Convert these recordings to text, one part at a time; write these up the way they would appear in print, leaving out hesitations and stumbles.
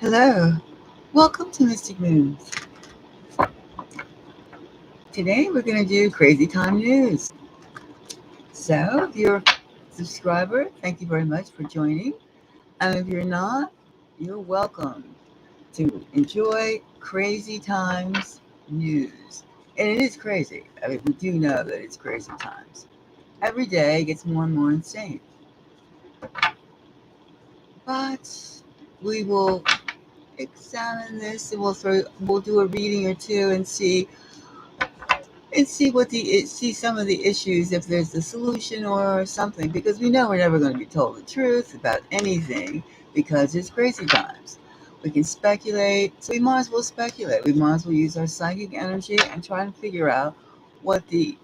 Hello, welcome to Mystic Moves. Today we're going to do crazy time news. So, if you're a subscriber, thank you very much for joining. And if you're not, you're welcome to enjoy crazy times news. And it is crazy. I mean, we do know that it's crazy times. Every day gets more and more insane. But we will examine this and we'll do a reading or two and see see some of the issues, if there's a solution or something, because we know we're never going to be told the truth about anything because it's crazy times. We can speculate, so we might as well speculate. We might as well use our psychic energy and try and figure out what the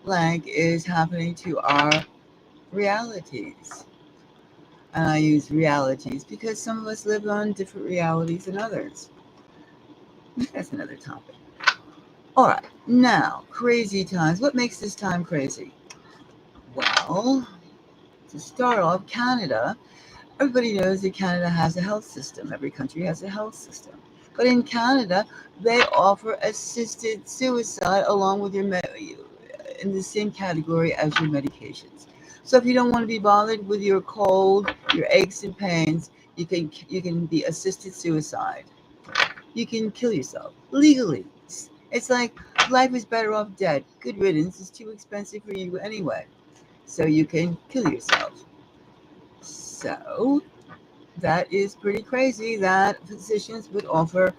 blank is happening to our realities. And I use realities because some of us live on different realities than others. That's another topic. All right, now, crazy times. What makes this time crazy? Well, to start off, Canada. Everybody knows that Canada has a health system. Every country has a health system. But in Canada, they offer assisted suicide along with in the same category as your medications. So if you don't want to be bothered with your cold, your aches and pains, you can be assisted suicide. You can kill yourself legally. It's like life is better off dead. Good riddance. It's too expensive for you anyway. So you can kill yourself. So that is pretty crazy that physicians would offer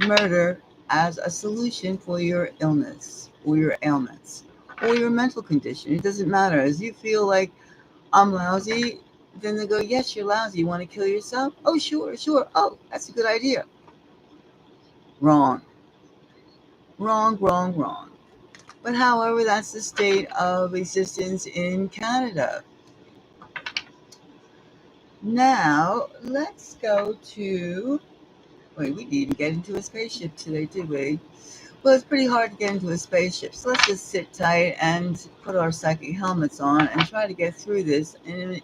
murder as a solution for your illness or your ailments or your mental condition. It doesn't matter. As you feel like I'm lousy, then they go, yes, you're lousy. You want to kill yourself? Oh, sure. Oh, that's a good idea. Wrong. Wrong. But however, that's the state of existence in Canada. Now, let's go to... Wait, we didn't get into a spaceship today, did we? Well, it's pretty hard to get into a spaceship, so let's just sit tight and put our psychic helmets on and try to get through this in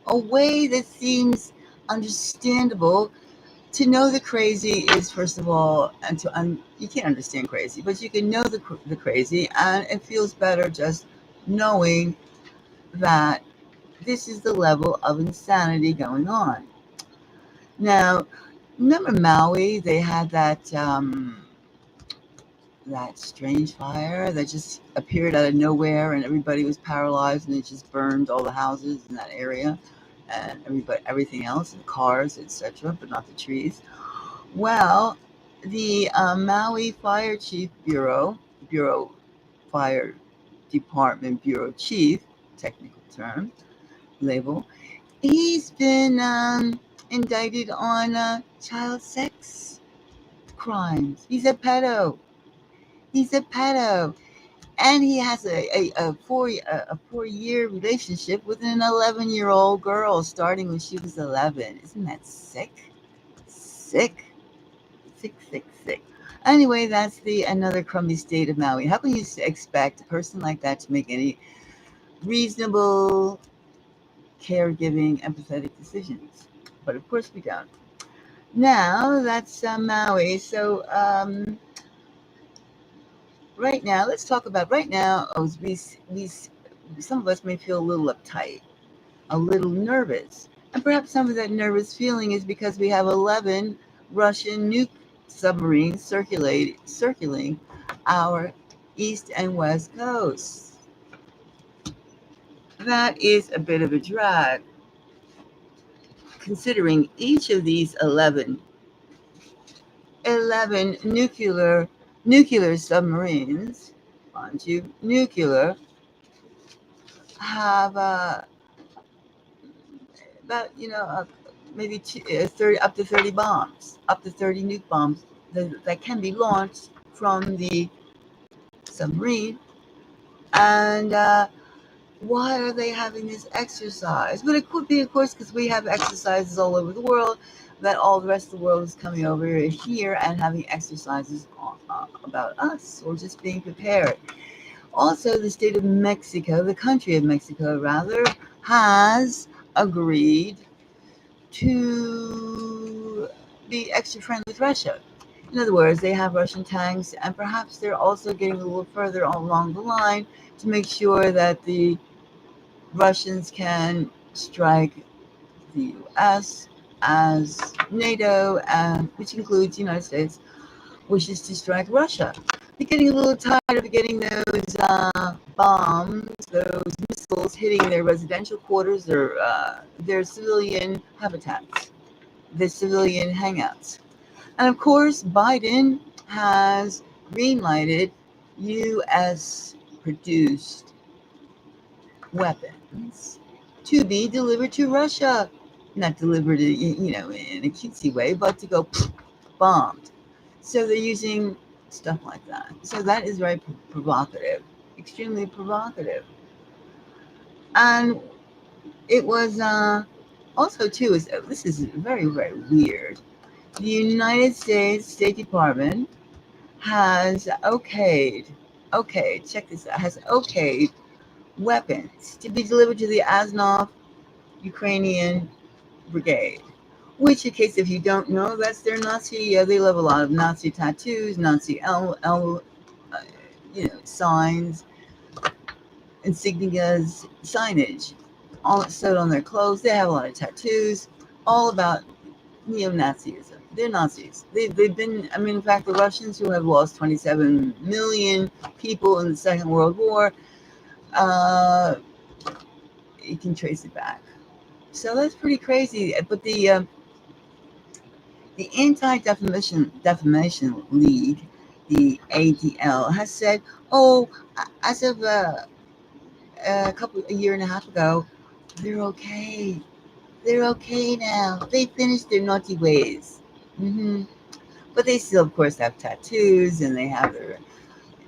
a way that seems understandable. To know the crazy is, first of all, you can't understand crazy, but you can know the crazy, and it feels better just knowing that this is the level of insanity going on. Now, remember Maui? They had that strange fire that just appeared out of nowhere, and everybody was paralyzed, and it just burned all the houses in that area, and everything else, and cars, etc., but not the trees. Well, the Maui Fire Chief Bureau Fire Department Bureau Chief, technical term, label, he's been indicted on child sex crimes. He's a pedo. And he has a 4-year relationship with an 11-year-old girl, starting when she was 11. Isn't that sick? Sick. Anyway, that's another crummy state of Maui. How can you expect a person like that to make any reasonable, caregiving, empathetic decisions? But of course we don't. Now, that's Maui. So, right now, let's talk about right now. Some of us may feel a little uptight, a little nervous. And perhaps some of that nervous feeling is because we have 11 Russian nuke submarines circling our east and west coasts. That is a bit of a drag, considering each of these 11 nuclear submarines, mind you, nuclear, have about, maybe 30, up to 30 bombs, up to 30 nuke bombs that can be launched from the submarine. And why are they having this exercise? But it could be, of course, because we have exercises all over the world, that all the rest of the world is coming over here and having exercises about us, or just being prepared. Also, the state of Mexico, the country of Mexico, rather, has agreed to be extra friendly with Russia. In other words, they have Russian tanks, and perhaps they're also getting a little further along the line to make sure that the Russians can strike the U.S. as NATO, and which includes the United States, wishes to strike Russia. They're getting a little tired of getting those bombs, those missiles hitting their residential quarters, their civilian habitats, their civilian hangouts. And of course, Biden has green-lighted U.S. produced weapons to be delivered to Russia. Not delivered, in a cutesy way, but to go bombed. So they're using stuff like that. So that is very provocative, extremely provocative. And it was also too. This is very, very weird. The United States State Department has check this out, has okayed weapons to be delivered to the Azov Ukrainian Brigade, which, in case if you don't know, that's their Nazi. They love a lot of Nazi tattoos, Nazi signs, insignias, signage, all sewed on their clothes. They have a lot of tattoos, all about neo-Nazism. They're Nazis. They've been, in fact, the Russians, who have lost 27 million people in the Second World War, you can trace it back. So that's pretty crazy. But the Anti-Defamation League, the ADL, has said, as of a year and a half ago, they're okay. They're okay now. They finished their naughty ways. But they still, of course, have tattoos, and they have their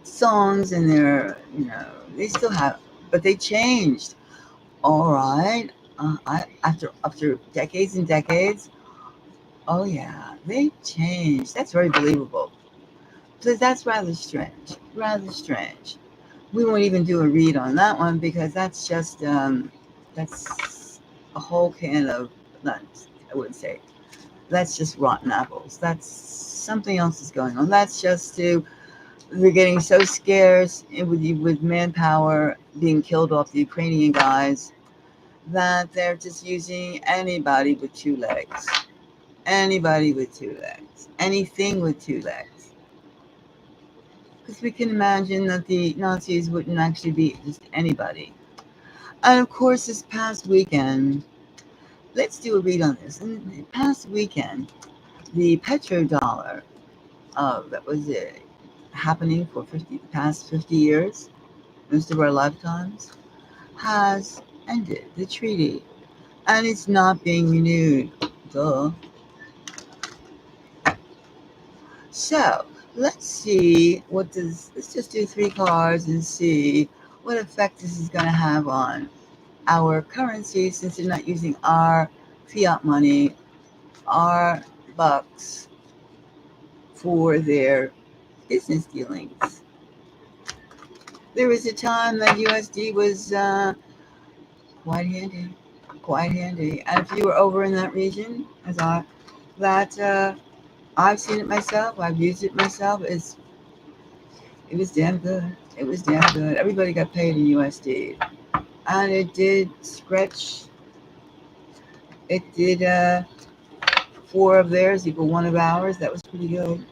songs, and they still have, but they changed. All right. After decades and decades, oh yeah, they changed. That's very believable. So that's rather strange. Rather strange. We won't even do a read on that one because that's just that's a whole can of nuts. I would say that's just rotten apples. That's something else is going on. That's just they're getting so scarce with manpower being killed off the Ukrainian guys that they're just using anybody with two legs. Anybody with two legs. Anything with two legs. Because we can imagine that the Nazis wouldn't actually be just anybody. And of course, this past weekend, let's do a read on this. In the past weekend, the petrodollar that was happening for the past 50 years, most of our lifetimes, has ended the treaty. And it's not being renewed. Duh. So let's see let's just do 3 cards and see what effect this is going to have on our currency, since they're not using our fiat money, our bucks, for their business dealings. There was a time that USD was quite handy. And if you were over in that region, I've seen it myself. I've used it myself. It was damn good. It was damn good. Everybody got paid in USD, and it did stretch. It did 4 of theirs equal 1 of ours. That was pretty good.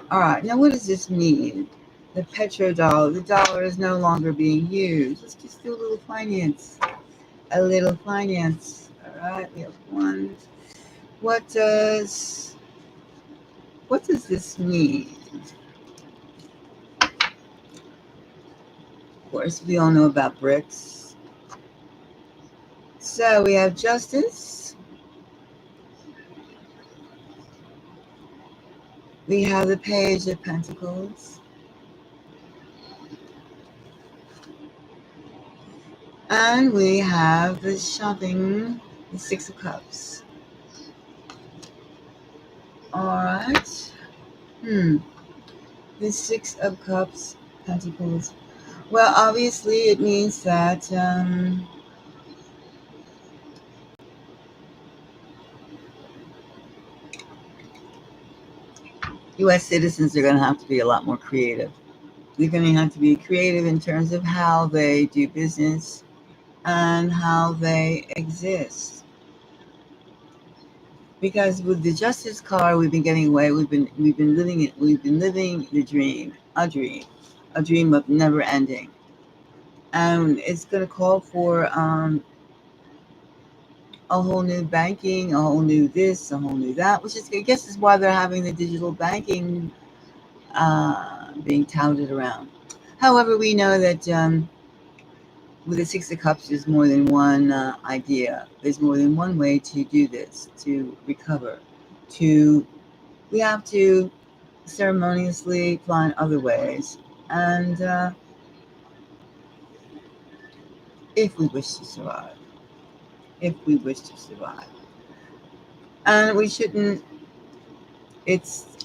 All right. Now, what does this mean? The petrodollar. The dollar is no longer being used. Let's just do a little finance. A little finance. All right. We have 1. What does this mean? Of course, we all know about BRICS. So we have justice. We have the Page of Pentacles. And we have the shopping, the 6 of Cups. All right. The 6 of Cups, Pentacles. Well, obviously, it means that U.S. citizens are going to have to be a lot more creative. They're going to have to be creative in terms of how they do business and how they exist. Because with the Justice card, we've been getting away. We've been living it. We've been living the dream, a dream of never ending. And it's going to call for a whole new banking, a whole new this, a whole new that. Which is, I guess, is why they're having the digital banking being touted around. However, we know that with the Six of Cups, there's more than one idea. There's more than one way to do this, to recover. To We have to ceremoniously find other ways, and if we wish to survive, if we wish to survive, and we shouldn't. It's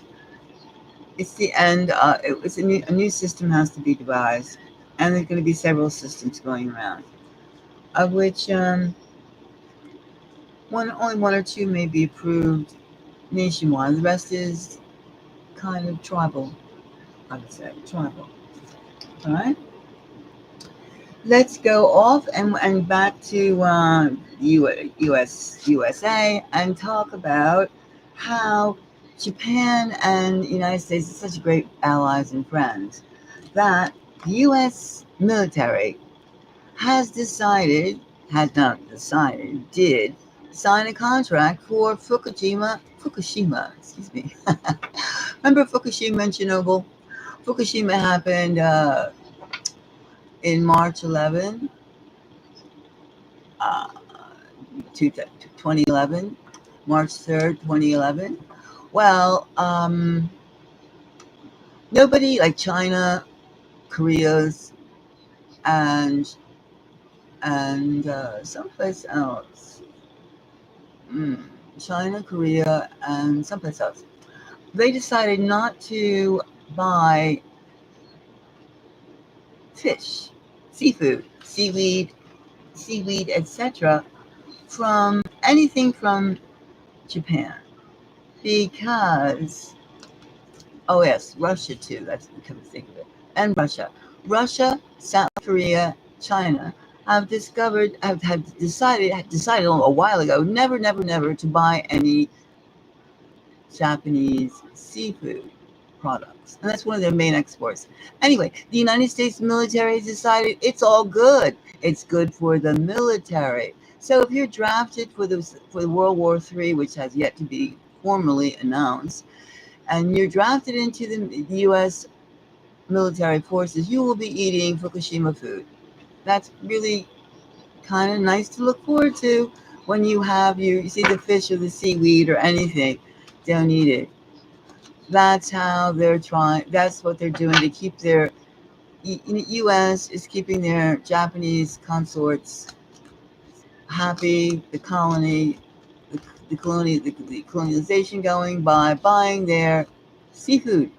it's the end. It's a new system has to be devised, and there's going to be several systems going around, of which only one or two may be approved nationwide. The rest is kind of tribal, I would say, tribal. All right, let's go off and back to USA and talk about how Japan and the United States are such great allies and friends that the U.S. military has decided, has not decided, did sign a contract for Fukushima, excuse me. Remember Fukushima and Chernobyl? Fukushima happened in March 11, uh, 2011, March 3rd, 2011. Well, nobody like China, Korea's, and someplace else. Mm, China, Korea, and someplace else. They decided not to buy fish, seafood, seaweed, etc., from anything from Japan because, oh yes, Russia too. That's come to think of it, and Russia, South Korea, China had decided a while ago, never to buy any Japanese seafood products. And that's one of their main exports. Anyway, the United States military has decided it's all good. It's good for the military. So if you're drafted for the World War III, which has yet to be formally announced, and you're drafted into the U.S. military forces, you will be eating Fukushima food. That's really kind of nice to look forward to when you see the fish or the seaweed or anything. Don't eat it. That's how they're trying. That's what they're doing to keep their U.S. is keeping their Japanese consorts happy. The colony, the colonization going by buying their seafood.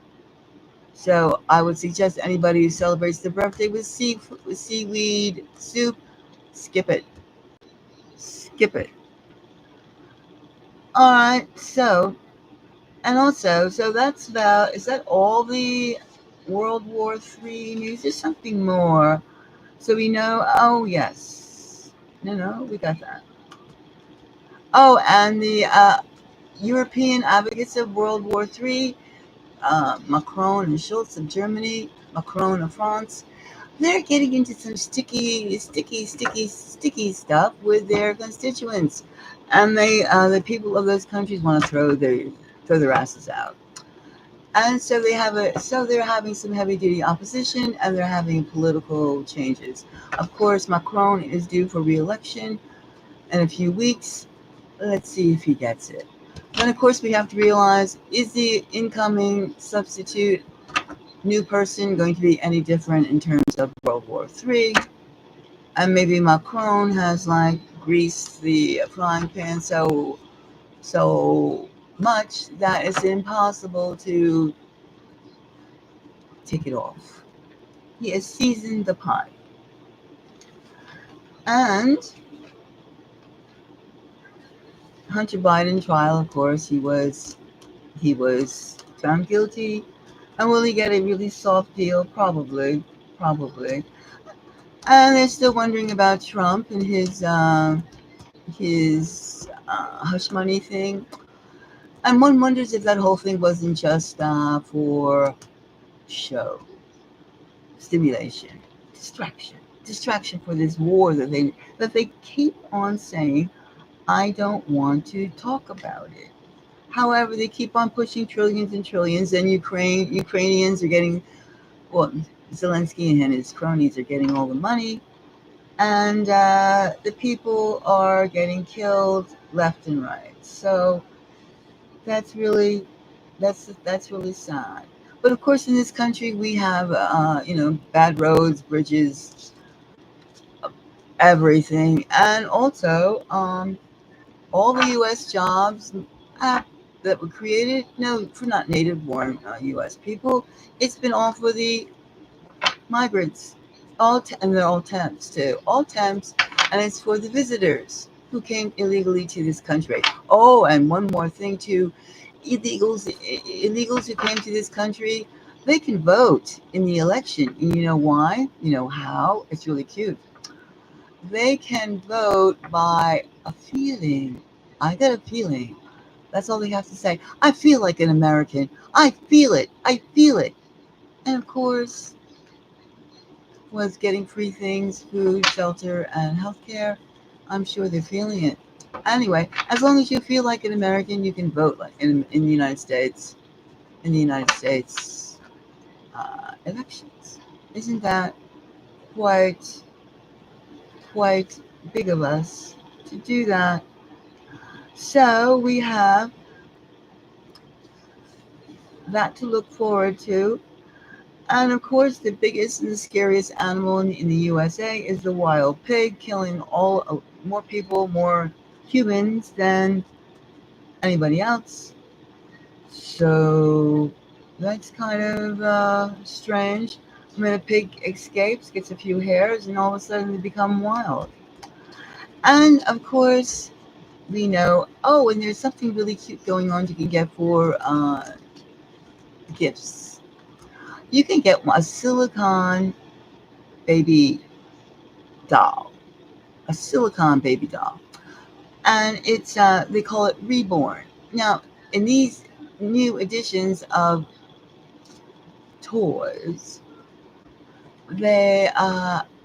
So I would suggest anybody who celebrates their birthday with seaweed soup, skip it. Skip it. All right. And also, so that's about, is that all the World War III news? There's something more. So we know, oh, yes. No, we got that. Oh, and the European advocates of World War III, Macron and Schultz of Germany, Macron of France, they're getting into some sticky stuff with their constituents. And the people of those countries want to throw their asses out. And so they're having some heavy duty opposition and they're having political changes. Of course, Macron is due for re-election in a few weeks. Let's see if he gets it. Then of course we have to realize, is the incoming substitute new person going to be any different in terms of World War III? And maybe Macron has like greased the frying pan so much that it's impossible to take it off. He has seasoned the pot. And Hunter Biden trial, of course, he was found guilty. And will he get a really soft deal? Probably, probably. And they're still wondering about Trump and his hush money thing. And one wonders if that whole thing wasn't just for show, stimulation, distraction for this war that they keep on saying. I don't want to talk about it. However, they keep on pushing trillions and trillions, and Ukrainians are getting, well, Zelensky and his cronies are getting all the money, and the people are getting killed left and right. So that's really that's really sad. But of course, in this country, we have bad roads, bridges, everything, and also all the U.S. jobs uh, that were created, no, for not native-born U.S. people. It's been all for the migrants, and they're all temps too, all temps, and it's for the visitors who came illegally to this country. Oh, and one more thing too, illegals who came to this country, they can vote in the election. And you know why? You know how? It's really cute. They can vote by a feeling. I got a feeling. That's all they have to say. I feel like an American. I feel it. I feel it. And of course, was getting free things, food, shelter, and healthcare. I'm sure they're feeling it. Anyway, as long as you feel like an American, you can vote like in the United States. In the United States elections. Isn't that quite quite big of us to do that? So we have that to look forward to. And of course, the biggest and the scariest animal in the USA is the wild pig, killing more people, more humans than anybody else. So that's kind of strange. When a pig escapes, gets a few hairs, and all of a sudden they become wild. And of course, we know. Oh, and there's something really cute going on you can get for gifts. You can get a silicone baby doll, a silicone baby doll, and it's they call it Reborn. Now, in these new editions of toys, they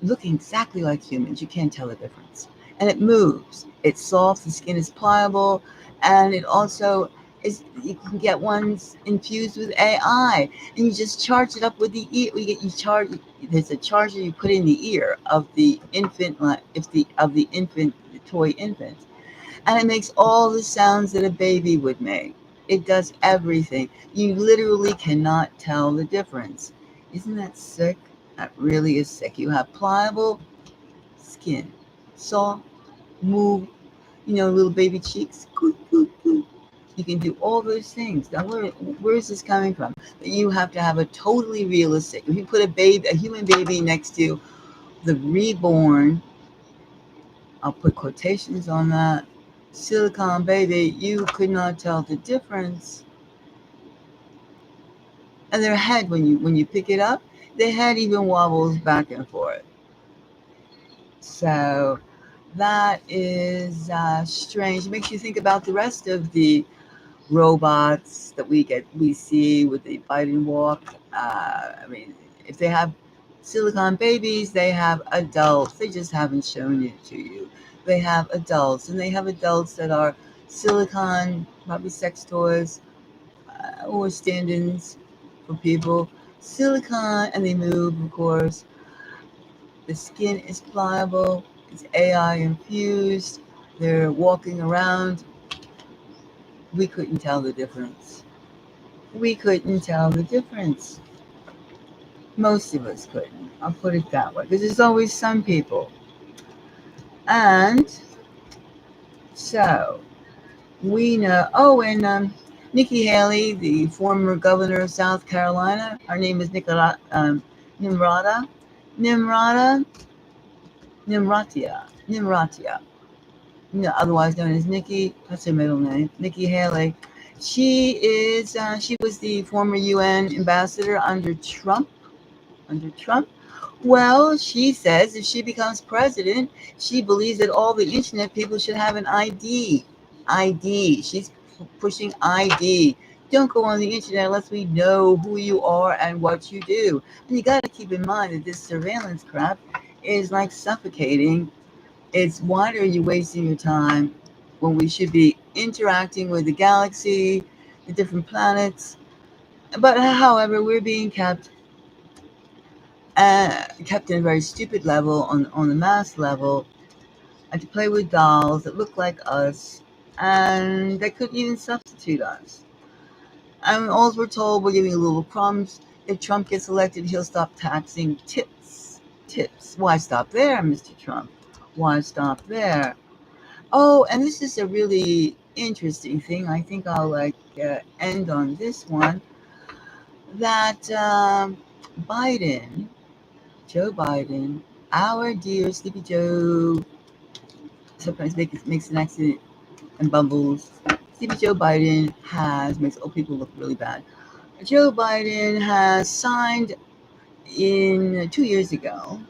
look exactly like humans. You can't tell the difference, and it moves. It's soft. The skin is pliable, and it also is. You can get ones infused with AI, and you just charge it up with the ear. You charge. There's a charger you put in the ear of the infant, if the of the infant, the toy infant, and it makes all the sounds that a baby would make. It does everything. You literally cannot tell the difference. Isn't that sick? That really is sick. You have pliable skin, soft, move, little baby cheeks. You can do all those things. Now, where is this coming from? That you have to have a totally realistic. If you put a human baby next to the reborn, I'll put quotations on that, silicone baby, you could not tell the difference. And their head, when you pick it up, their head even wobbles back and forth. So that is strange. It makes you think about the rest of the robots that we see with the bite and walk. I mean, if they have silicone babies, they have adults. They just haven't shown it to you. They have adults, and they have adults that are silicone, probably sex toys or stand-ins for people. Silicone, and they move, of course. The skin is pliable. It's AI infused. They're walking around. We couldn't tell the difference. We couldn't tell the difference. Most of us couldn't. I'll put it that way. Because there's always some people. And so we know. Oh, and Nikki Haley, the former governor of South Carolina, her name is Nimrata. Nimrata. Nimratia. Otherwise known as Nikki. That's her middle name. Nikki Haley. She was the former UN ambassador under Trump. Under Trump. Well, she says if she becomes president, she believes that all the internet people should have an ID. ID. She's pushing ID. Don't go on the internet unless we know who you are and what you do. And you got to keep in mind that this surveillance crap is like suffocating. It's why are you wasting your time when we should be interacting with the galaxy, the different planets? But however, we're being kept in a very stupid level on the mass level, and to play with dolls that look like us and that couldn't even substitute us. And all we're told, we're giving a little crumbs. If Trump gets elected, he'll stop taxing tips. Tips. Why stop there, Mr. Trump? Why stop there? Oh, and this is a really interesting thing. I think I'll end on this one. That Biden, Joe Biden, our dear Sleepy Joe, sometimes makes an accident and bumbles. Sleepy Joe Biden makes old people look really bad. Joe Biden has signed in 2 years ago,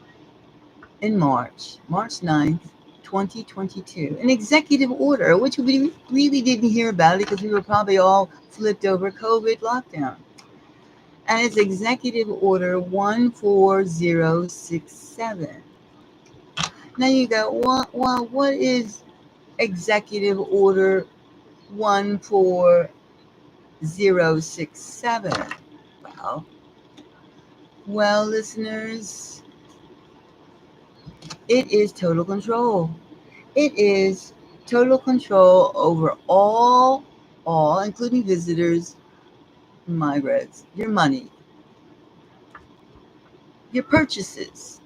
in March 9th, 2022, an executive order, which we really didn't hear about because we were probably all flipped over COVID lockdown. And it's Executive Order 14067. Now you go, well, what is Executive Order 14067? Well, listeners, it is total control. It is total control over all, including visitors, migrants, your money, your purchases.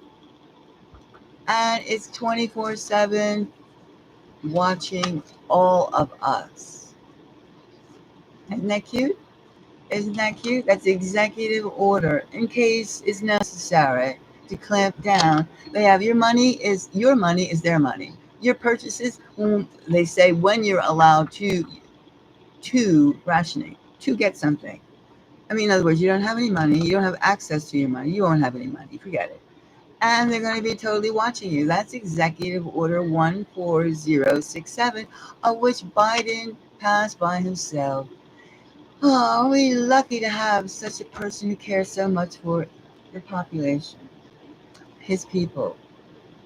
And it's 24/7 watching all of us. Isn't that cute? Isn't that cute? That's executive order. In case it's necessary to clamp down, they have your money is their money. Your purchases, they say when you're allowed to rationing, to get something. I mean, in other words, you don't have any money, you don't have access to your money, you won't have any money, forget it. And they're going to be totally watching you. That's Executive Order 14067, of which Biden passed by himself. Oh, we're lucky to have such a person who cares so much for the population, his people,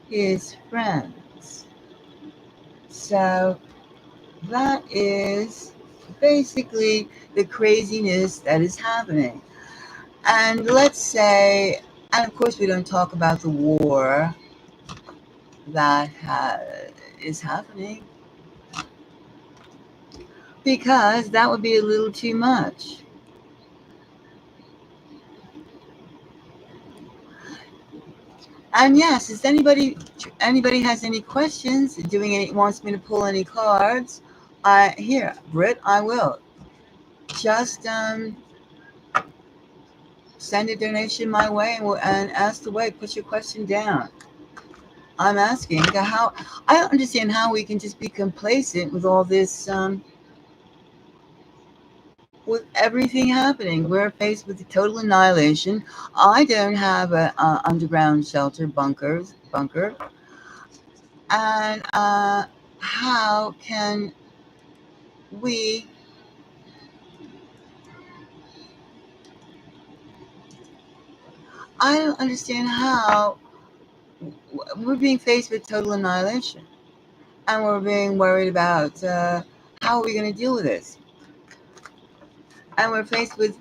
his friends. So that is basically the craziness that is happening. And let's say, and of course, we don't talk about the war that is happening because that would be a little too much. And yes, if anybody has any questions, wants me to pull any cards, here, Britt, I will. Just send a donation my way and ask away. Put your question down. I'm asking how. I don't understand how we can just be complacent with all this. With everything happening, we're faced with the total annihilation. I don't have a underground shelter bunker, and how can we? I don't understand how we're being faced with total annihilation, and we're being worried about how are we going to deal with this, and we're faced with.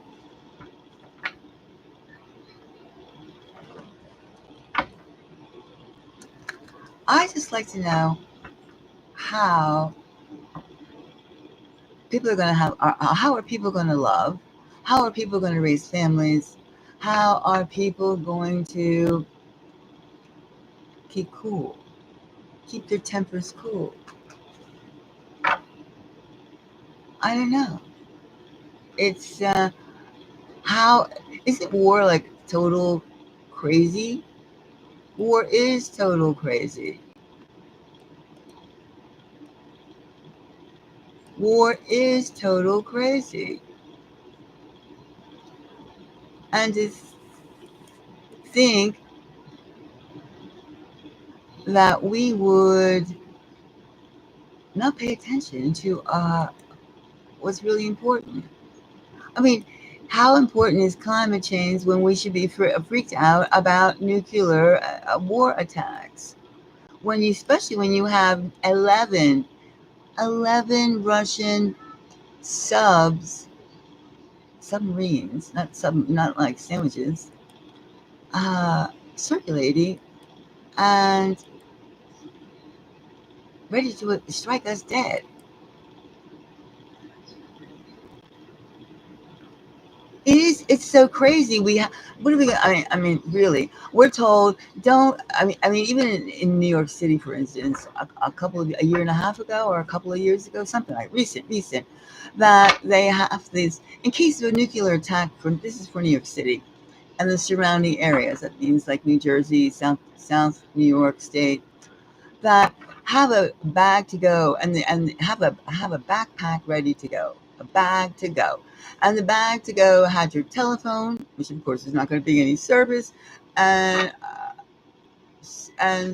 I just like to know how people are going to have. How are people going to love? How are people going to raise families? How are people going to keep cool? Keep their tempers cool? I don't know. It's how is it war like total crazy? War is total crazy. War is total crazy. And to think that we would not pay attention to what's really important. I mean, how important is climate change when we should be freaked out about nuclear war attacks? Especially when you have 11 Russian submarines, not like sandwiches, circulating and ready to strike us dead. It's so crazy. What are we? Really, we're told don't. Even in New York City, for instance, a year and a half ago, or a couple of years ago, something like recent, that they have this in case of a nuclear attack. This is for New York City and the surrounding areas. That means like New Jersey, South New York State, that have a bag to go and have a backpack ready to go, a bag to go, and the bag to go had your telephone, which of course is not going to be any service, and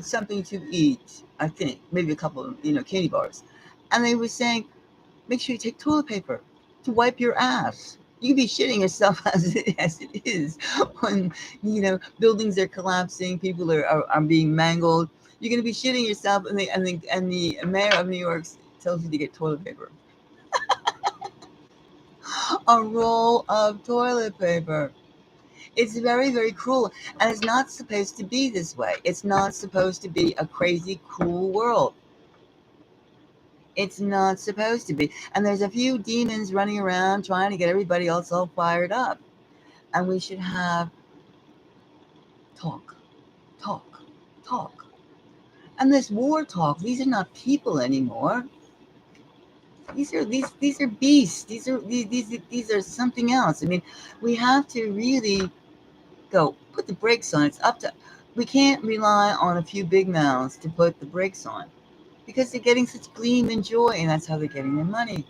something to eat. I think maybe a couple of candy bars, and they were saying make sure you take toilet paper to wipe your ass. You can be shitting yourself as it is when buildings are collapsing, people are being mangled. You're going to be shitting yourself, and the mayor of New York tells you to get toilet paper, a roll of toilet paper. It's very, very cruel, and it's not supposed to be this way. It's not supposed to be a crazy, cruel world. It's not supposed to be. And there's a few demons running around trying to get everybody else all fired up. And we should have talk, talk, talk. And this war talk, these are not people anymore. These are beasts. These are something else. I mean, we have to really put the brakes on. It's up to we can't rely on a few big mouths to put the brakes on because they're getting such gleam and joy, and that's how they're getting their money.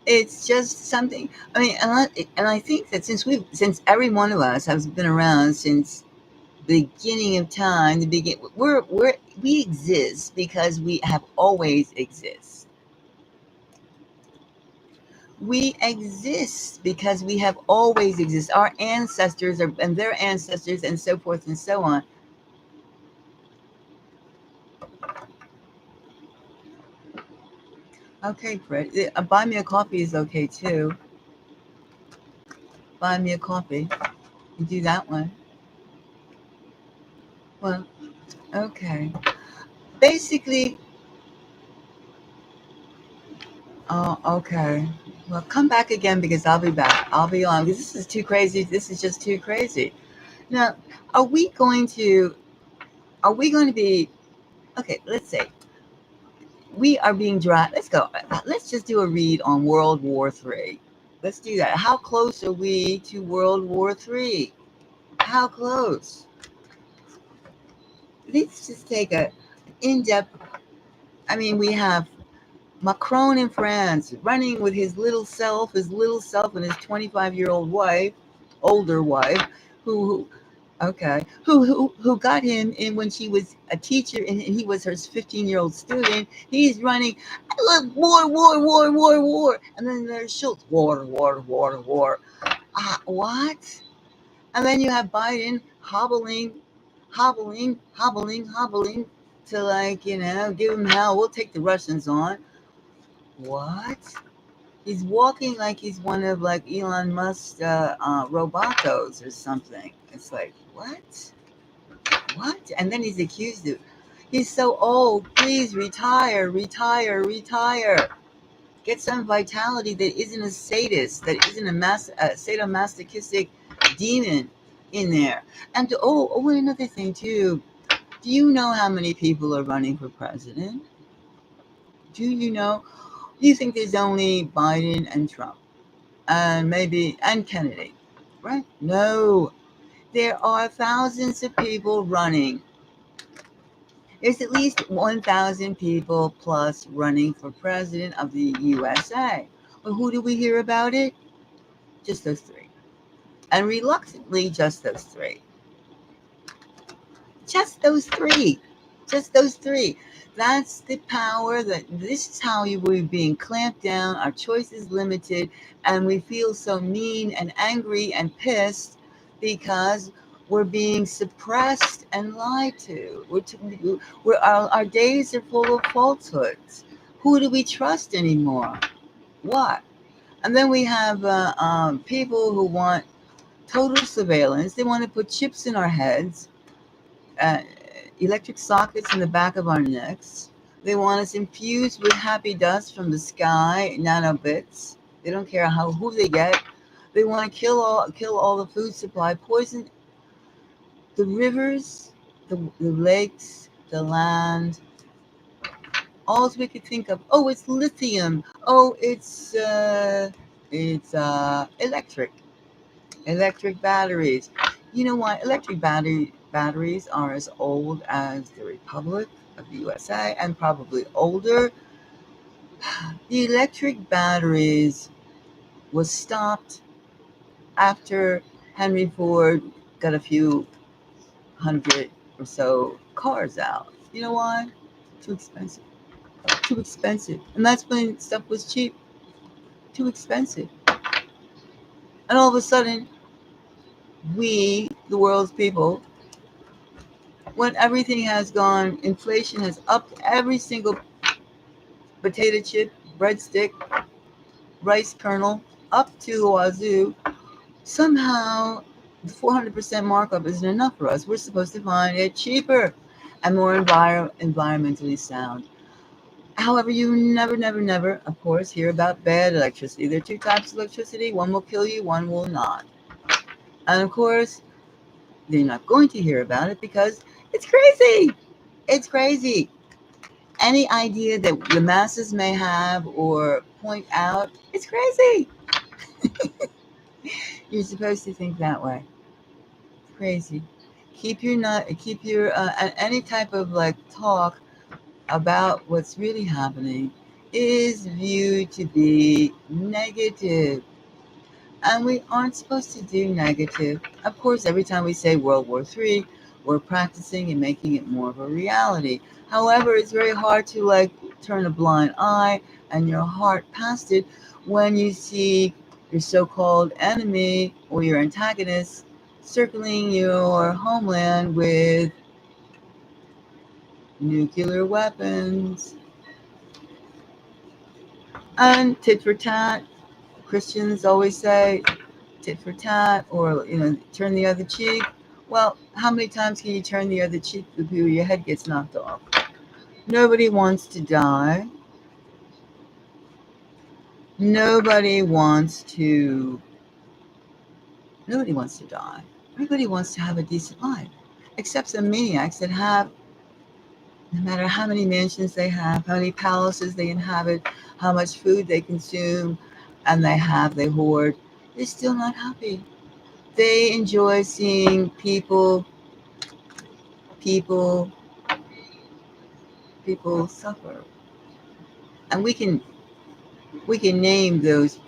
It's just something. I mean, and I think that since every one of us has been around since the beginning of time, we exist because we have always exist. We exist because we have always exist. Our ancestors and their ancestors and so forth and so on. Okay, Fred. Buy me a coffee is okay too. Buy me a coffee. You do that one. Well, okay. Basically, oh, okay. Well, come back again because I'll be back. I'll be on because this is too crazy. This is just too crazy. Now, are we going to? Are we going to be? Okay, let's say we are being dragged. Let's go. Let's just do a read on World War III. Let's do that. How close are we to World War III? How close? Let's just take a in-depth. I mean, we have Macron in France running with his little self and his 25-year-old wife, older wife, who okay, who got him in when she was a teacher and he was her 15-year-old student. He's running, war, war, war, war, war, and then there's Schultz, war, war, war, war. What? And then you have Biden hobbling to give him hell. We'll take the Russians on. What? He's walking like he's one of like Elon Musk's robotos or something. It's like, what? What? And then he's accused of, he's so old. Please retire, retire, retire. Get some vitality that isn't a sadist, that isn't a sadomasochistic demon in there. And and another thing too. Do you know how many people are running for president? Do you know? Do you think there's only Biden and Trump and maybe and Kennedy, right? No, there are thousands of people running. There's at least 1,000 people plus running for president of the USA. But who do we hear about it? Just those three. And reluctantly, just those three. Just those three. Just those three. That's the power that this is how we're being clamped down. Our choice is limited, and we feel so mean and angry and pissed because we're being suppressed and lied to. Our days are full of falsehoods. Who do we trust anymore? What? And then we have people who want total surveillance. They want to put chips in our heads, uh, electric sockets in the back of our necks. They want us infused with happy dust from the sky, nanobits. They don't care who they get. They want to kill all the food supply, poison the rivers, the lakes, the land. All we could think of. Oh, it's lithium. Oh, it's electric batteries. You know what? Batteries are as old as the Republic of the USA and probably older. The electric batteries was stopped after Henry Ford got a few hundred or so cars out. You know why? Too expensive. Too expensive. And that's when stuff was cheap. Too expensive. And all of a sudden, we, the world's people, when everything has gone, inflation has upped every single potato chip, breadstick, rice kernel, up to wazoo. Somehow, the 400% markup isn't enough for us. We're supposed to find it cheaper and more environmentally sound. However, you never, of course, hear about bad electricity. There are two types of electricity. One will kill you, one will not. And of course, they're not going to hear about it because it's crazy. It's crazy. Any idea that the masses may have or point out, it's crazy. You're supposed to think that way. It's crazy. Keep your any type of like talk about what's really happening is viewed to be negative. And we aren't supposed to do negative. Of course, every time we say World War III, we're practicing and making it more of a reality. However, it's very hard to like turn a blind eye and your heart past it when you see your so-called enemy or your antagonist circling your homeland with nuclear weapons and tit for tat. Christians always say tit for tat, or turn the other cheek. Well, how many times can you turn the other cheek before your head gets knocked off? Nobody wants to die. Nobody wants to. Nobody wants to die. Everybody wants to have a decent life, except some maniacs that have, no matter how many mansions they have, how many palaces they inhabit, how much food they consume, and they hoard. They're still not happy. They enjoy seeing people suffer, and we can name those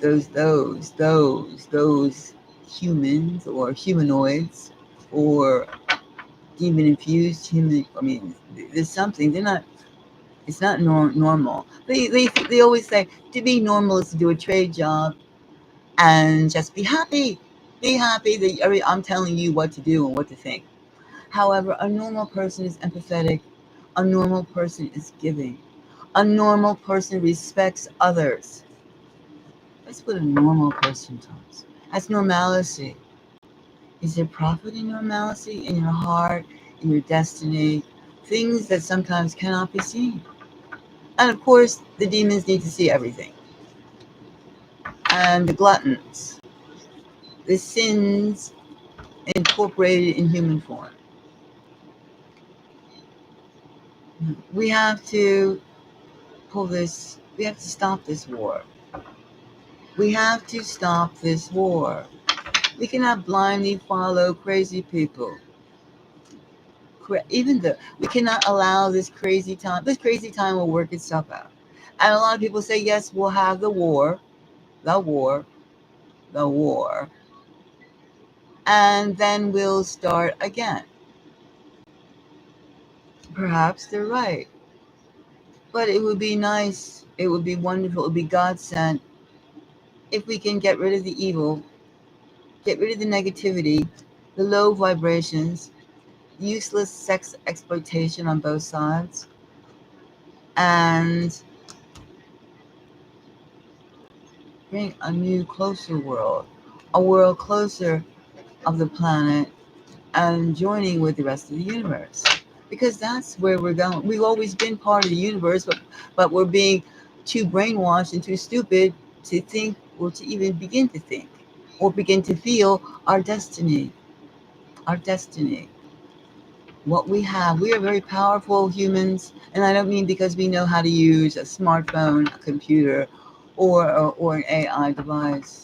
humans or humanoids or demon infused human. I mean, there's something they're not. It's not normal. They always say to be normal is to do a trade job and just be happy. Be happy that I'm telling you what to do and what to think. However, a normal person is empathetic. A normal person is giving. A normal person respects others. That's what a normal person does. That's normalcy. Is there profit in normalcy, in your heart, in your destiny? Things that sometimes cannot be seen. And of course, the demons need to see everything. And the gluttons, the sins incorporated in human form. We have to pull this, we have to stop this war. We have to stop this war. We cannot blindly follow crazy people. Even though we cannot allow this crazy time, will work itself out. And a lot of people say, yes, we'll have the war, the war, the war, and then we'll start again. Perhaps they're right. But it would be nice, it would be wonderful, it would be God sent if we can get rid of the evil, get rid of the negativity, the low vibrations, useless sex exploitation on both sides, and bring a new, closer world, a world closer of the planet and joining with the rest of the universe. Because that's where we're going. We've always been part of the universe, but we're being too brainwashed and too stupid to think or to even begin to think or begin to feel our destiny. Our destiny. What we have. We are very powerful humans, and I don't mean because we know how to use a smartphone, a computer, or an AI device.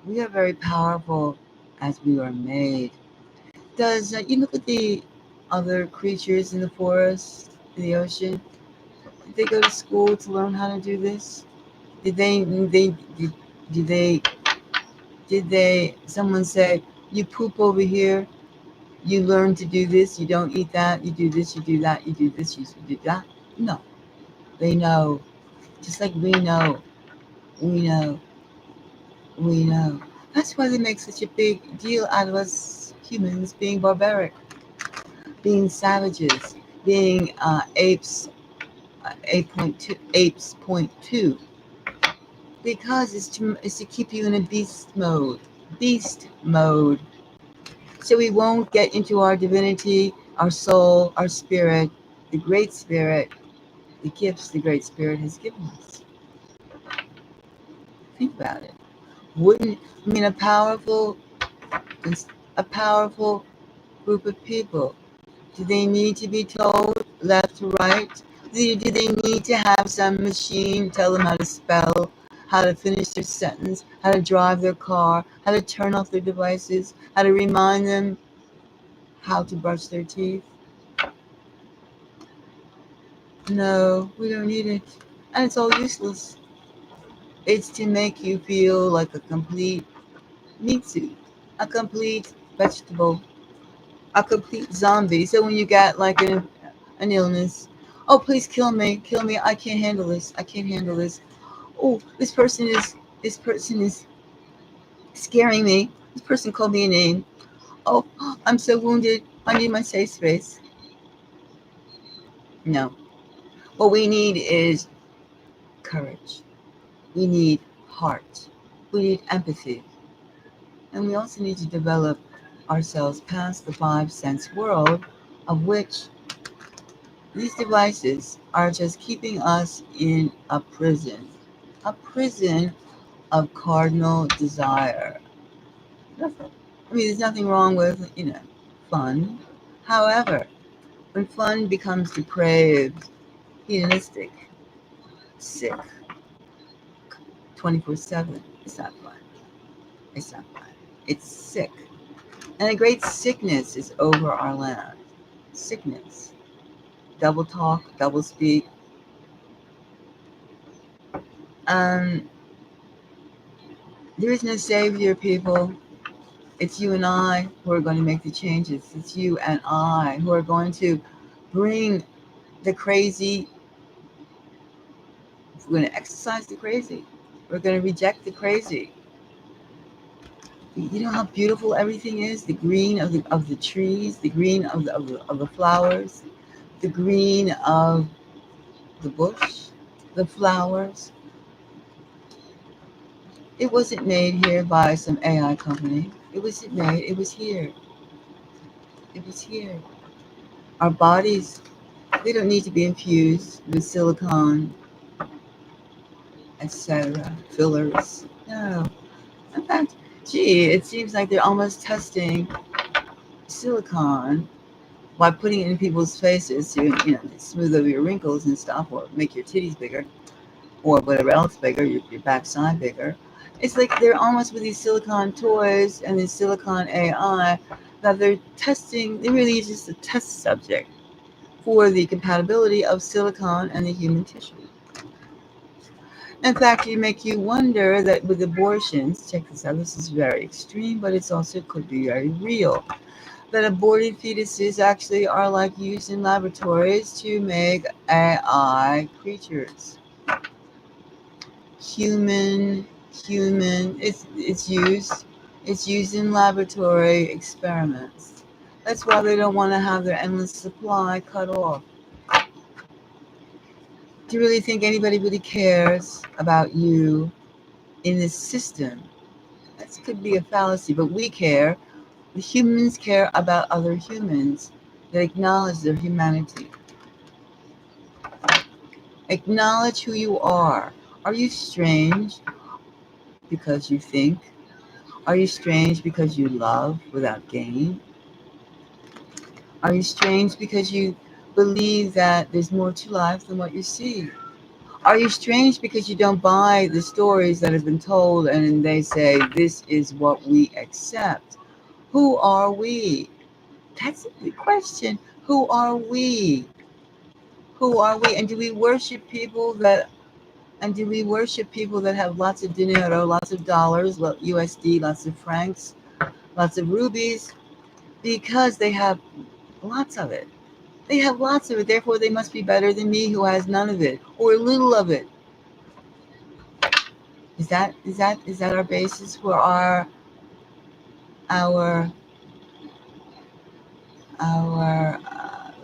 We are very powerful as we are made. Does you look at the other creatures in the forest, in the ocean? Did they go to school to learn how to do this? Did did they did they someone say, you poop over here, you learn to do this, you don't eat that, you do this, you do that, you do this, you do that? No. They know. Just like we know. We know. We know. That's why they make such a big deal out of us humans being barbaric, being savages, being apes, 8.2, apes point two, because it's to keep you in a beast mode, so we won't get into our divinity, our soul, our spirit, the great spirit, the gifts the great spirit has given us. Think about it. Wouldn't I mean a powerful group of people? Do they need to be told left to right? Do they need to have some machine tell them how to spell, how to finish their sentence, how to drive their car, how to turn off their devices, how to remind them how to brush their teeth? No, we don't need it. And it's all useless. It's to make you feel like a complete meat suit, a complete vegetable, a complete zombie. So when you get like an illness, oh, please kill me, I can't handle this, I can't handle this. Oh, this person is scaring me. This person called me a name. Oh, I'm so wounded, I need my safe space. No. What we need is courage. We need heart. We need empathy. And we also need to develop ourselves past the five sense world, of which these devices are just keeping us in a prison of cardinal desire. Nothing. I mean, there's nothing wrong with, fun. However, when fun becomes depraved, hedonistic, sick, 24/7, it's not fun. It's not fun. It's sick. And a great sickness is over our land. Sickness. Double talk, double speak. Um, there is no savior, people. It's you and I who are going to make the changes. It's you and I who are going to bring the crazy. We're going to exercise the crazy. We're going to reject the crazy. You know how beautiful everything is. The green of the trees, the green of the flowers, the green of the bush, the flowers. It wasn't made here by some AI company. It wasn't made. It was here. It was here. Our bodies, they don't need to be infused with silicone, etc., fillers. No. In fact, gee, it seems like they're almost testing silicone by putting it in people's faces to, smooth over your wrinkles and stuff, or make your titties bigger, or whatever else bigger, your backside bigger. It's like they're almost with these silicone toys and this silicone AI that they're testing. They really is just a test subject for the compatibility of silicone and the human tissue. In fact, it make you wonder that with abortions, check this out, this is very extreme, but it's also could be very real, that aborted fetuses actually are like used in laboratories to make AI creatures. Human, it's used in laboratory experiments. That's why they don't want to have their endless supply cut off. Do you really think anybody really cares about you in this system? That could be a fallacy, but we care. The humans care about other humans. They acknowledge their humanity. Acknowledge who you are. Are you strange because you think? Are you strange because you love without gain? Are you strange because you believe that there's more to life than what you see? Are you strange because you don't buy the stories that have been told and they say this is what we accept? Who are we? That's a big question. Who are we? Who are we? And do we worship people that have lots of dinero, lots of dollars, USD, lots of francs, lots of rubies, because they have lots of it. They have lots of it, therefore they must be better than me who has none of it or little of it. Is that our basis for our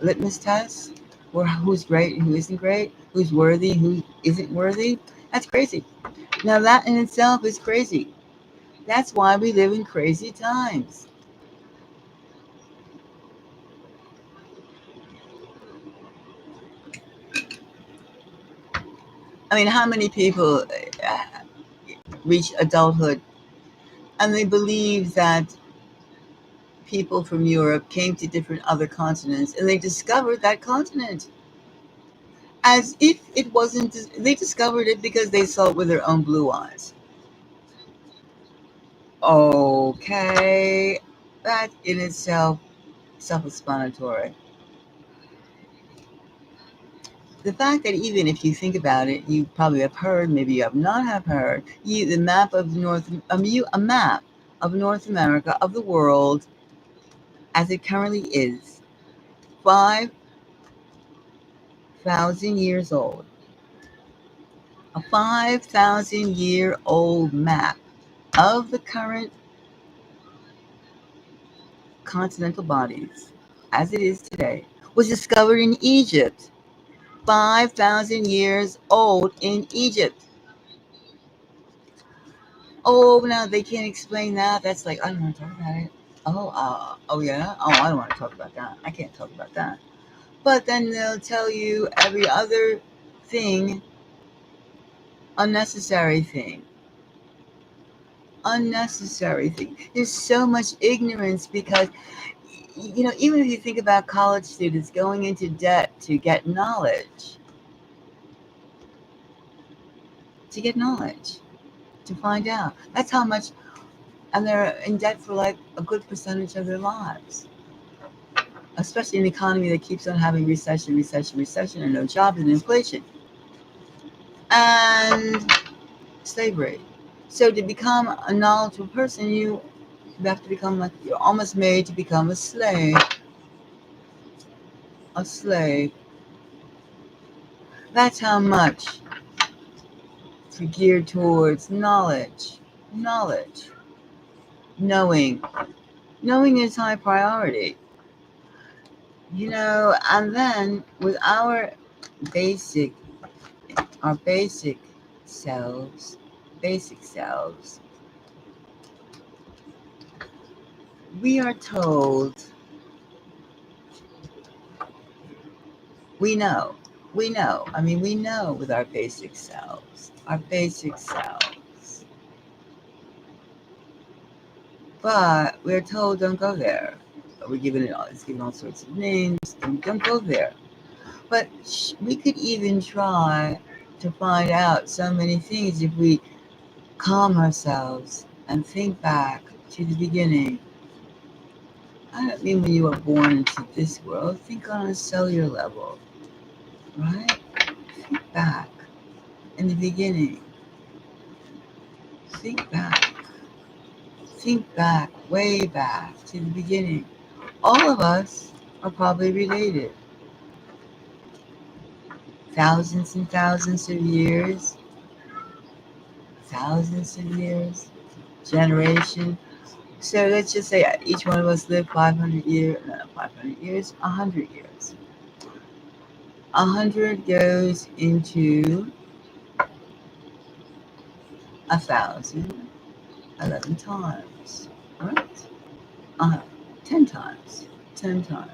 litmus test? Or who's great and who isn't great? Who's worthy, who isn't worthy? That's crazy. Now that in itself is crazy. That's why we live in crazy times. I mean, how many people reach adulthood and they believe that people from Europe came to different other continents and they discovered that continent as if it wasn't, they discovered it because they saw it with their own blue eyes. Okay, that in itself self-explanatory. The fact that even if you think about it, you probably have heard, maybe you have not have heard, the map of a map of North America, of the world as it currently is, 5,000 years old. A 5,000-year-old map of the current continental bodies as it is today was discovered in Egypt. 5,000 years old in Egypt. Oh, no, they can't explain that. That's like, I don't want to talk about it. Oh yeah. Oh, I don't want to talk about that. I can't talk about that. But then they'll tell you every other thing, unnecessary thing, unnecessary thing. There's so much ignorance because, even if you think about college students going into debt to get knowledge, to find out. That's how much, and they're in debt for like a good percentage of their lives, especially in an economy that keeps on having recession, and no jobs and inflation and slavery. So to become a knowledgeable person, you have to become like, you're almost made to become a slave. A slave. That's how much it's geared towards knowledge. Knowledge. Knowing. Knowing is high priority. And then with basic, our basic selves, we are told, we know, we know with our basic selves, but we're told don't go there. We're giving it all, it's given all sorts of names. Don't go there. But we could even try to find out so many things if we calm ourselves and think back to the beginning. I don't mean when you were born into this world. Think on a cellular level, right? Think back in the beginning. Think back. Think back, way back to the beginning. All of us are probably related. Thousands and thousands of years, generation. So let's just say each one of us lived 500 years, no, 500 years, 100 years. 100 goes into 1,000, 11 times, right? 10 times, 10 times.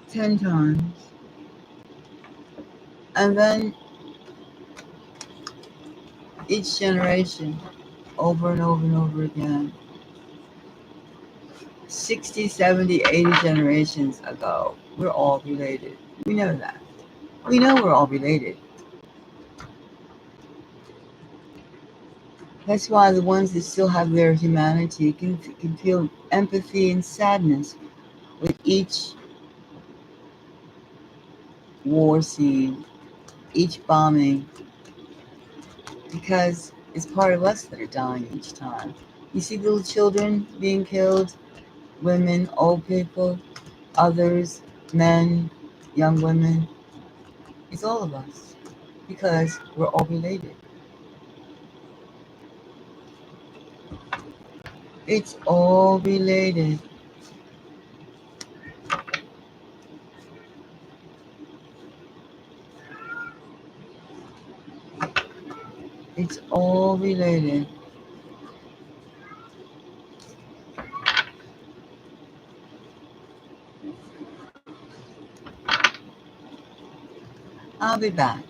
10 times. And then each generation, over and over and over again, 60, 70, 80 generations ago, we're all related. We know that. We know we're all related. That's why the ones that still have their humanity can feel empathy and sadness with each war scene, each bombing, because it's part of us that are dying each time. You see little children being killed, women, old people, others, men, young women. It's all of us because we're all related. It's all related. It's all related. I'll be back.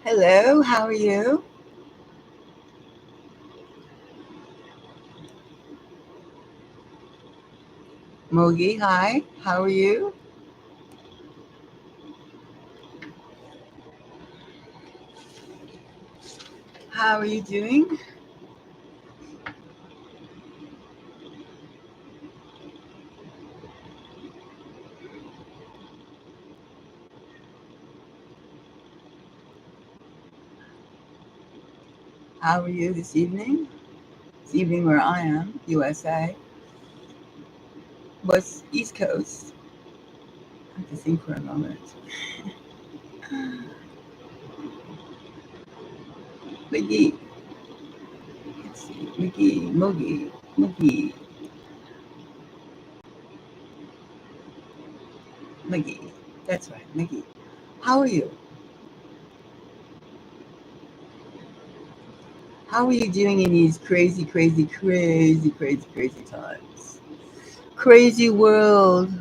Hello, how are you? Mogi, hi, how are you? How are you doing? How are you this evening? This evening where I am, USA. What's East Coast? I have to think for a moment. McGee, let's see, McGee, Mogi, McGee, McGee. That's right, McGee. How are you? How are you doing in these crazy, crazy, crazy, crazy, crazy times? Crazy world.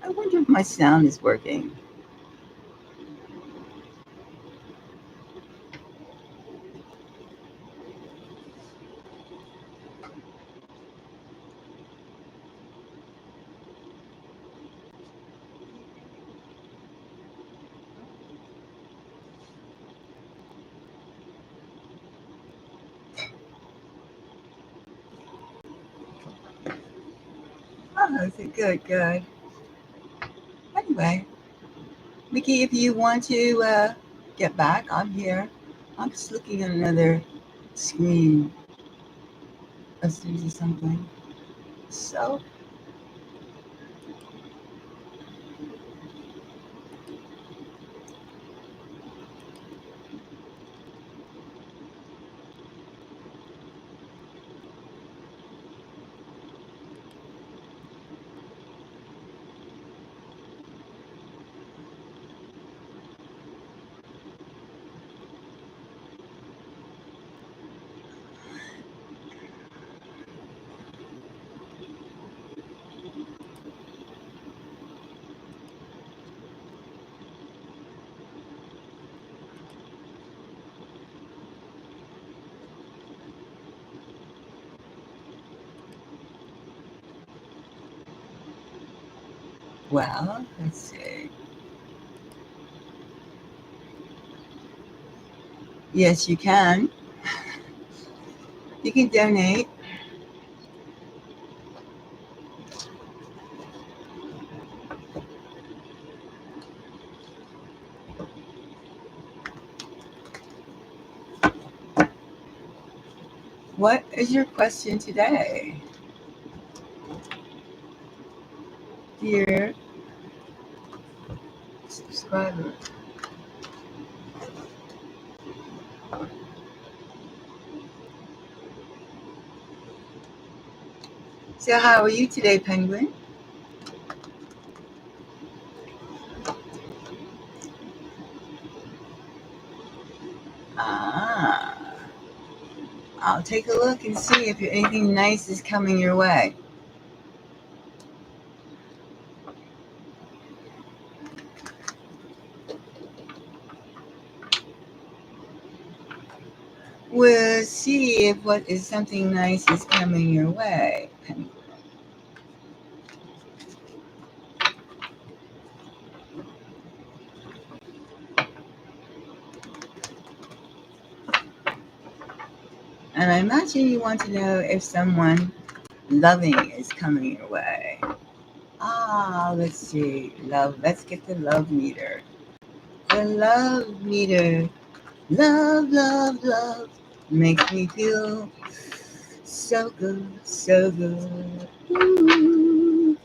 I wonder if my sound is working. Oh, is it good? Good. Anyway, Mickey, if you want to get back, I'm here. I'm just looking at another screen of something. So, well, let's see. Yes, you can. You can donate. What is your question today, dear subscriber? So, how are you today, Penguin? Ah, I'll take a look and see if anything nice is coming your way. We'll see if what is something nice is coming your way. And I imagine you want to know if someone loving is coming your way. Ah, let's see. Love. Let's get the love meter. The love meter. Love, love, love. Makes me feel so good, so good. Ooh,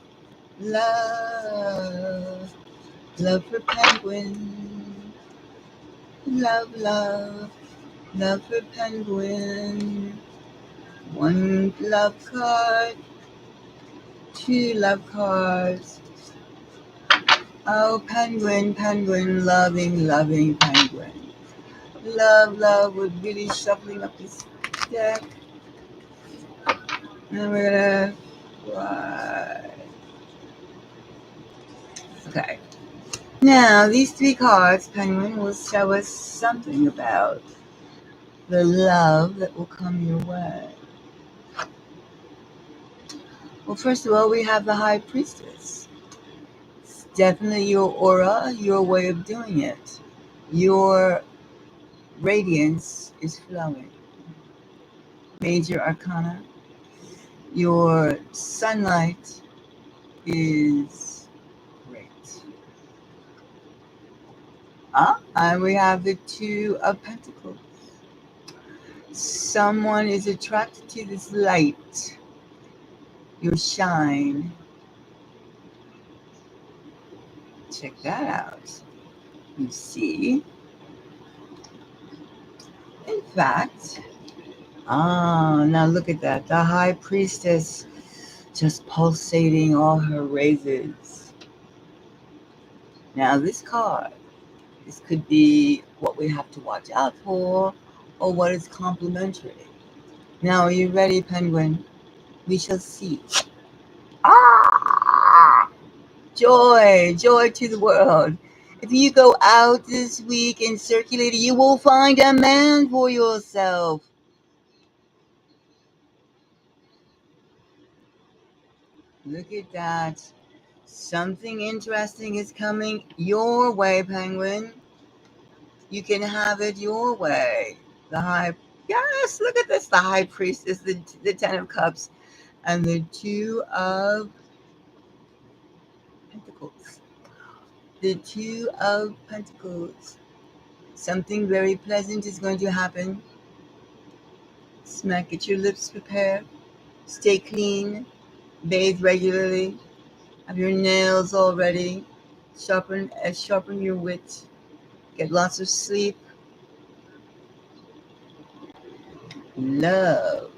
love. Love for penguin. Love, love. Love for penguin. One love card. Two love cards. Oh, penguin, penguin, loving, loving penguin. Love, love, we're really shuffling up this deck. And we're gonna fly. Okay. Now, these three cards, penguin, will show us something about the love that will come your way. Well, first of all, we have the High Priestess. It's definitely your aura, your way of doing it. Your radiance is flowing. Major Arcana. Your sunlight is great. And we have the Two of Pentacles. Someone is attracted to this light, your shine. Check that out. You see, in fact, now look at that. The High Priestess just pulsating all her raises. Now, this card, this could be what we have to watch out for or what is complementary. Now, are you ready, Penguin? We shall see. Joy, joy to the world. If you go out this week and circulate, you will find a man for yourself. Look at that. Something interesting is coming your way, Penguin. You can have it your way. The high, yes, look at this. The High Priestess, the Ten of Cups, and the Two of Pentacles. The Two of Pentacles. Something very pleasant is going to happen. Get your lips prepared. Stay clean. Bathe regularly. Have your nails all ready. Sharpen your wit. Get lots of sleep. Love.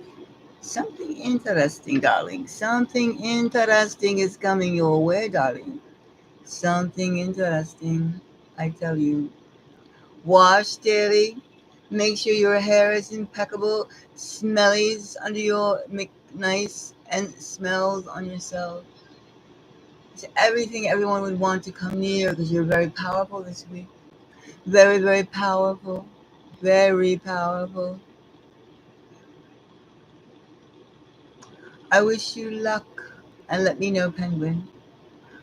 Something interesting, darling. Something interesting is coming your way, darling. Something interesting, I tell you. Wash daily. Make sure your hair is impeccable. Smellies under your make nice and smells on yourself. It's everything everyone would want to come near because you're very powerful this week. Very, very powerful. Very powerful. I wish you luck and let me know, Penguin.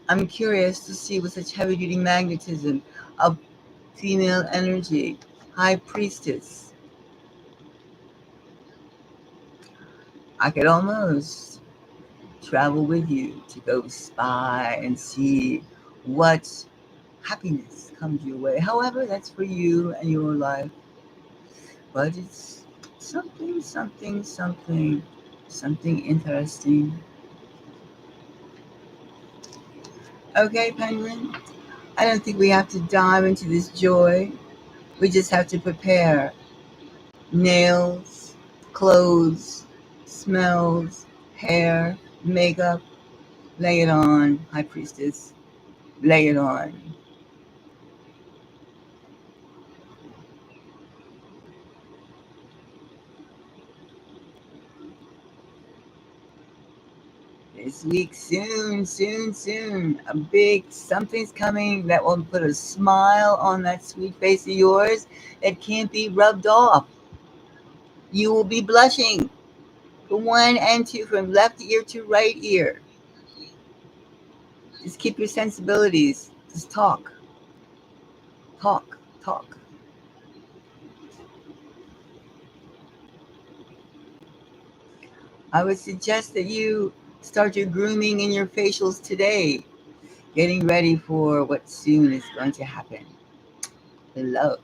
I'm curious to see with such heavy duty magnetism of female energy, High Priestess. I could almost travel with you to go spy and see what happiness comes your way. However, that's for you and your life. But it's something, something, something, something interesting. Okay, Penguin, I don't think we have to dive into this joy. We just have to prepare nails, clothes, smells, hair, makeup. Lay it on, High Priestess. Lay it on. This week, soon, soon, soon, a big something's coming that will put a smile on that sweet face of yours that can't be rubbed off. You will be blushing from one and two, from left ear to right ear. Just keep your sensibilities. Just talk, talk, talk. I would suggest that you start your grooming and your facials today, getting ready for what soon is going to happen. The love.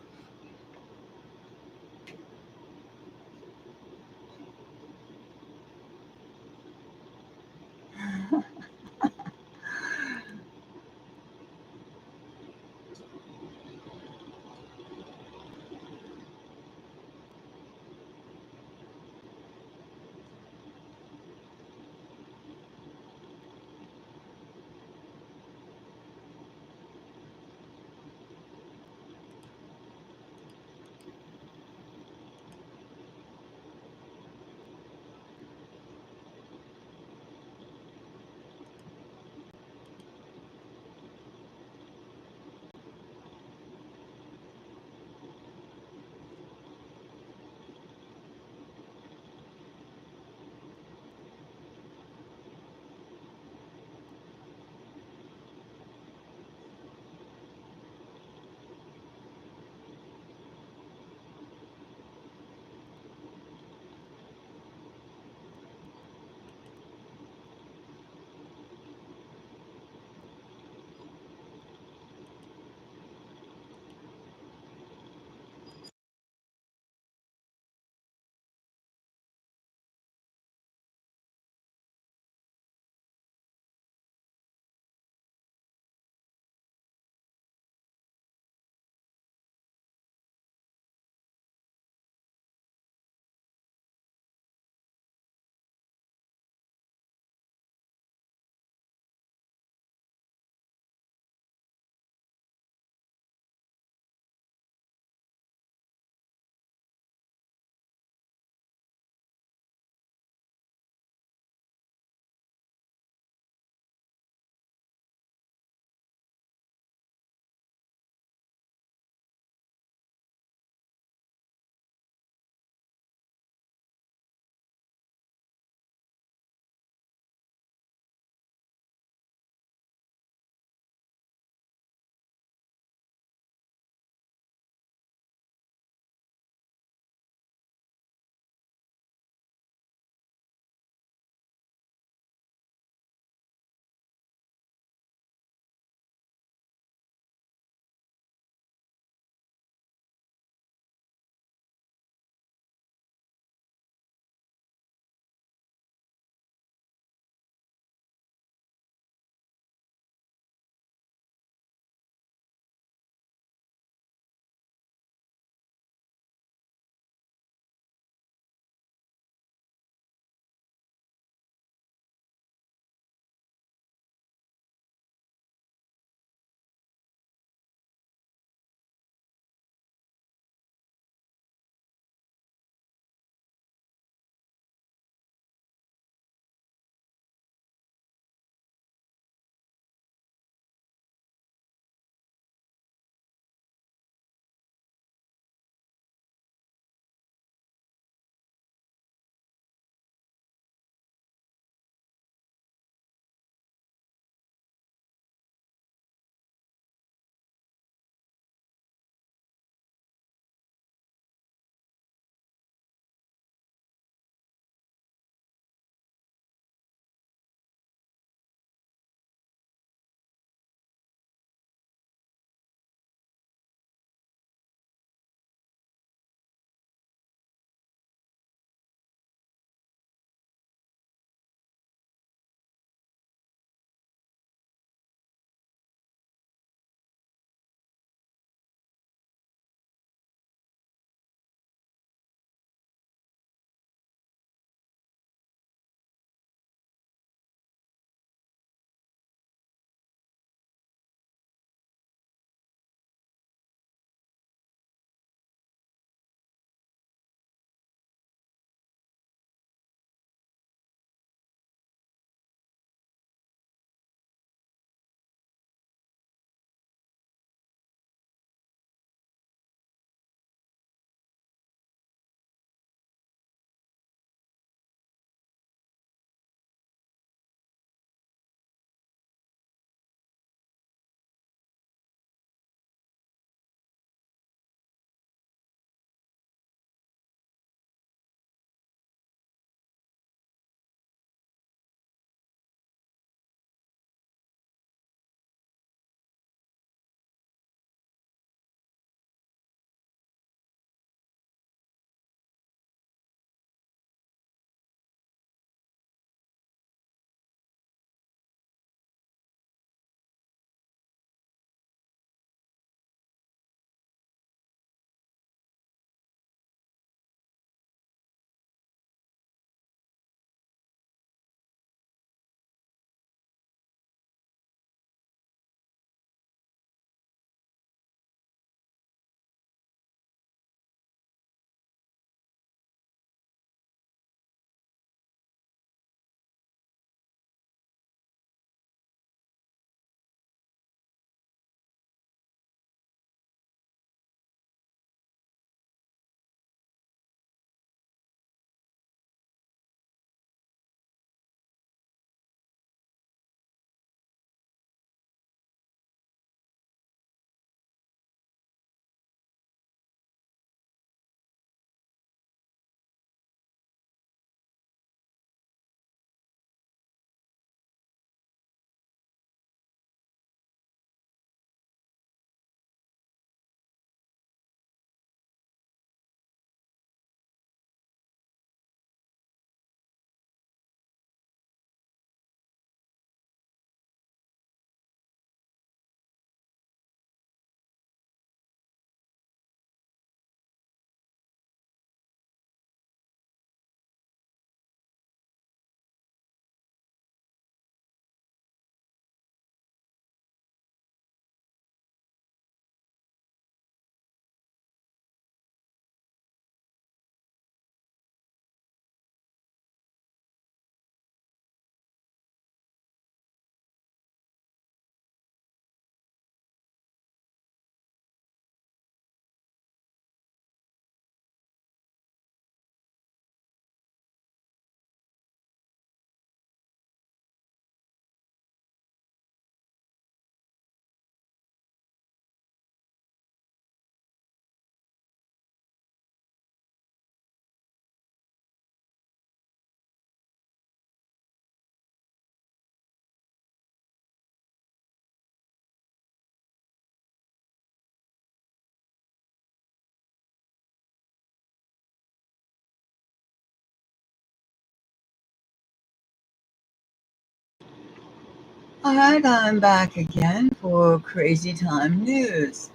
All right, I'm back again for Crazy Time News.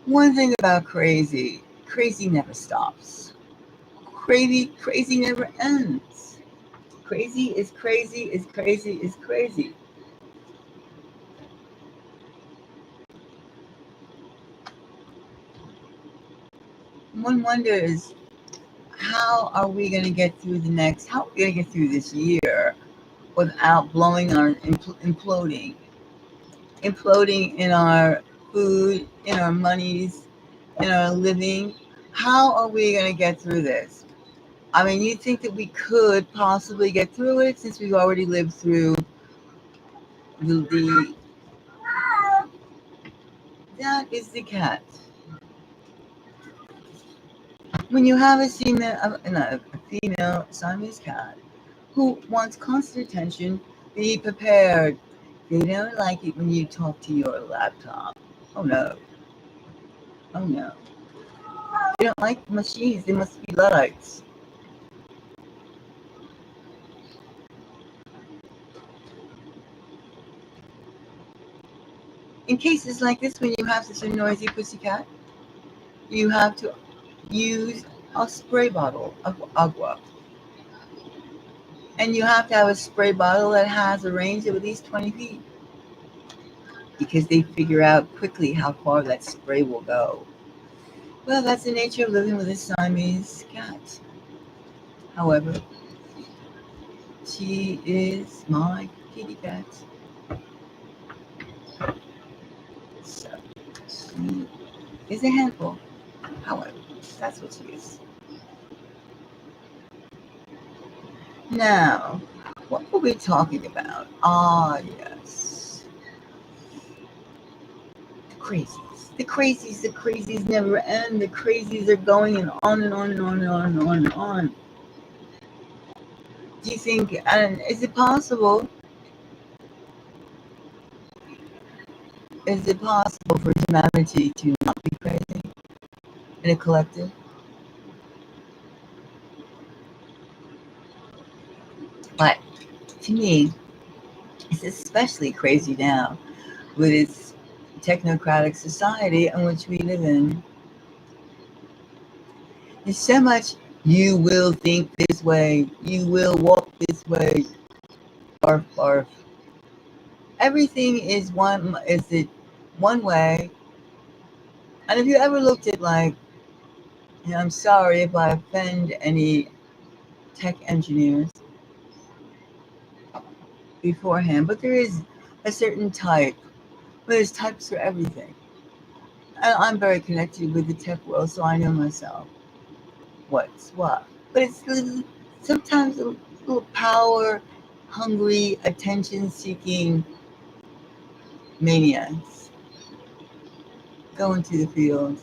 One thing about crazy never stops. Crazy never ends. Crazy is crazy is crazy is crazy. One wonders, how are we going to get through how are we going to get through this year without blowing our, imploding in our food, in our monies, in our living? How are we going to get through this? I mean, you think that we could possibly get through it since we've already lived through the that is the cat. When you have a female Siamese cat who wants constant attention, be prepared. They don't like it when you talk to your laptop. Oh no. Oh no. They don't like machines. They must be Luddites. In cases like this, when you have such a noisy pussycat, you have to use a spray bottle of agua. And you have to have a spray bottle that has a range of at least 20 feet because they figure out quickly how far that spray will go. Well, that's the nature of living with a Siamese cat. However, she is my kitty cat. So she is a handful. However, that's what she is. Now, what were we talking about? Ah, yes. The crazies. The crazies never end. The crazies are going and on and on and on and on and on and on. Do you think, and is it possible for humanity to not be crazy in a collective? But to me, it's especially crazy now with its technocratic society in which we live in. There's so much, you will think this way, you will walk this way, barf, barf. Everything is it one way. And if you ever looked at I'm sorry if I offend any tech engineers beforehand, but there is a certain type. There's types for everything. And I'm very connected with the tech world, so I know myself what's what. But it's sometimes a little power hungry, attention seeking maniacs go into the field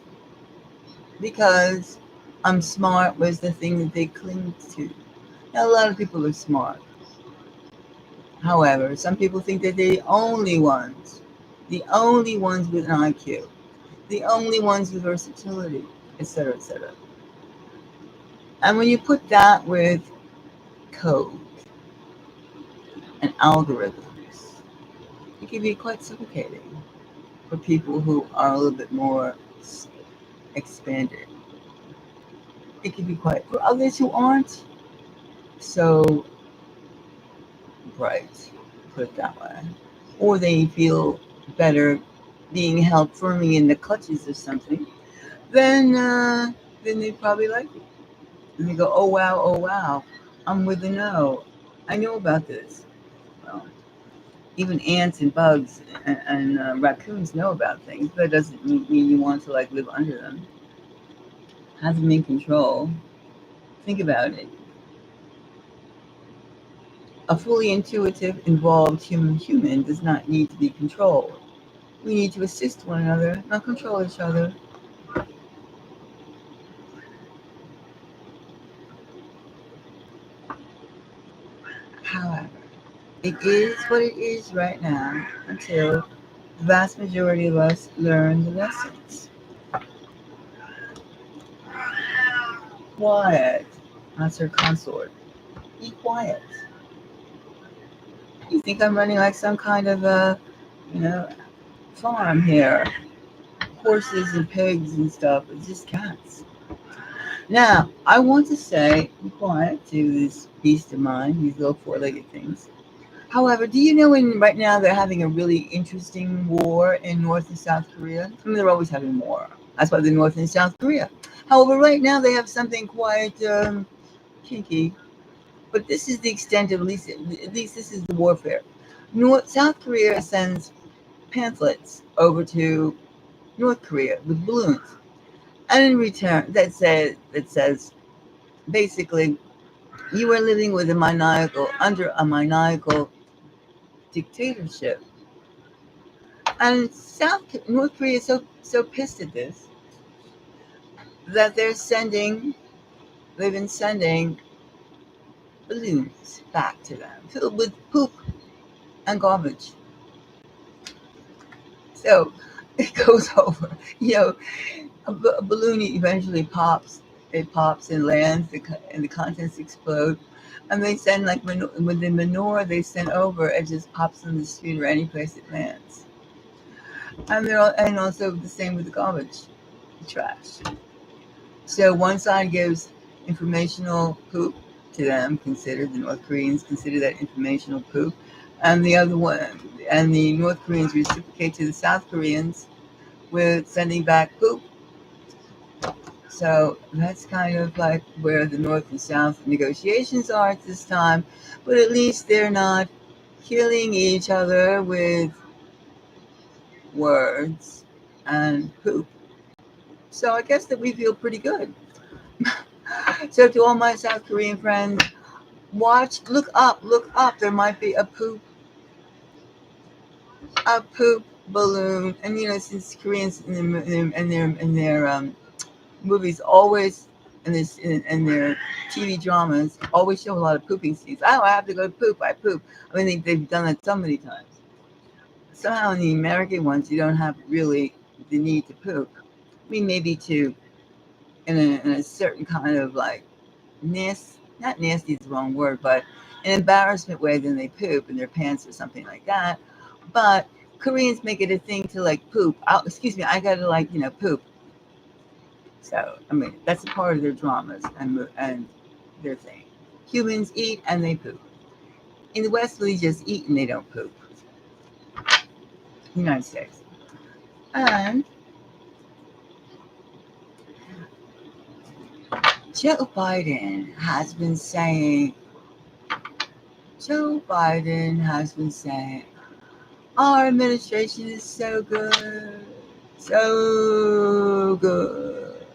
because I'm smart was the thing that they cling to. Now, a lot of people are smart. However, some people think that they're the only ones with an IQ, the only ones with versatility, etc., etc. And when you put that with code and algorithms, it can be quite suffocating for people who are a little bit more expanded. It can be quite, for others who aren't so bright, put it that way, or they feel better being held firmly in the clutches of something, then they probably like it. And they go, oh wow, I'm with the no. I know about this. Well, even ants and bugs and raccoons know about things, but that doesn't mean you want to live under them. Have them in control. Think about it. A fully intuitive, involved human does not need to be controlled. We need to assist one another, not control each other. However, it is what it is right now until the vast majority of us learn the lessons. Quiet. That's her consort. Be quiet. You think I'm running like some kind of a, you know, farm here? Horses and pigs and stuff. It's just cats. Now, I want to say, be quiet to this beast of mine, these little four-legged things. However, do you know right now they're having a really interesting war in North and South Korea? I mean, they're always having war. That's why they're North and South Korea. However, right now they have something quite kinky. But this is the extent of at least this is the warfare. South Korea sends pamphlets over to North Korea with balloons, and in return, that says basically you are living with a maniacal under a maniacal dictatorship. And North Korea is so pissed at this that they've been sending balloons back to them filled with poop and garbage. So it goes over. You know, a balloon eventually pops. It pops and lands, and the contents explode. And they send like with the manure they send over, it just pops in the street or any place it lands. And also the same with the garbage, the trash. So one side gives informational poop to them, the North Koreans consider that informational poop, and the other one, and the North Koreans reciprocate to the South Koreans with sending back poop. So that's kind of like where the North and South negotiations are at this time, but at least they're not killing each other with words and poop. So I guess that we feel pretty good. So to all my South Korean friends, look up. There might be a poop balloon, and since Koreans in their movies always in their TV dramas always show a lot of pooping scenes. Oh, I have to go poop. I poop. I mean, they've done that so many times. Somehow in the American ones, you don't have really the need to poop. I mean, maybe to in a certain kind of like not nasty is the wrong word, but an embarrassment way, then they poop in their pants or something like that. But Koreans make it a thing to like poop. Excuse me, I gotta like poop. So I mean that's a part of their dramas and their thing. Humans eat and they poop. In the West, we just eat and they don't poop. United States. And Joe Biden has been saying. Joe Biden has been saying our administration is so good. So good.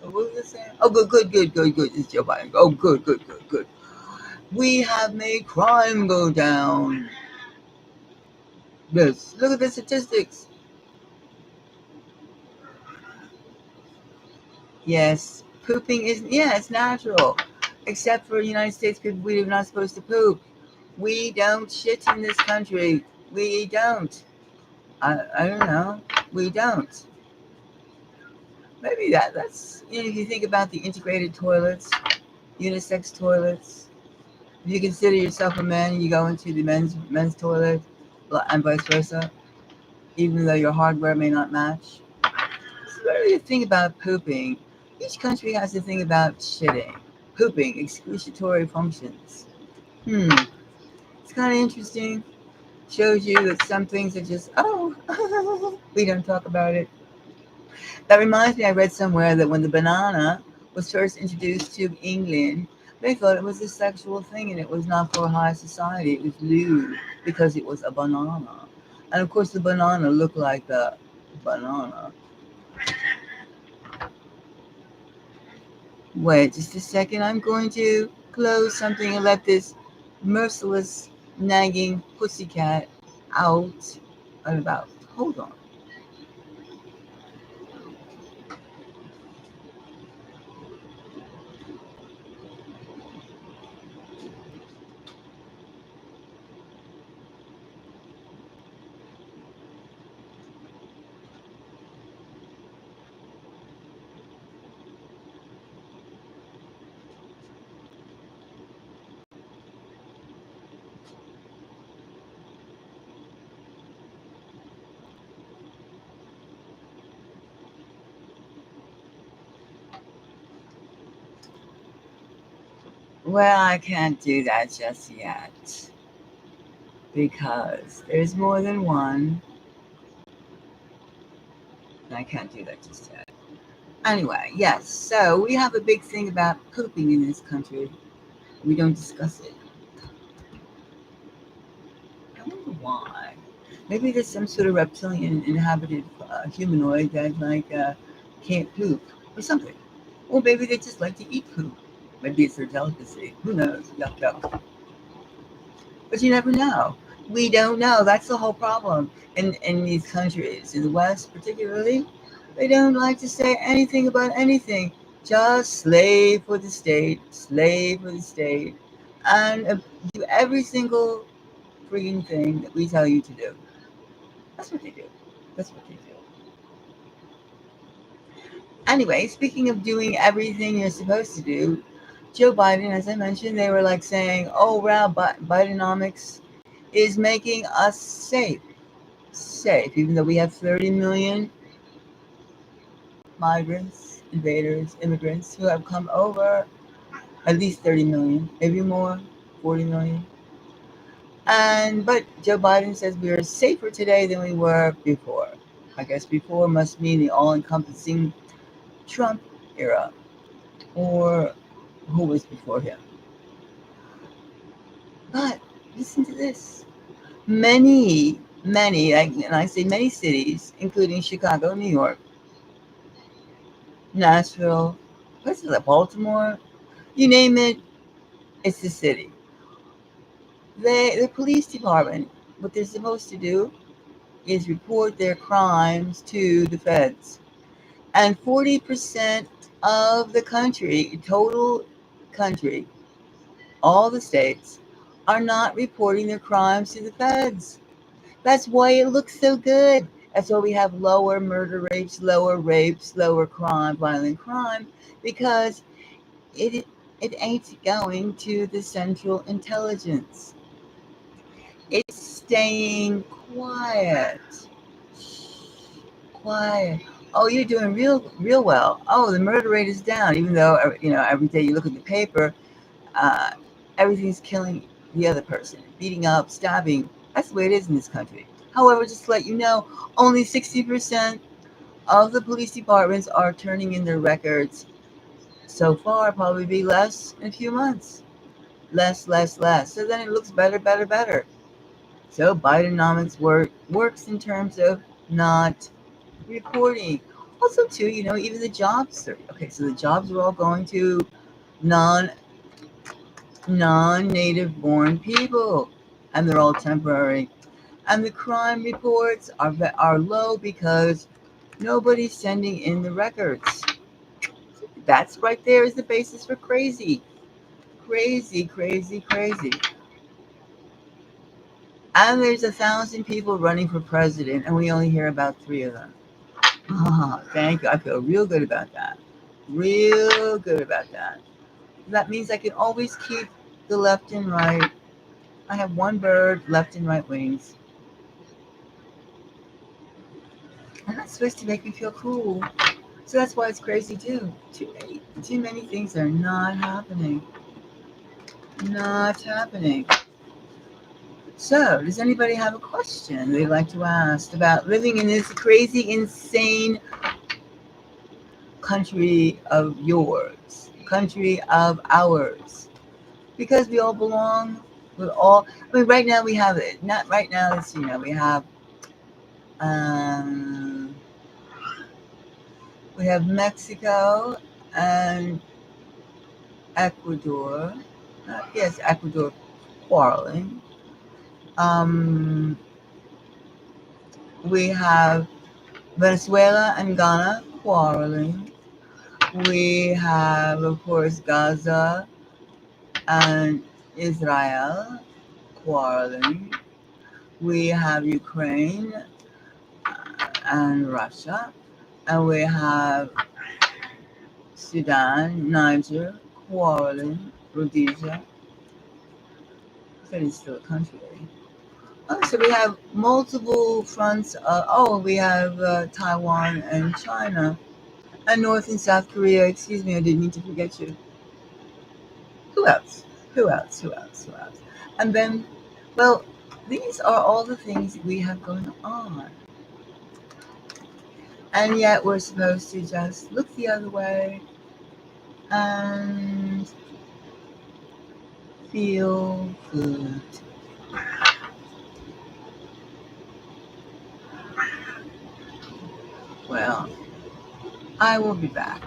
What was it saying? Oh, good. It's Joe Biden. Oh, good. We have made crime go down. Yes, look at the statistics. Yes, pooping is, yeah, it's natural. Except for United States people, we're not supposed to poop. We don't shit in this country. We don't. I don't know. We don't. Maybe that's if you think about the integrated toilets, unisex toilets. If you consider yourself a man, you go into the men's toilet, and vice versa, even though your hardware may not match. So whatever you think about pooping, each country has to think about shitting, pooping, excretory functions. It's kind of interesting. Shows you that some things are just we don't talk about it. That reminds me, I read somewhere that when the banana was first introduced to England, they thought it was a sexual thing and it was not for high society. It was lewd because it was a banana. And of course, the banana looked like a banana. Wait just a second. I'm going to close something and let this merciless, nagging pussycat out and about. Hold on. Well, I can't do that just yet because there's more than one, and I can't do that just yet. Anyway, yes, so we have a big thing about pooping in this country. We don't discuss it. I wonder why. Maybe there's some sort of reptilian inhabited humanoid that can't poop or something. Or maybe they just like to eat poop. Maybe it's their delicacy. Who knows? Yuck, yuck. But you never know. We don't know. That's the whole problem. In these countries, in the West particularly, they don't like to say anything about anything. Just slave for the state, slave for the state, and do every single frigging thing that we tell you to do. That's what they do. That's what they do. Anyway, speaking of doing everything you're supposed to do, Joe Biden, as I mentioned, they were like saying, oh, wow, Bidenomics is making us safe. Safe, even though we have 30 million migrants, invaders, immigrants who have come over, at least 30 million, maybe more, 40 million. But Joe Biden says we are safer today than we were before. I guess before must mean the all-encompassing Trump era, or who was before him. But listen to this. Many, and I say many cities, including Chicago, New York, Nashville, places like Baltimore, you name it, it's the city. The police department, what they're supposed to do is report their crimes to the feds. And 40% of the country, total country, all the states, are not reporting their crimes to the feds. That's why it looks so good. That's why we have lower murder rates, lower crime, violent crime, because it it ain't going to the central intelligence. It's staying quiet. Quiet. Oh, you're doing real well. Oh, the murder rate is down, even though every day you look at the paper, uh, everything's killing the other person, beating up, stabbing. That's the way it is in this country. However, just to let you know, only 60% of the police departments are turning in their records. So far, probably be less in a few months. Less. So then it looks better. So Bidenomics works in terms of not reporting. Also, too, even the jobs. Okay, so the jobs are all going to non non-native born people, and they're all temporary. And the crime reports are low because nobody's sending in the records. That's right there is the basis for crazy. Crazy. And there's 1,000 people running for president, and we only hear about 3 of them. Oh, thank you. I feel real good about that. Real good about that. That means I can always keep the left and right. I have one bird, left and right wings. And that's supposed to make me feel cool. So that's why it's crazy too. Too many things are not happening. Not happening. So, does anybody have a question they'd like to ask about living in this crazy, insane country of yours, country of ours? Because we all belong. Right now we have it. Not right now. Um, we have Mexico and Ecuador. Yes, Ecuador quarreling. Um, we have Venezuela and Ghana quarreling. We have, of course, Gaza and Israel quarreling. We have Ukraine and Russia. And we have Sudan, Niger quarreling, Rhodesia. That is still a country. Oh, so we have multiple fronts. We have Taiwan and China, and North and South Korea. Excuse me, I didn't mean to forget you. Who else? Who else? Who else? Who else? And then, well, these are all the things we have going on. And yet we're supposed to just look the other way and feel good. Well, I will be back.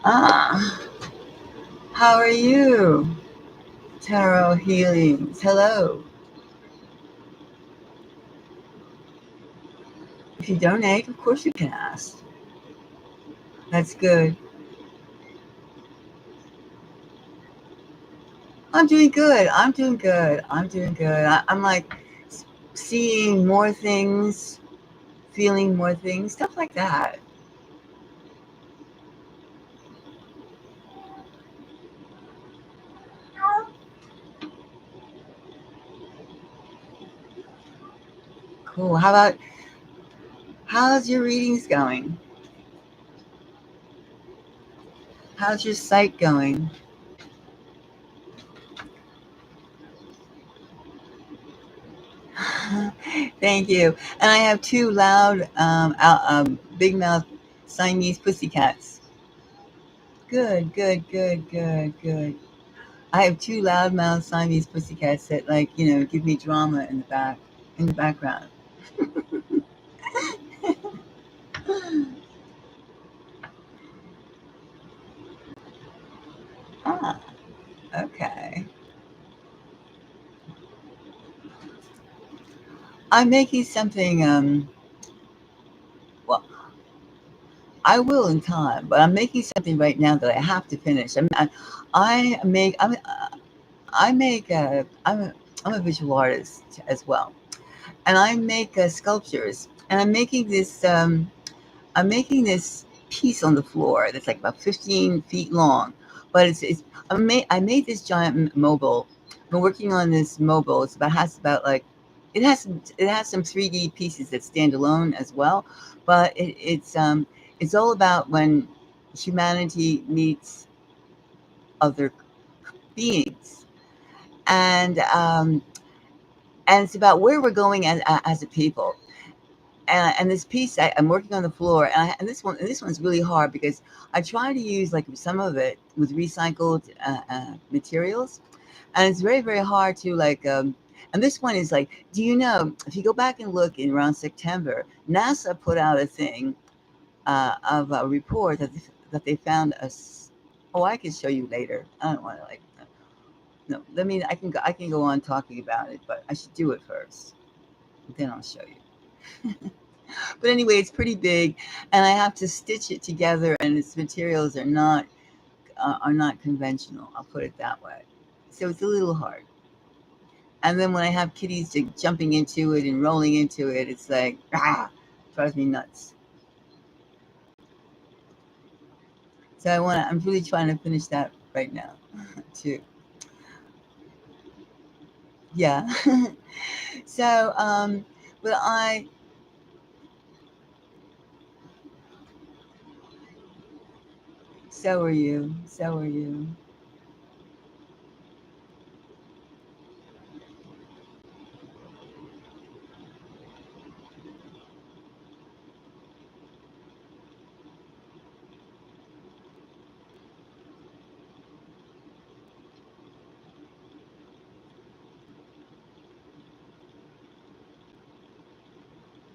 Ah, how are you? Tarot Healings. Hello. If you donate, of course you can ask. That's good. I'm doing good. I'm doing good. I'm doing good. I'm like seeing more things, feeling more things, stuff like that. Cool. How's your readings going? How's your site going? Thank you. And I have two loud, big mouth Siamese pussycats. Good, good, good, good, good. I have two loudmouth Siamese pussycats that, like, give me drama in the background. Ah, Okay. I'm making something. Well, I will in time, but I'm making something right now that I have to finish. I make. I make. I'm a visual artist as well, and I make sculptures. And I'm making this piece on the floor that's like about 15 feet long, but I made this giant mobile. I've been working on this mobile. Has about like, it has some 3D pieces that stand alone as well, but it's all about when humanity meets other beings, and um, and it's about where we're going as a people. And this piece I'm working on the floor, and this one's really hard because I try to use like some of it with recycled materials, and it's very hard to like. And this one is like, do you know if you go back and look in around September, NASA put out a thing of a report that they found us. Oh, I can show you later. I don't want to like. No, let me. I can go on talking about it, but I should do it first. Then I'll show you. But anyway, it's pretty big, and I have to stitch it together, and its materials are not conventional. I'll put it that way. So it's a little hard. And then when I have kitties jumping into it and rolling into it, it's like drives me nuts. So I'm really trying to finish that right now, too. Yeah. so but I so are you. So are you.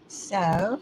So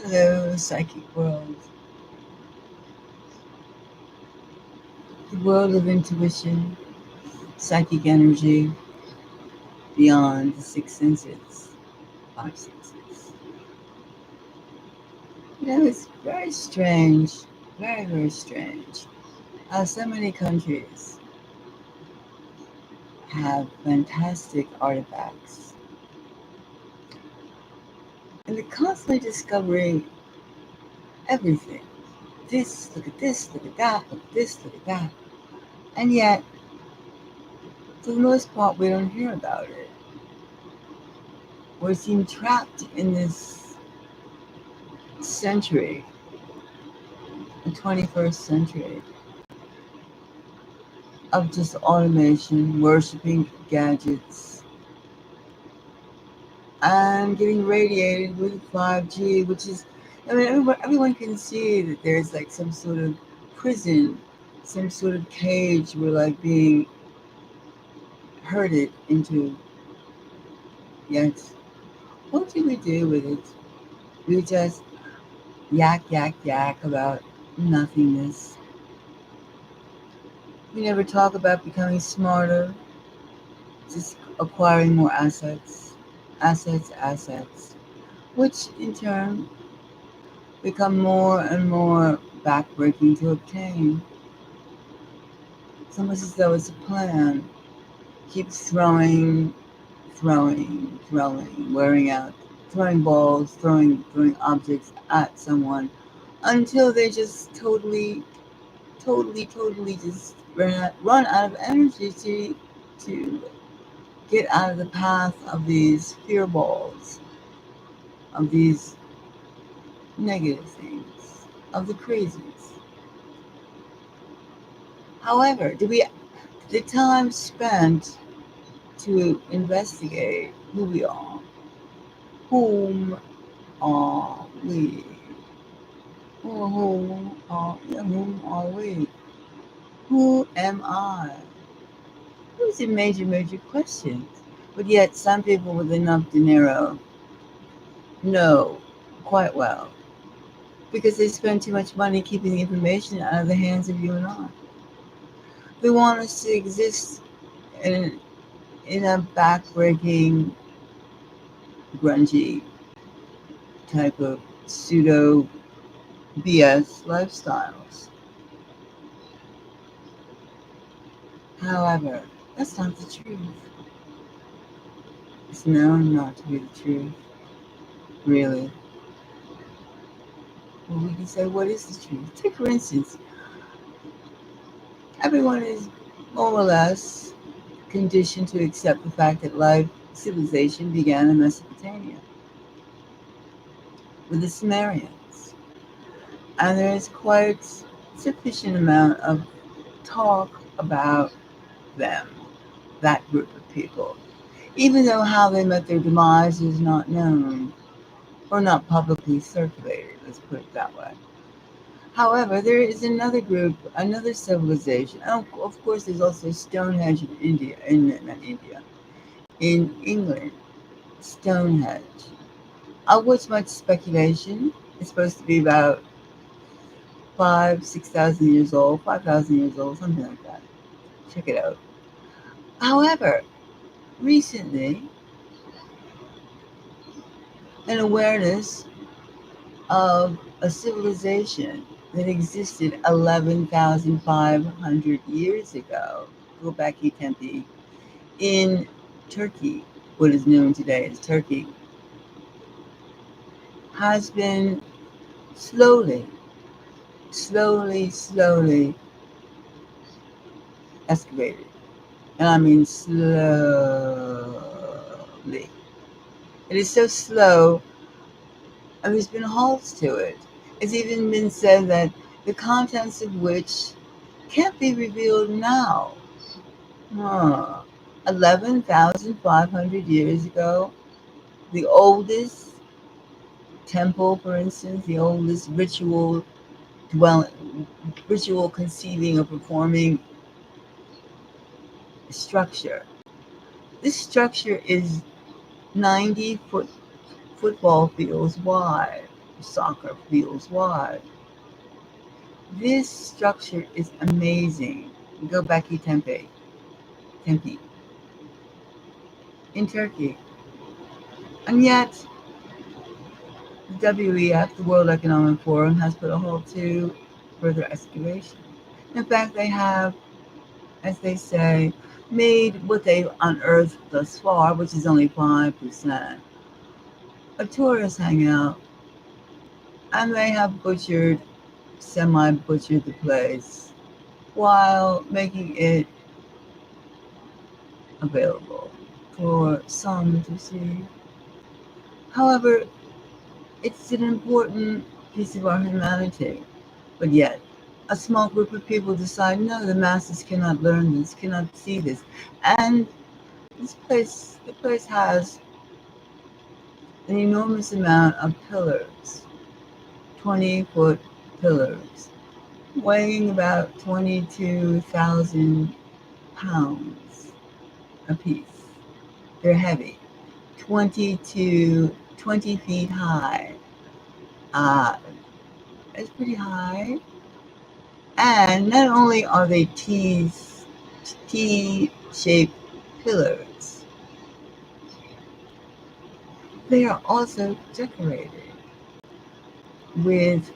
Hello, psychic world. The world of intuition, psychic energy, beyond the six senses, five senses. It's very strange, very, very strange how so many countries have fantastic artifacts. And they're constantly discovering everything. Look at this, look at that, look at this, look at that. And yet, for the most part, we don't hear about it. We seem trapped in this century, the 21st century, of just automation, worshiping gadgets, and getting radiated with 5G, which is, everyone can see that there's like some sort of prison, some sort of cage we're like being herded into. Yet, what do we do with it? We just yak, yak, yak about nothingness. We never talk about becoming smarter, just acquiring more assets, assets, which in turn become more and more backbreaking to obtain. It's almost as though it's a plan. Keep throwing, wearing out, throwing balls, throwing objects at someone until they just totally just run out of energy to get out of the path of these fear balls, of these negative things, of the crazies. However, the time spent to investigate who we are, whom are we, or whom are we, who am I? Those are major questions. But yet, some people with enough dinero know quite well because they spend too much money keeping the information out of the hands of you and I. They want us to exist in a backbreaking, grungy type of pseudo BS lifestyles. However, that's not the truth. It's known not to be the truth, really. Well, we can say, what is the truth? Take, for instance, everyone is more or less conditioned to accept the fact that civilization began in Mesopotamia with the Sumerians. And there is quite sufficient amount of talk about them, that group of people. Even though how they met their demise is not known or not publicly circulated, let's put it that way. However, there is another group, another civilization. Oh, of course, there's also Stonehenge in India, in England, Stonehenge, of which much speculation. It's supposed to be about 6,000 years old, 5,000 years old, something like that. Check it out. However, recently, an awareness of a civilization that existed 11,500 years ago, Göbekli Tepe, in Turkey, what is known today as Turkey, has been slowly excavated. And I mean slowly. It is so slow, and there's been halts to it. It's even been said that the contents of which can't be revealed now. 11,500 years ago, the oldest temple, for instance, the oldest ritual conceiving or performing structure. This structure is 90 football fields wide, soccer fields wide. This structure is amazing. Göbekli Tempe in Turkey. And yet, the WEF, the World Economic Forum, has put a halt to further excavation. In fact, they have, as they say, made what they've unearthed thus far, which is only 5%, a tourist hangout, and they have semi-butchered the place while making it available for some to see. However, it's an important piece of our humanity, but yet a small group of people decide, no, the masses cannot learn this, cannot see this. And the place has an enormous amount of pillars, 20-foot pillars, weighing about 22,000 pounds a piece. They're heavy, 20 feet high. It's pretty high. And not only are they T-shaped pillars, they are also decorated with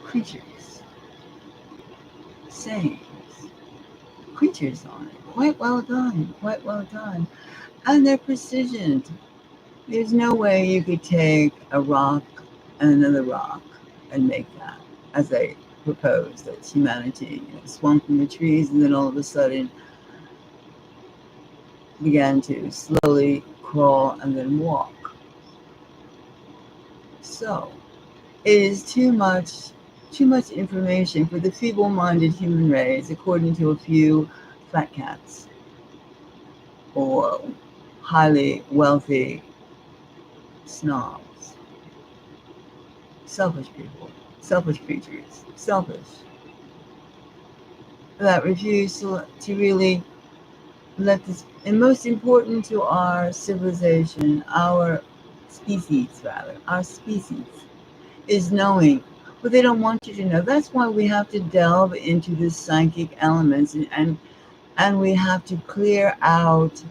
creatures, sayings, creatures on it. Quite well done, quite well done. And they're precision. There's no way you could take a rock and another rock and make that, as they propose that humanity swung from the trees and then all of a sudden began to slowly crawl and then walk. So it is too much information for the feeble-minded human race, according to a few fat cats or highly wealthy snobs. Selfish people, selfish creatures, selfish, that refuse to really let this, and most important to our civilization, our species, is knowing what they don't want you to know. That's why we have to delve into the psychic elements and we have to clear out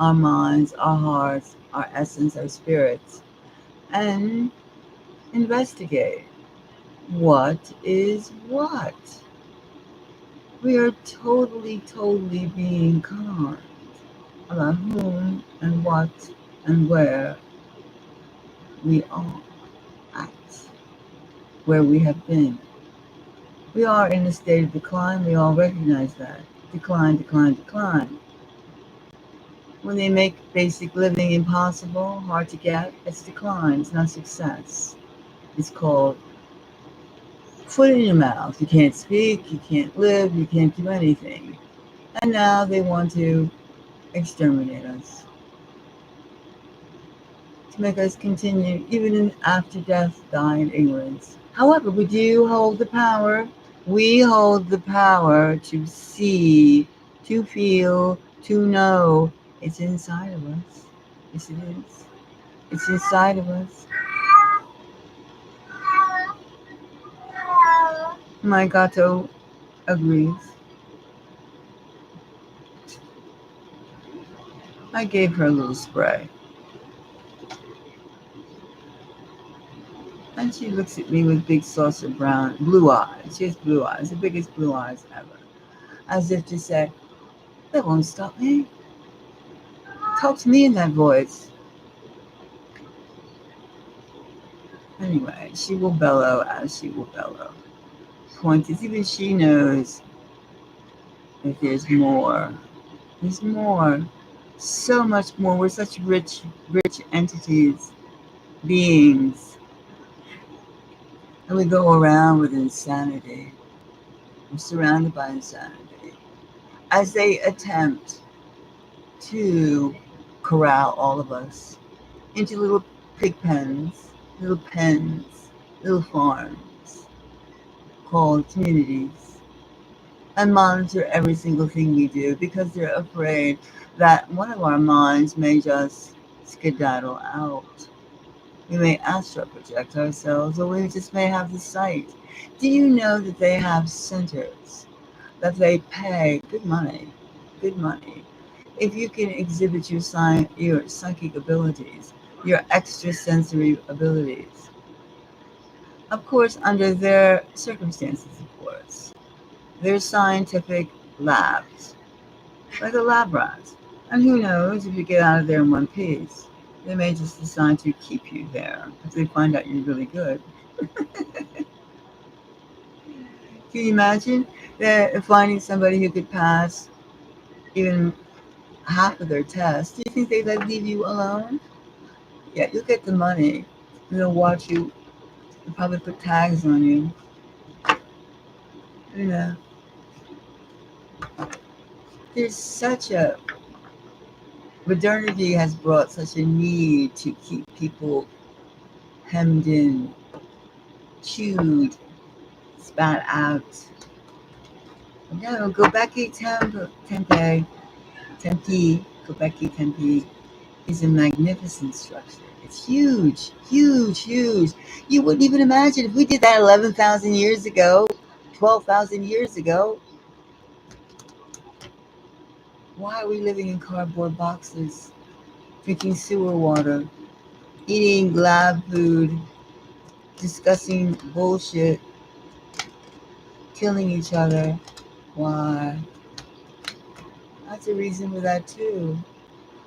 our minds, our hearts, our essence, our spirits, and investigate what is what. We are totally being conned about whom and what and where we are at, where we have been. We are in a state of decline. We all recognize that. Decline. When they make basic living impossible, hard to get, it's decline, it's not success. It's called foot in your mouth. You can't speak, you can't live, you can't do anything. And now they want to exterminate us, to make us continue, even after death, die in ignorance. However, we do hold the power. We hold the power to see, to feel, to know. It's inside of us. Yes, it is. It's inside of us. My gato agrees. I gave her a little spray. And she looks at me with big saucer blue eyes. She has blue eyes, the biggest blue eyes ever. As if to say, that won't stop me. Talk to me in that voice. Anyway, she will bellow as she will bellow. Point is, even she knows that there's more. There's more. So much more. We're such rich entities, beings. And we go around with insanity. We're surrounded by insanity. As they attempt to corral all of us into little pig pens, little farms called communities, and monitor every single thing we do because they're afraid that one of our minds may just skedaddle out. We may astral project ourselves, or we just may have the sight. Do you know that they have centers, that they pay good money, if you can exhibit your psychic abilities, your extrasensory abilities? Of course, under their circumstances, of course. There's scientific labs, like a lab rat. And who knows if you get out of there in one piece? They may just decide to keep you there if they find out you're really good. Can you imagine that finding somebody who could pass even half of their tests? Do you think they'd leave you alone? Yeah, you'll get the money. And they'll watch you and probably put tags on you. You know, there's such a modernity has brought such a need to keep people hemmed in, chewed, spat out. No, Gobekli Tempe, Gobekli Tempe is a magnificent structure. It's huge, huge, huge. You wouldn't even imagine if we did that 11,000 years ago, 12,000 years ago. Why are we living in cardboard boxes, drinking sewer water, eating lab food, discussing bullshit, killing each other? Why? That's a reason for that too.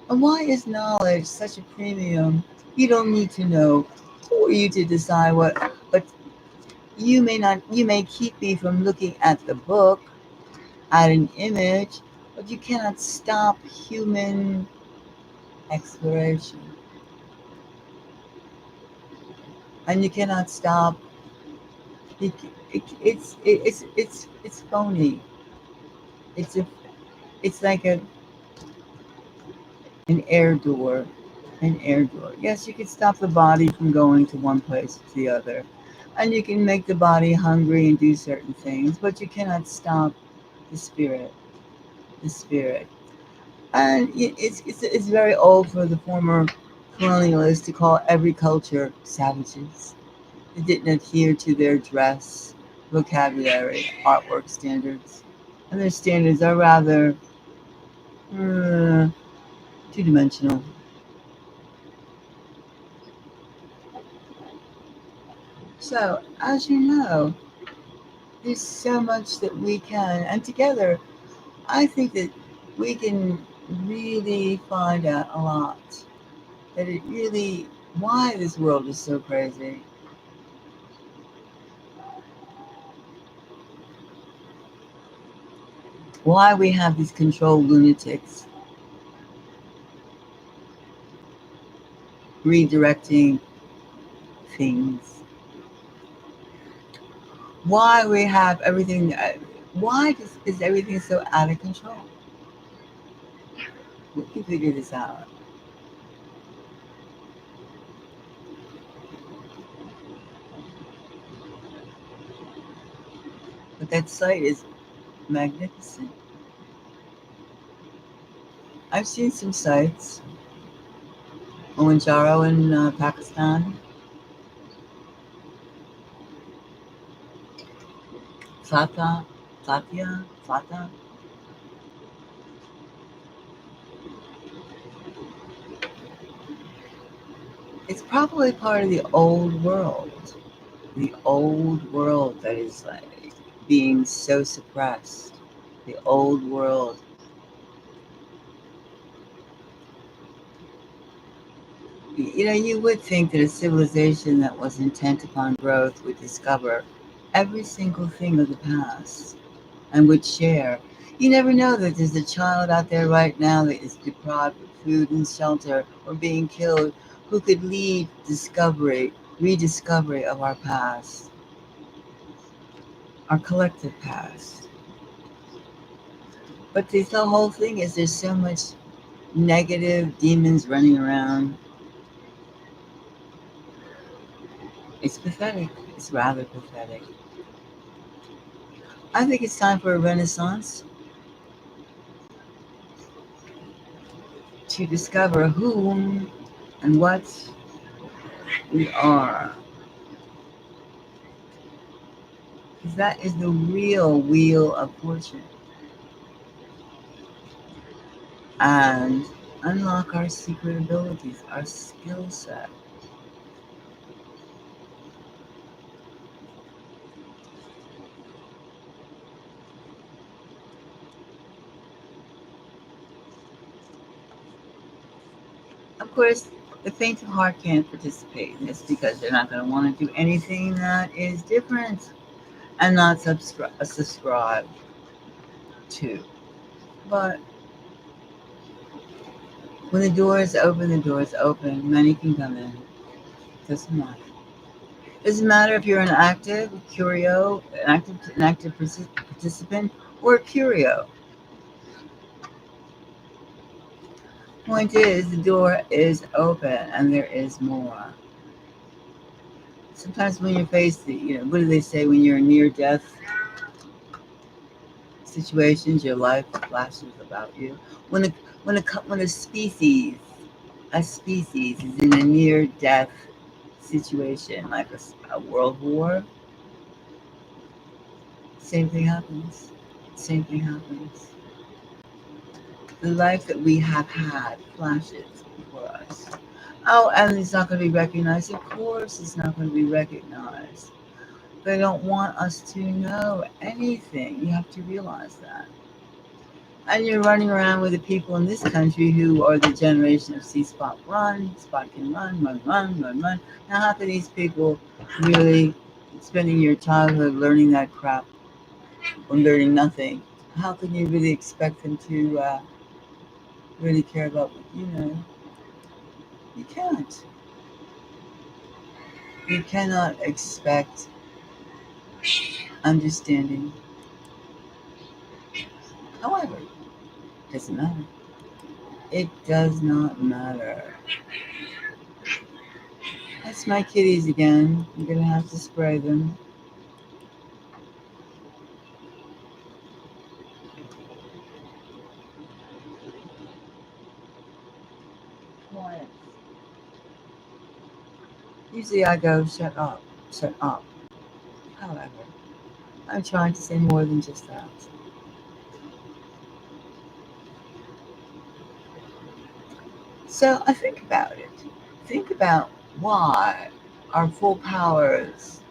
And why is knowledge such a premium? You don't need to know. Who are you to decide what? But you may not. You may keep me from looking at the book, at an image, but you cannot stop human exploration, and you cannot stop. It's phony. It's a. It's like an air door. An air door. Yes, you can stop the body from going to one place to the other. And you can make the body hungry and do certain things, but you cannot stop the spirit. The spirit. And it's very old for the former colonialists to call every culture savages. They didn't adhere to their dress, vocabulary, artwork standards. And their standards are rather two dimensional. So, as you know, there's so much that we can, and together, I think that we can really find out a lot. That it really, why this world is so crazy. Why we have these controlled lunatics redirecting things. Why we have everything, why is everything so out of control? We can figure this out. But that site is magnificent. I've seen some sites, Mohenjaro in Pakistan, Fata, Fata. It's probably part of the old world. The old world that is like being so suppressed. The old world. You know, you would think that a civilization that was intent upon growth would discover every single thing of the past and would share. You never know that there's a child out there right now that is deprived of food and shelter or being killed who could lead discovery, rediscovery of our past, our collective past. But the whole thing is there's so much negative demons running around. It's pathetic. It's rather pathetic. I think it's time for a renaissance to discover whom and what We are. Because that is the real wheel of fortune. And unlock our secret abilities, our skill set. Of course, the faint of heart can't participate in this because they're not going to want to do anything that is different and not subscribe to. But when the door is open, the door is open. Many can come in. Doesn't matter. Doesn't matter if you're an active curio, an active participant, or a curio. Point is, the door is open, and there is more. Sometimes when you're faced, what do they say when you're near death situations? Your life flashes about you. When a species is in a near death situation, like a world war, same thing happens. Same thing happens. The life that we have had flashes before us. Oh, and it's not going to be recognized. Of course, it's not going to be recognized. They don't want us to know anything. You have to realize that. And you're running around with the people in this country who are the generation of see Spot run, Spot can run, run, run, run, run. Now, how can these people really spending your childhood learning that crap or learning nothing? How can you really expect them to really care about what you know? You can't. You cannot expect understanding. However, it doesn't matter. It does not matter. That's my kitties again. I'm gonna have to spray them. Quiet. Usually I go, shut up, shut up. However, I'm trying to say more than just that. So I think about it. Think about why our full powers,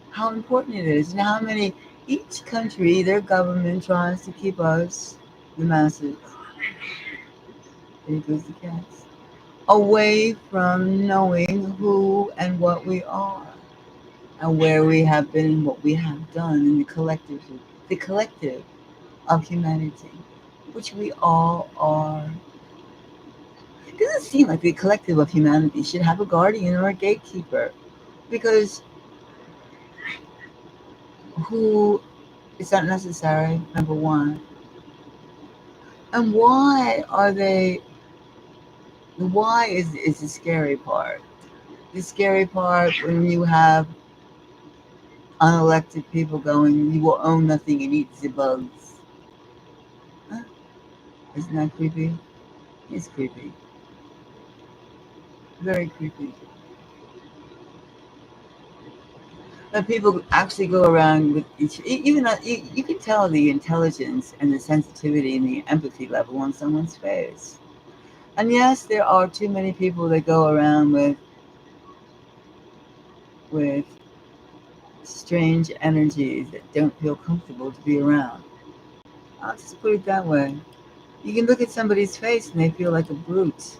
how important it is, and how many each country, their government tries to keep us, the masses, there goes the cats, away from knowing who and what we are, and where we have been and what we have done in the collective of humanity, which we all are. It doesn't seem like the collective of humanity should have a guardian or a gatekeeper, because who is not necessary, number one. And why are they, the why is the scary part. The scary part when you have unelected people going, you will own nothing and eat the bugs. Huh? Isn't that creepy? It's creepy. Very creepy. But people actually go around with even you can tell the intelligence and the sensitivity and the empathy level on someone's face. And yes, there are too many people that go around with strange energies that don't feel comfortable to be around. I'll just put it that way. You can look at somebody's face and they feel like a brute.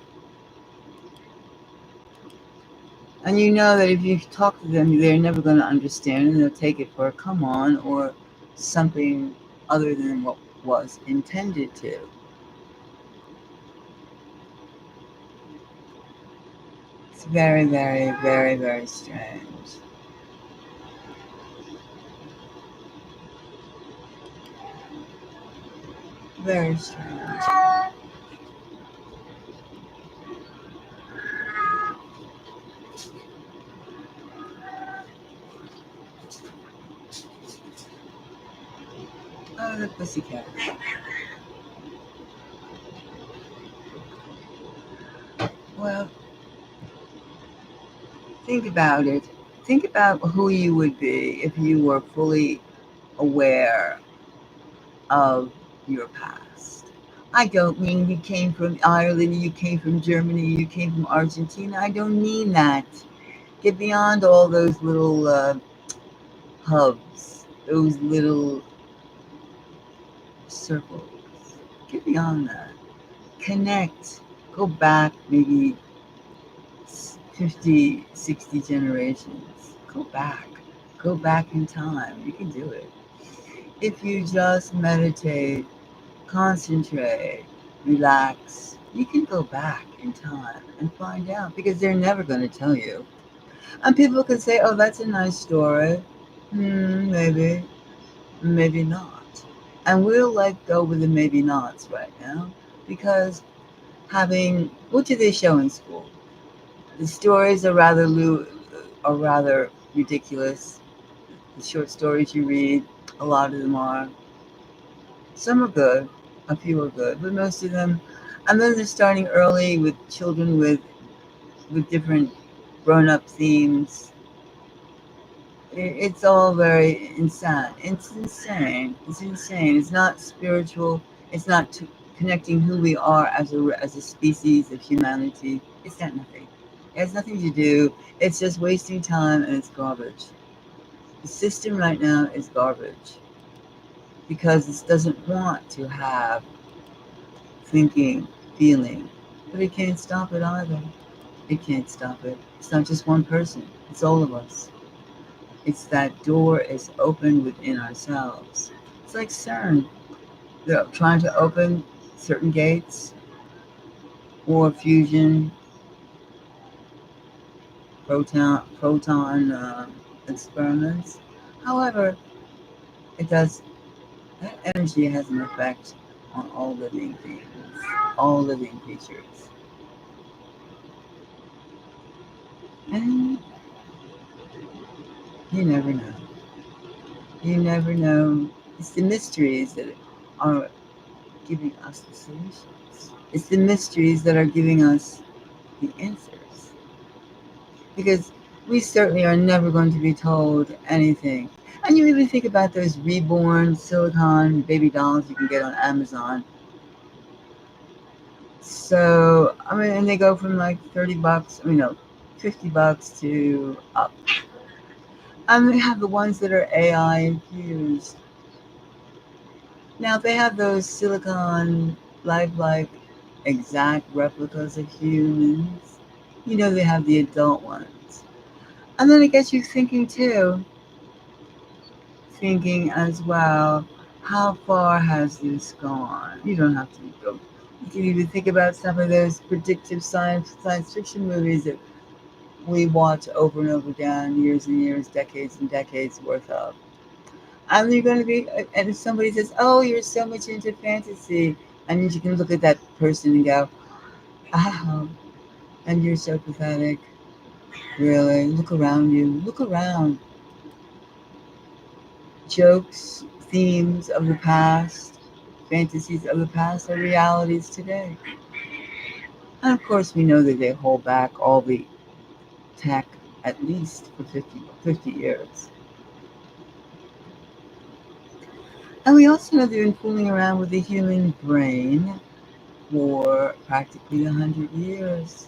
And you know that if you talk to them, they're never going to understand and they'll take it for a come on or something other than what was intended to. It's very, very, very, very strange. Very strange. Oh, the pussycat. Well, Think about it. Think about who you would be if you were fully aware of your past. I don't mean you came from Ireland, you came from Germany, you came from Argentina. I don't mean that. Get beyond all those little hubs, those little circles. Get beyond that. Connect. Go back maybe 50, 60 generations. Go back. Go back in time. You can do it. If you just meditate, concentrate, relax, you can go back in time and find out because they're never going to tell you. And people can say, oh, that's a nice story. Maybe, maybe not. And we'll let go with the maybe nots right now because what do they show in school? The stories are rather ridiculous. The short stories you read, a lot of them are. Some are good, a few are good, but most of them. And then they're starting early with children with different grown-up themes. It's all very insane. It's insane. It's insane. It's not spiritual. It's not connecting who we are as a species of humanity. It's got nothing. It has nothing to do. It's just wasting time and it's garbage. The system right now is garbage because it doesn't want to have thinking, feeling, but it can't stop it either. It can't stop it. It's not just one person. It's all of us. It's that door is open within ourselves. It's like CERN. They're trying to open certain gates or fusion, proton experiments. However, that energy has an effect on all living things, all living creatures. And you never know. You never know. It's the mysteries that are giving us the solutions. It's the mysteries that are giving us the answers. Because we certainly are never going to be told anything. And you even think about those reborn silicone baby dolls you can get on Amazon. So, I mean, and they go from like $30, no, $50 to up. And they have the ones that are AI infused. Now they have those silicone, lifelike, exact replicas of humans. They have the adult ones. And then it gets you thinking as well, how far has this gone? You don't have to go. You can even think about some of those predictive science fiction movies that we watch over and over again, years and years, decades and decades worth of. And you're going to be, and if somebody says, oh, you're so much into fantasy, and you can look at that person and go, oh, and you're so pathetic. Really, look around you. Look around. Jokes, themes of the past, fantasies of the past are realities today. And of course, we know that they hold back all the tech at least for 50 years. And we also know they've been fooling around with the human brain for practically 100 years.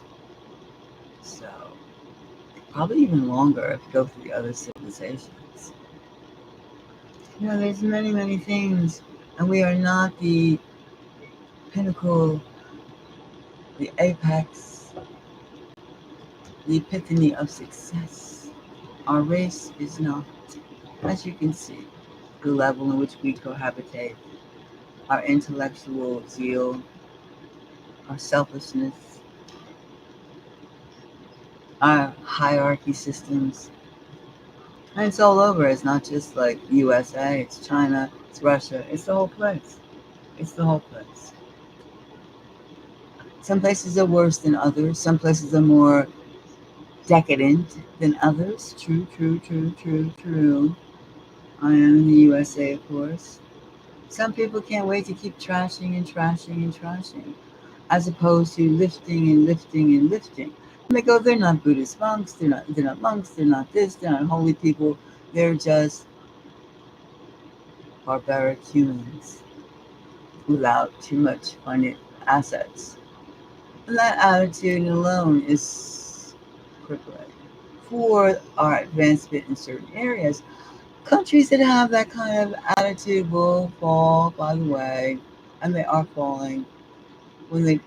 So, probably even longer if you go through the other civilizations. There's many, many things, and we are not the pinnacle, the apex, the epiphany of success. Our race is not, as you can see, the level in which we cohabitate, our intellectual zeal, our selfishness, our hierarchy systems. And it's all over. It's not just like USA, it's China, it's Russia, it's the whole place. It's the whole place. Some places are worse than others. Some places are more decadent than others. True, true, true, true, true. I am in the USA, of course. Some people can't wait to keep trashing and trashing and trashing, as opposed to lifting and lifting and lifting. And they go, they're not Buddhist monks, they're not monks, they're not this, they're not holy people, they're just barbaric humans without too much financial assets. And that attitude alone is crippling for our advancement in certain areas. Countries that have that kind of attitude will fall by the way, and they are falling when they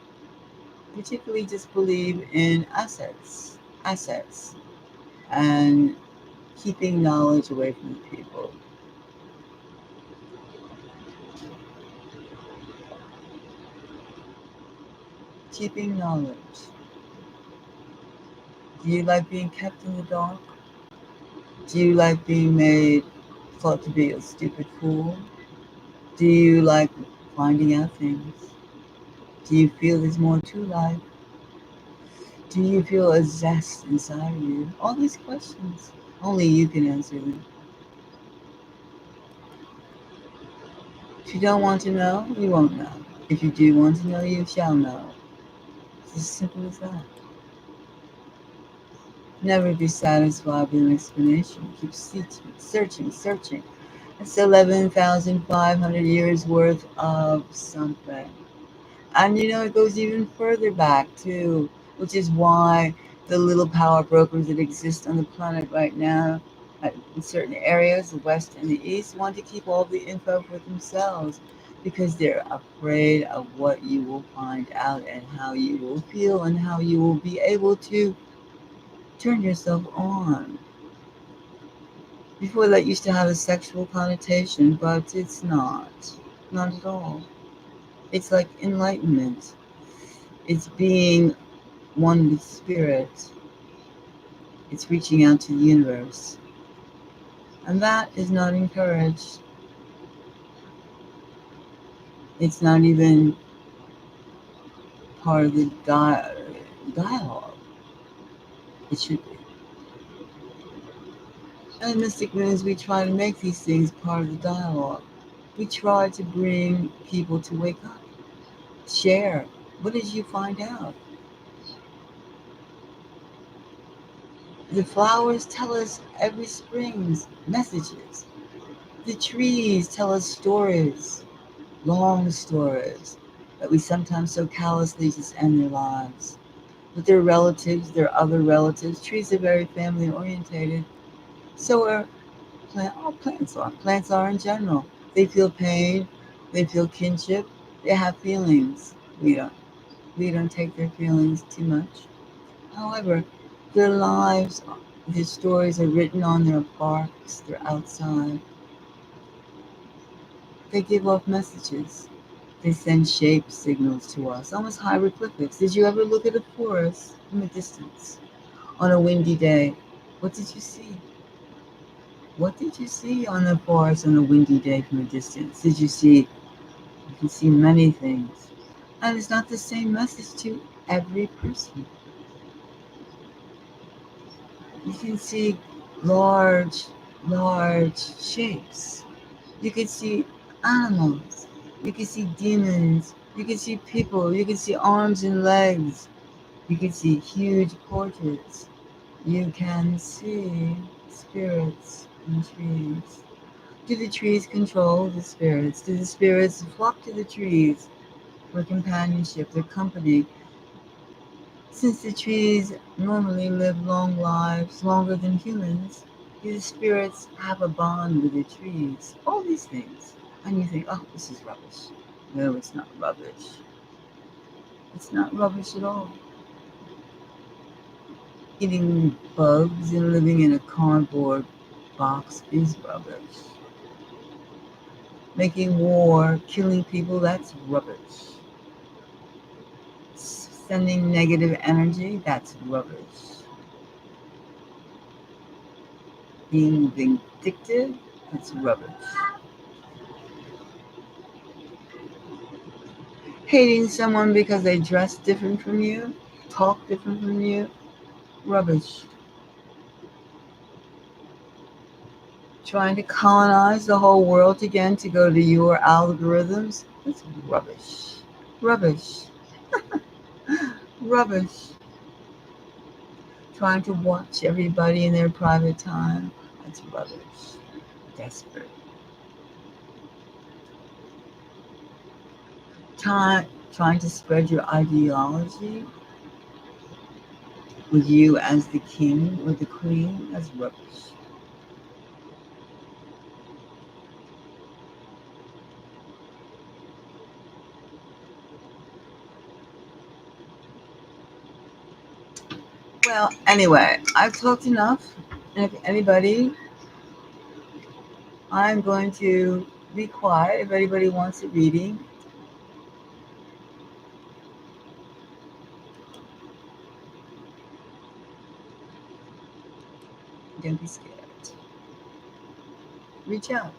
particularly just believe in assets, and keeping knowledge away from the people. Keeping knowledge. Do you like being kept in the dark? Do you like being made thought to be a stupid fool? Do you like finding out things? Do you feel there's more to life? Do you feel a zest inside of you? All these questions. Only you can answer them. If you don't want to know, you won't know. If you do want to know, you shall know. It's as simple as that. Never be satisfied with an explanation. Keep searching. It's 11,500 years worth of something. And it goes even further back too, which is why the little power brokers that exist on the planet right now, in certain areas, the West and the East, want to keep all the info for themselves because they're afraid of what you will find out and how you will feel and how you will be able to turn yourself on. Before that used to have a sexual connotation, but it's not. Not at all. It's like enlightenment. It's being one with spirit. It's reaching out to the universe. And that is not encouraged. It's not even part of the dialogue. It should be. And in Mystic Moons, we try to make these things part of the dialogue. We try to bring people to wake up. Share. What did you find out? The flowers tell us every spring's messages. The trees tell us stories, long stories, that we sometimes so callously just end their lives. With their relatives, their other relatives, trees are very family orientated. So are all plants are. Plants are in general. They feel pain, they feel kinship, they have feelings. We don't. We don't take their feelings too much. However, their lives, their stories are written on their barks, their outside. They give off messages. They send shape signals to us, almost hieroglyphics. Did you ever look at a forest from a distance on a windy day? What did you see? What did you see on the forest on a windy day from a distance? Did you see? You can see many things. And it's not the same message to every person. You can see large, large shapes. You can see animals. You can see demons. You can see people. You can see arms and legs. You can see huge portraits. You can see spirits in trees. Do the trees control the spirits? Do the spirits flock to the trees for companionship, their company? Since the trees normally live long lives, longer than humans, do the spirits have a bond with the trees? All these things. And you think, oh, this is rubbish. No, it's not rubbish. It's not rubbish at all. Eating bugs and living in a cardboard box is rubbish. Making war, killing people, that's rubbish. Sending negative energy, that's rubbish. Being vindictive, that's rubbish. Hating someone because they dress different from you, talk different from you, rubbish. Trying to colonize the whole world again to go to your algorithms, that's rubbish. Rubbish. Rubbish. trying to watch everybody in their private time. That's rubbish. Desperate. Trying to spread your ideology with you as the king or the queen. That's rubbish. Well, anyway, I've talked enough. And if anybody, I'm going to be quiet. If anybody wants a reading, don't be scared. Reach out.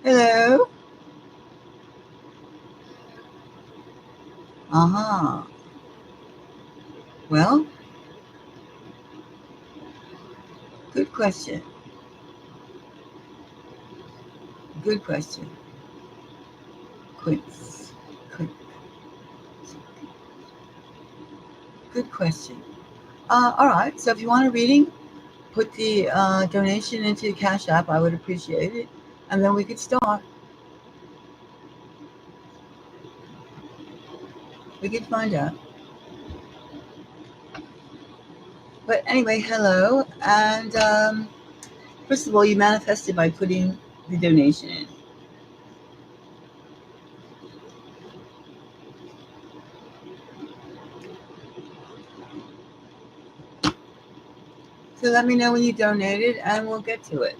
Hello. Uh-huh. Well, good question. Good question. Quince. Good, good question. All right. So if you want a reading, put the donation into the Cash App. I would appreciate it. And then we could start. We could find out. But anyway, hello. And first of all, you manifested by putting the donation in. So let me know when you donated and we'll get to it.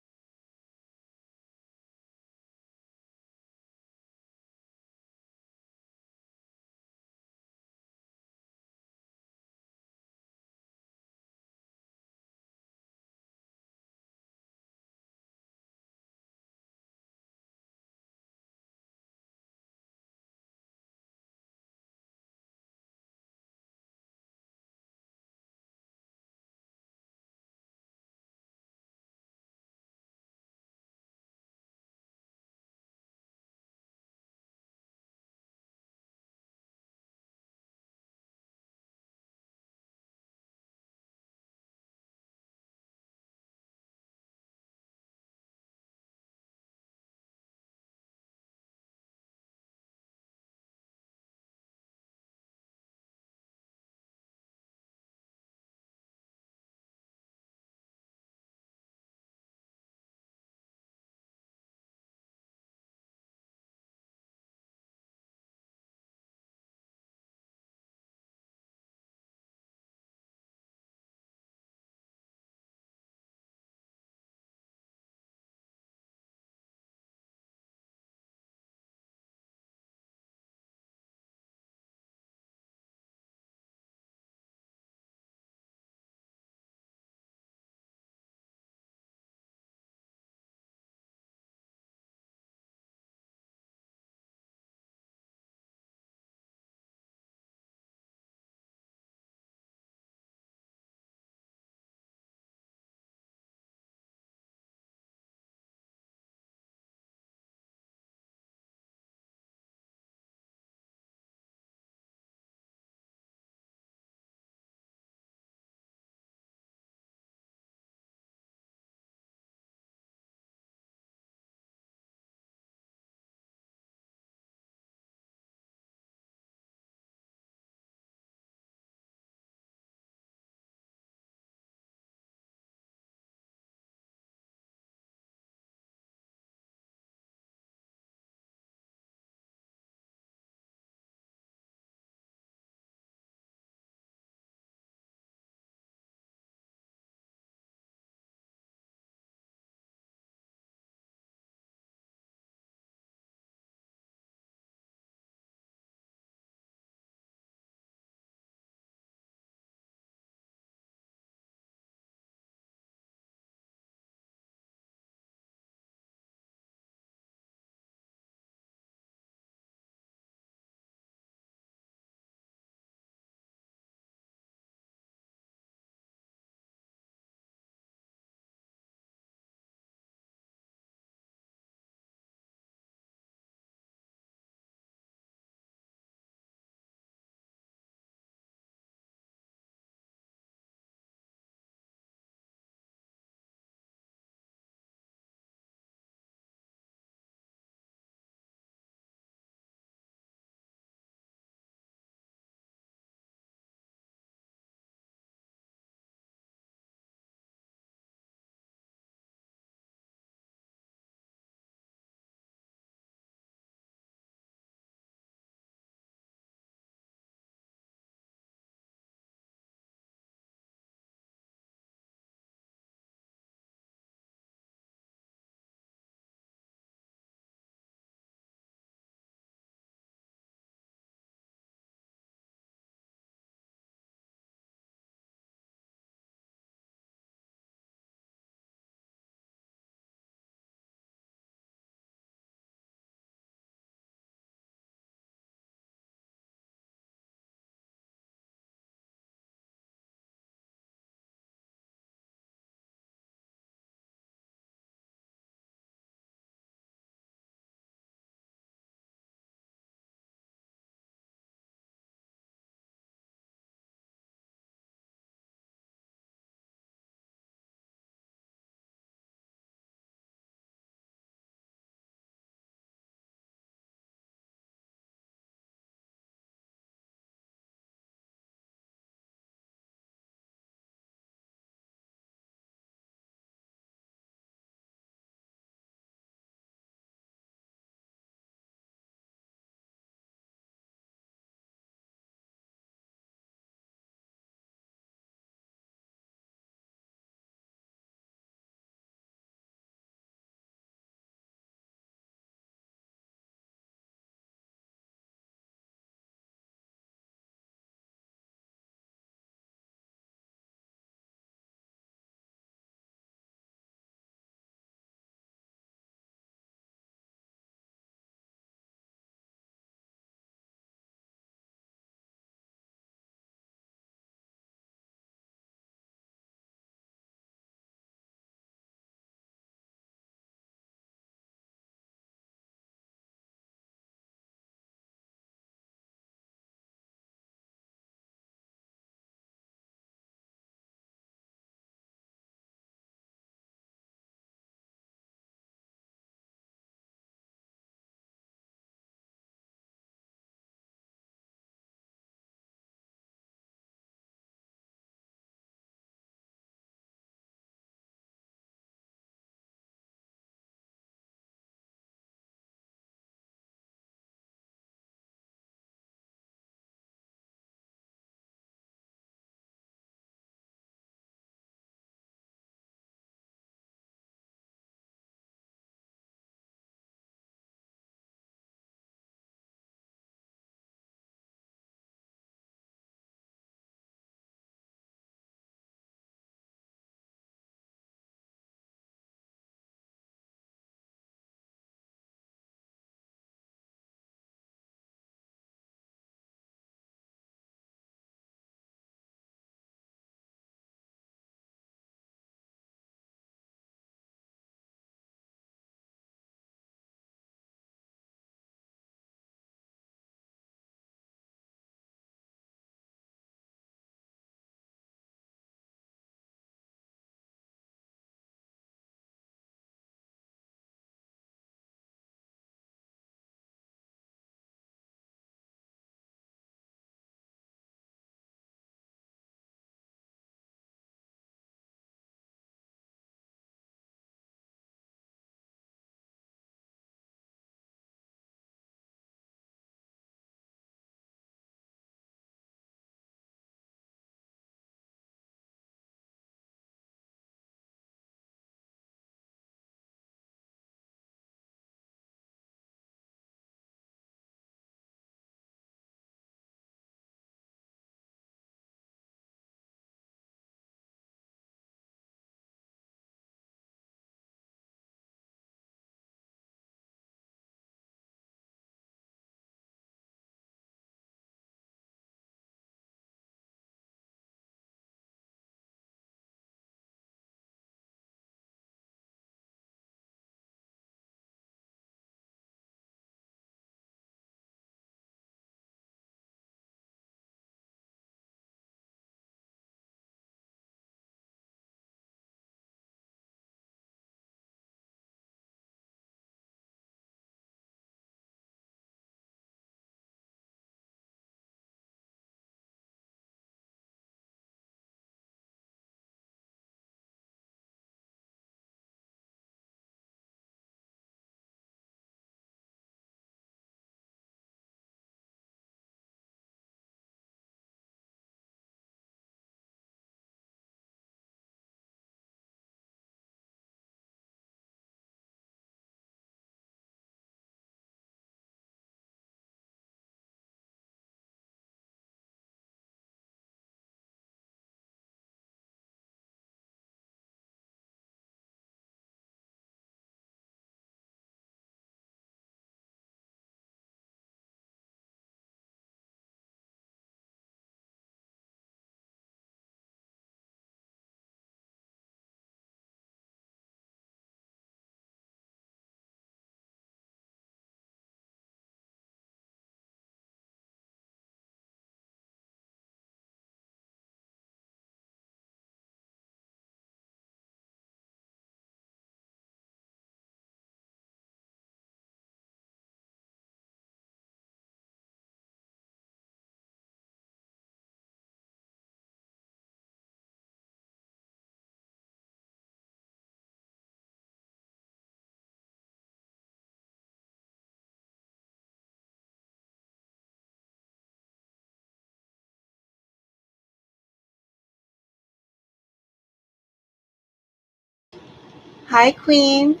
Hi, Queen.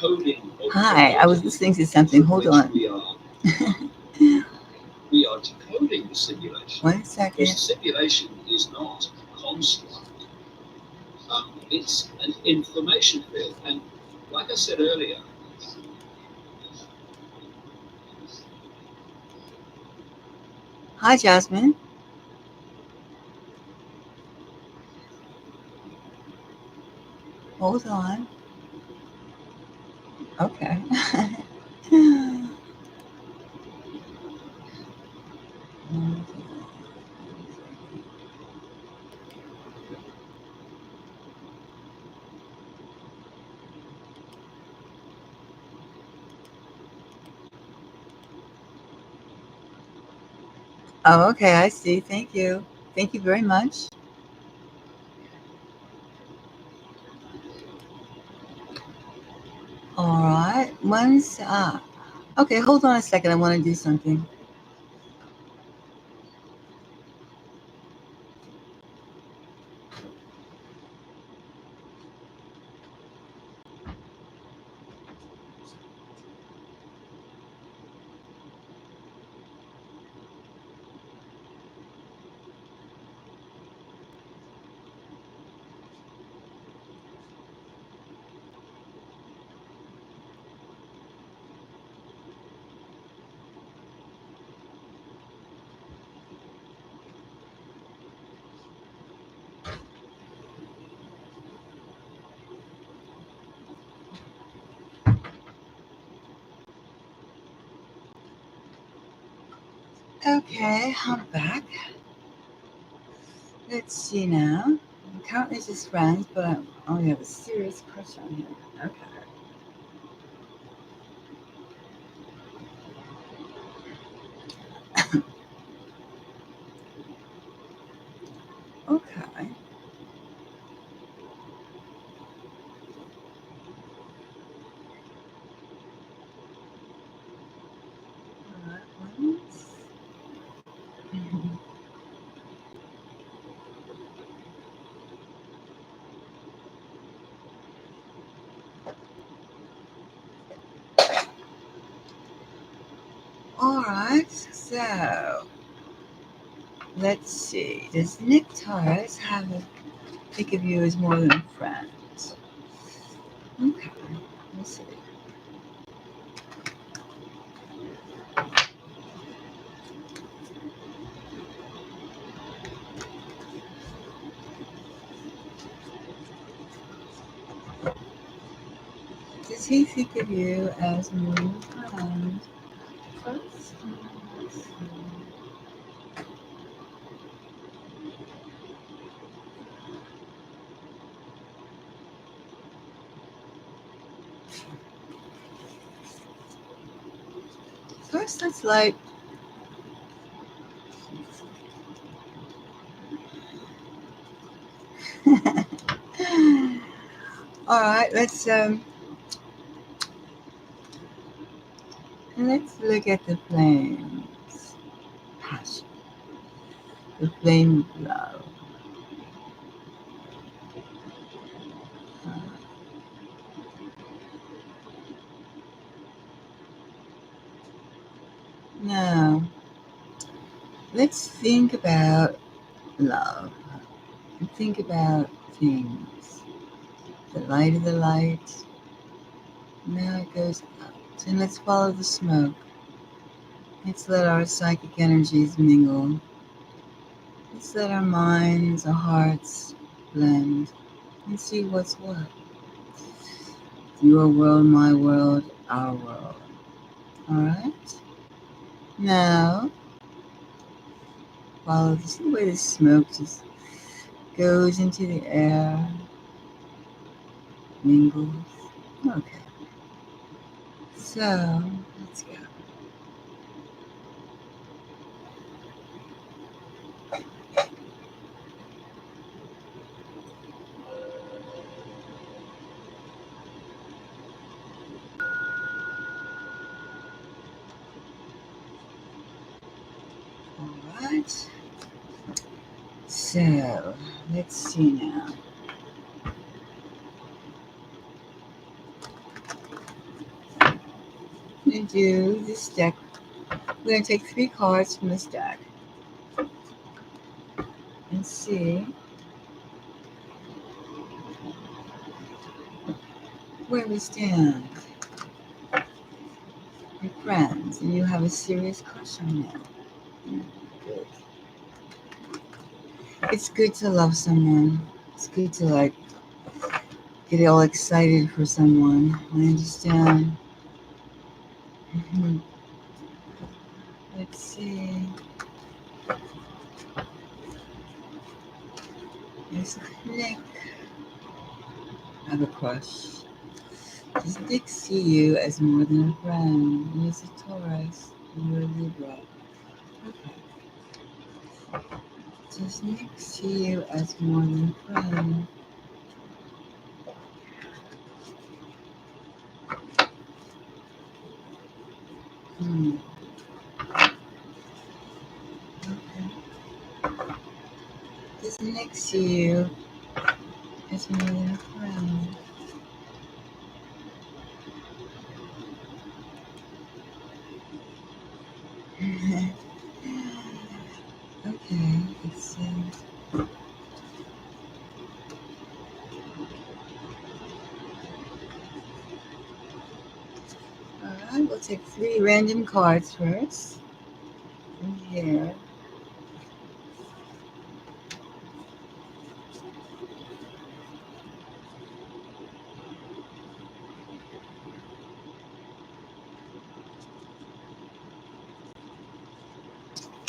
Hi, I was listening to something. Hold on. One second. Hi, Jasmine. Hold on. Okay. Oh, okay. I see. Thank you. Thank you very much. All right. Okay, hold on a second. I want to do something. Okay, I'm back. Let's see now. I'm currently just friends, but I only have a serious crush on him. Okay. Okay. All right, once. All right, so let's see. Does Nick Torres have a think of you as more than friends? Okay, let's see. Does he think of you as more than friends? First, let's see. First, let's like. All right, let's look at the flames. Passion. The flame of love. Uh, Now, let's think about love. And think about things. The light of the light. Now it goes out. And let's follow the smoke. Let's let our psychic energies mingle. Let's let our minds, our hearts blend and see what's what. Your world, my world, our world. All right? Now, follow the way the smoke just goes into the air, mingles. Okay. So, let's go. All right. So, let's see now. to do this deck. We're going to take 3 cards from this deck and see where we stand. Your friends, and you have a serious crush on them. Good. It's good to love someone. It's good to like get all excited for someone. I understand. Let's see. There's Nick. I have a crush. Does Nick see you as more than a friend? He's a Taurus. And you're a Libra. Okay. Does Nick see you as more than a friend? Okay. Does Nick see you as more than a friend? Okay, let's see. Alright, we'll take 3 random cards first. From here.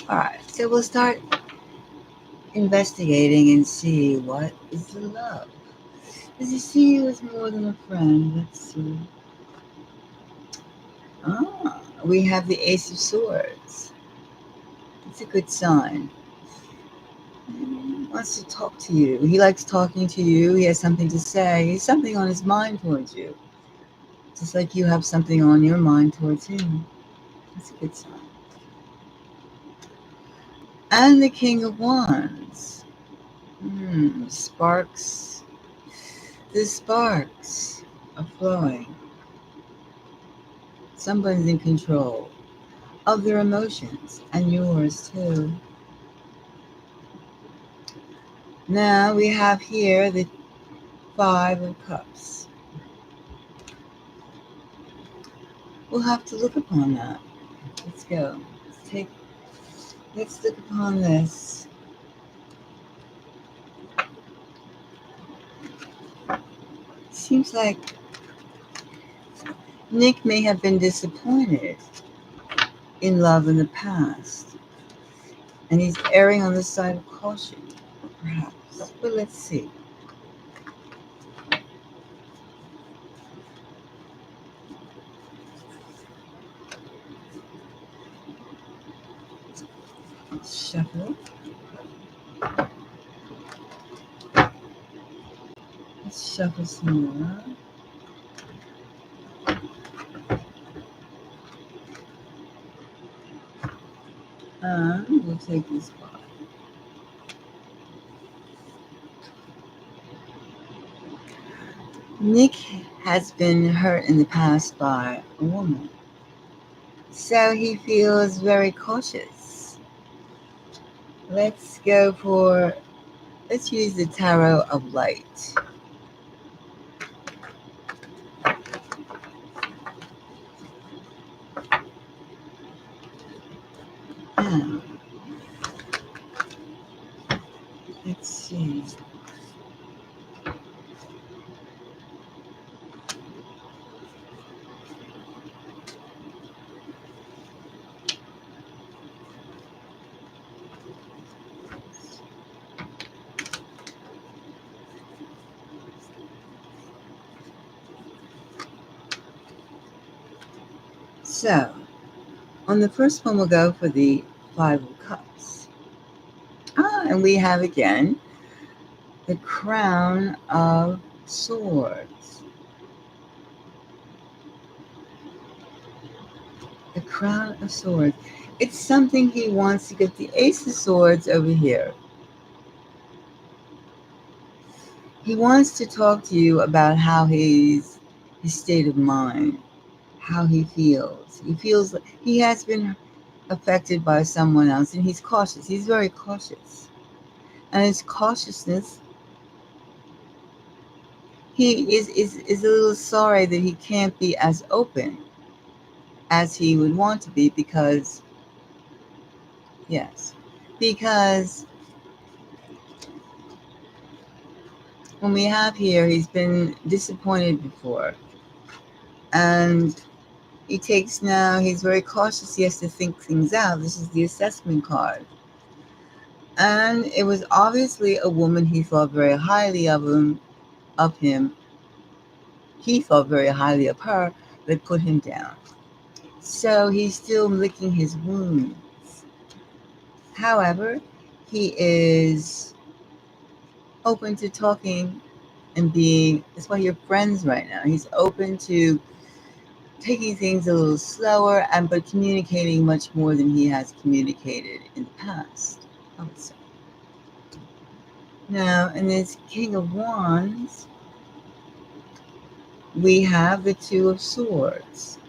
Alright, so we'll start investigating and see what is the love. Does he see you as more than a friend? Let's see. We have the Ace of Swords. It's a good sign. He wants to talk to you. He likes talking to you. He has something to say. He has something on his mind towards you. Just like you have something on your mind towards him. That's a good sign. And the King of Wands. Sparks. The sparks are flowing. Someone's in control of their emotions, and yours too. Now we have here the 5 of Cups. We'll have to look upon that. Let's go. Let's look upon this. Seems like Nick may have been disappointed in love in the past, and he's erring on the side of caution, perhaps. But let's see. Shuffle. Let's shuffle some more. We'll take this card. Nick has been hurt in the past by a woman, so he feels very cautious. Let's use the Tarot of Light. Let's see. So, on the first one, we'll go for the 5 of Cups. And we have again the Crown of Swords. The Crown of Swords. It's something he wants to get. The Ace of Swords over here. He wants to talk to you about how his state of mind. how he feels. He feels like he has been affected by someone else, and he's cautious. He's very cautious. And his cautiousness, he is a little sorry that he can't be as open as he would want to be because, yes, because when we have here, he's been disappointed before. And he's very cautious. He has to think things out. This is the assessment card. And it was obviously a woman he thought very highly of him. He thought very highly of her that put him down. So he's still licking his wounds. However, he is open to talking and being, that's why you're friends right now. He's open to taking things a little slower but communicating much more than he has communicated in the past, I would say. Now, in this King of Wands, we have the Two of Swords.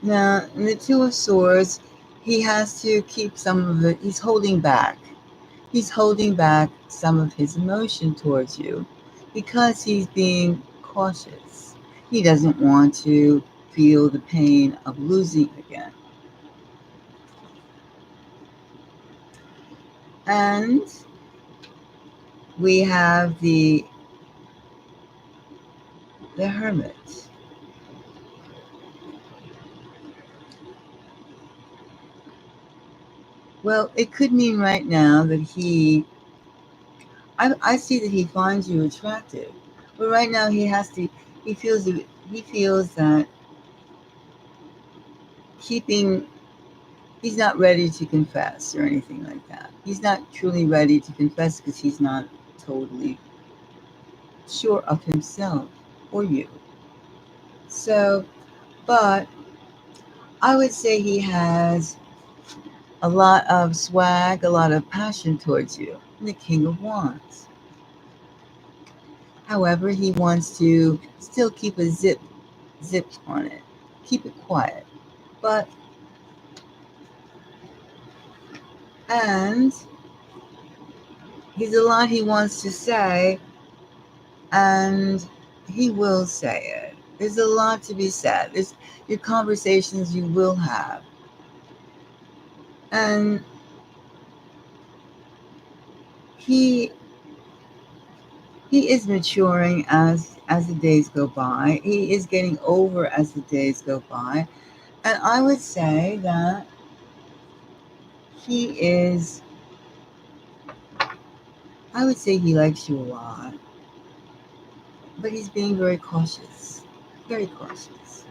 Now, in the Two of Swords, he has to keep some of it, he's holding back. He's holding back some of his emotion towards you because he's being cautious. He doesn't want to feel the pain of losing again. And we have the Hermit. Well, it could mean right now that I see that he finds you attractive, but right now he feels that he's not ready to confess or anything like that. He's not truly ready to confess because he's not totally sure of himself or you. So, but I would say he has a lot of swag, a lot of passion towards you, the King of Wands. However, he wants to still keep a zip on it, keep it quiet. And he's a lot he wants to say, and he will say it. There's a lot to be said. There's your conversations you will have. And he is maturing as the days go by. He is getting over as the days go by. And I would say that he likes you a lot. But he's being very cautious. Very cautious.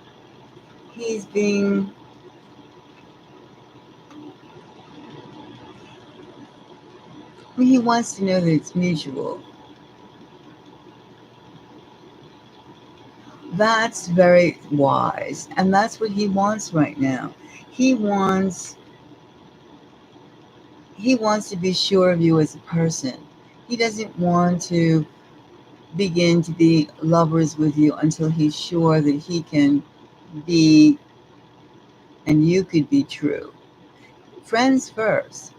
He wants to know that it's mutual. That's very wise, and that's what he wants right now. He wants to be sure of you as a person. He doesn't want to begin to be lovers with you until he's sure that he can be and you could be true. Friends first.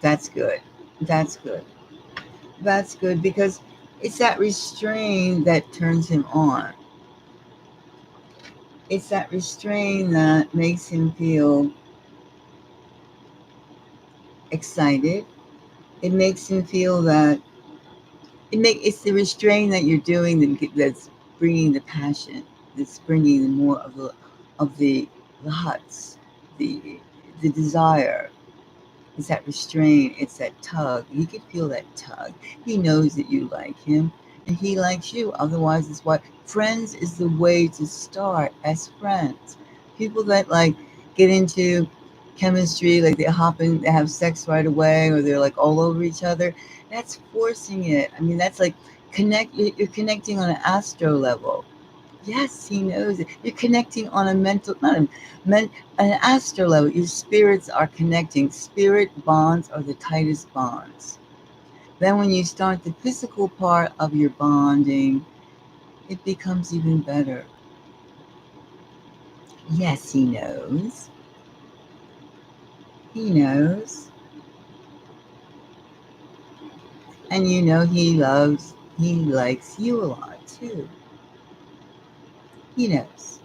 That's good. That's good. That's good because it's that restraint that turns him on. It's that restraint that makes him feel excited. It makes him feel that it's the restraint that you're doing that's bringing the passion. That's bringing more of the huts, the desire. It's that restraint. It's that tug. He could feel that tug. He knows that you like him, and he likes you. Otherwise, it's why friends is the way to start as friends. People that get into chemistry, like they hop in, they have sex right away, or they're all over each other. That's forcing it. I mean, that's you're connecting on an astro level. Yes, he knows it. You're connecting on a an astro level. Your spirits are connecting. Spirit bonds are the tightest bonds. Then when you start the physical part of your bonding, it becomes even better. Yes, he knows. He knows. And you know he likes you a lot too. He knows.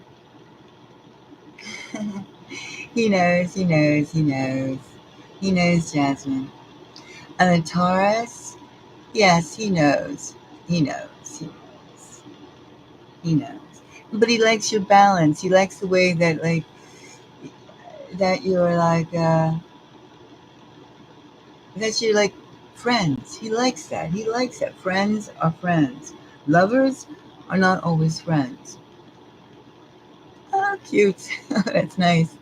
He knows, he knows, he knows. He knows, Jasmine. And the Taurus, yes, he knows. He knows. He knows. He knows. But he likes your balance. He likes the way that that you're that you're like friends. He likes that. He likes that. Friends are friends. Lovers are not always friends. Oh, cute. That's nice.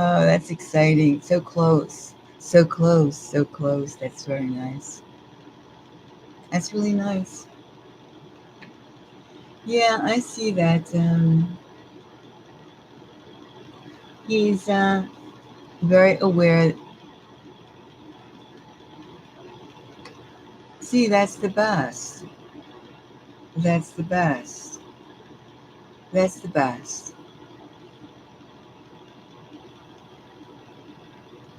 Oh, that's exciting. So close. So close. So close. That's very nice. That's really nice. Yeah, I see that. He's very aware. See, that's the best. That's the best. That's the best.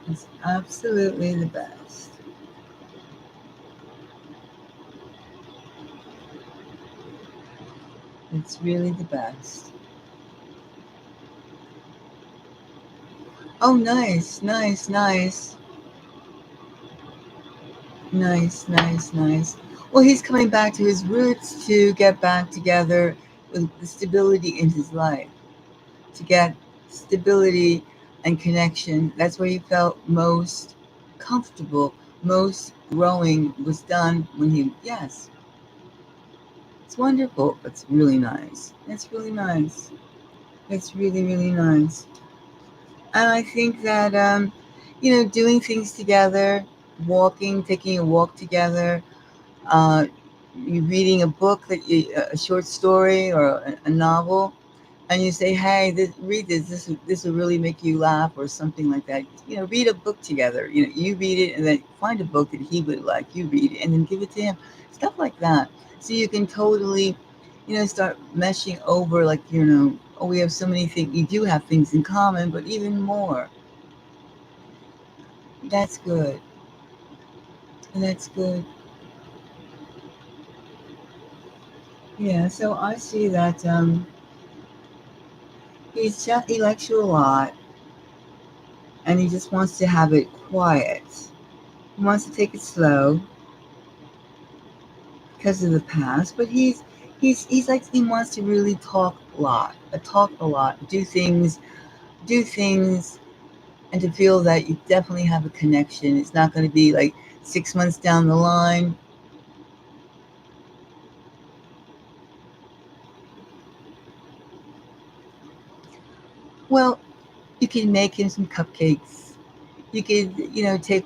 It's absolutely the best. It's really the best. Oh, nice, nice, nice. Nice, nice, nice. Well, he's coming back to his roots to get back together with the stability in his life, to get stability and connection. That's where he felt most comfortable, most growing was done when he, yes, it's wonderful. It's really nice. It's really nice. It's really, really nice. And I think that, doing things together, walking, taking a walk together, uh, you reading a book a short story or a novel, and you say, "Hey, read this. This will really make you laugh," or something like that. Read a book together. You read it, and then find a book that he would like. You read it, and then give it to him. Stuff like that. So you can totally, start meshing over. Oh, we have so many things. You do have things in common, but even more. That's good. That's good. Yeah. So I see that he likes you a lot, and he just wants to have it quiet. He wants to take it slow because of the past, but he's like he wants to really talk a lot, do things, and to feel that you definitely have a connection. It's not going to be like 6 months down the line. Well, you can make him some cupcakes. You could, take,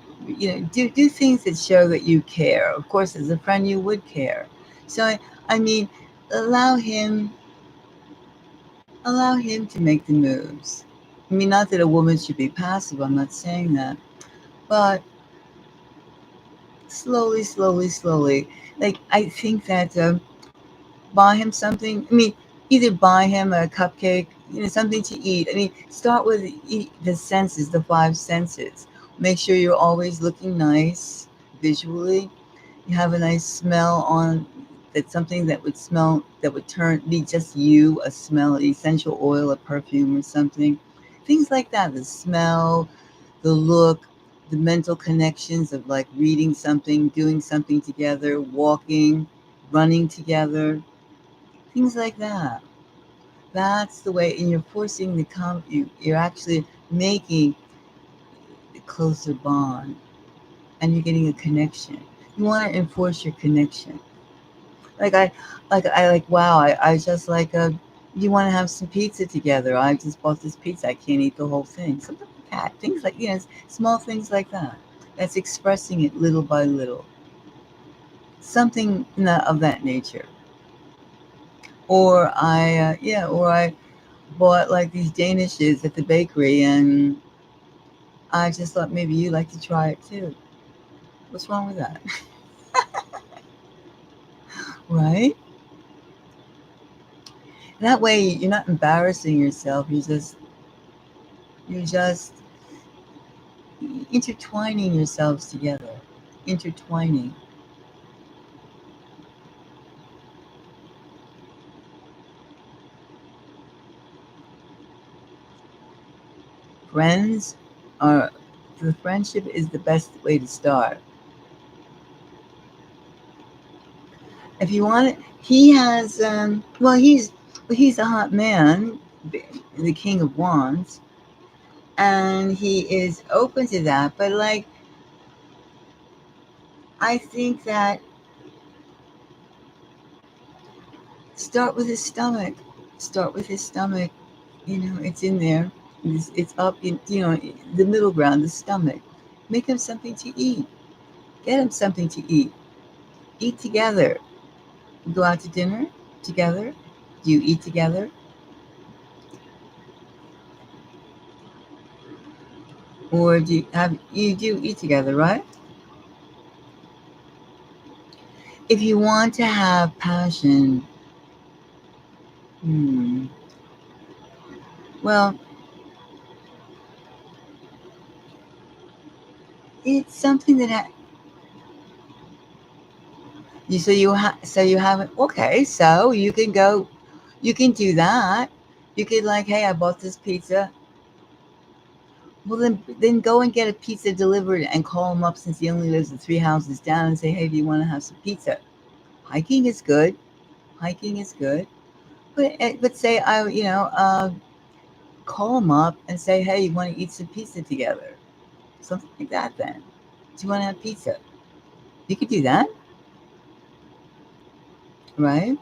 do things that show that you care. Of course, as a friend, you would care. So I mean, allow him, allow him to make the moves. I mean, not that a woman should be passive. I'm not saying that, but slowly, slowly, slowly. Like I think that buy him something. I mean, either buy him a cupcake, something to eat. I mean, start with the senses, the five senses. Make sure you're always looking nice visually. You have a nice smell on. That's something that would smell, that would be just you, a smell, essential oil, a perfume or something. Things like that. The smell, the look, the mental connections of like reading something, doing something together, walking, running together, things like that. That's the way, and you're forcing you're actually making a closer bond, and you're getting a connection. You want to enforce your connection. Like wow, I just you want to have some pizza together. I just bought this pizza. I can't eat the whole thing. Something like that. Things like, small things like that. That's expressing it little by little. Something of that nature. Or I bought like these danishes at the bakery, and I just thought maybe you'd like to try it too. What's wrong with that? Right? That way you're not embarrassing yourself. You're just intertwining yourselves together. Intertwining. Friends are the friendship is the best way to start. If you want it, he has he's a hot man, the King of Wands, and he is open to that. But like, I think that start with his stomach. Start with his stomach. You know, it's in there. It's up in, the middle ground, the stomach. Make him something to eat. Get him something to eat. Eat together. Go out to dinner together. Do you eat together? Or you do eat together, right? If you want to have passion, hmm, well, it's something that so you haven't. Okay, so you can go, you can do that. You could like, hey, I bought this pizza. Well, then go and get a pizza delivered and call him up since he only lives 3 houses down and say, hey, do you want to have some pizza? Hiking is good. Hiking is good. But say call him up and say, hey, you want to eat some pizza together? Something like that. Then, do you want to have pizza? You could do that, right?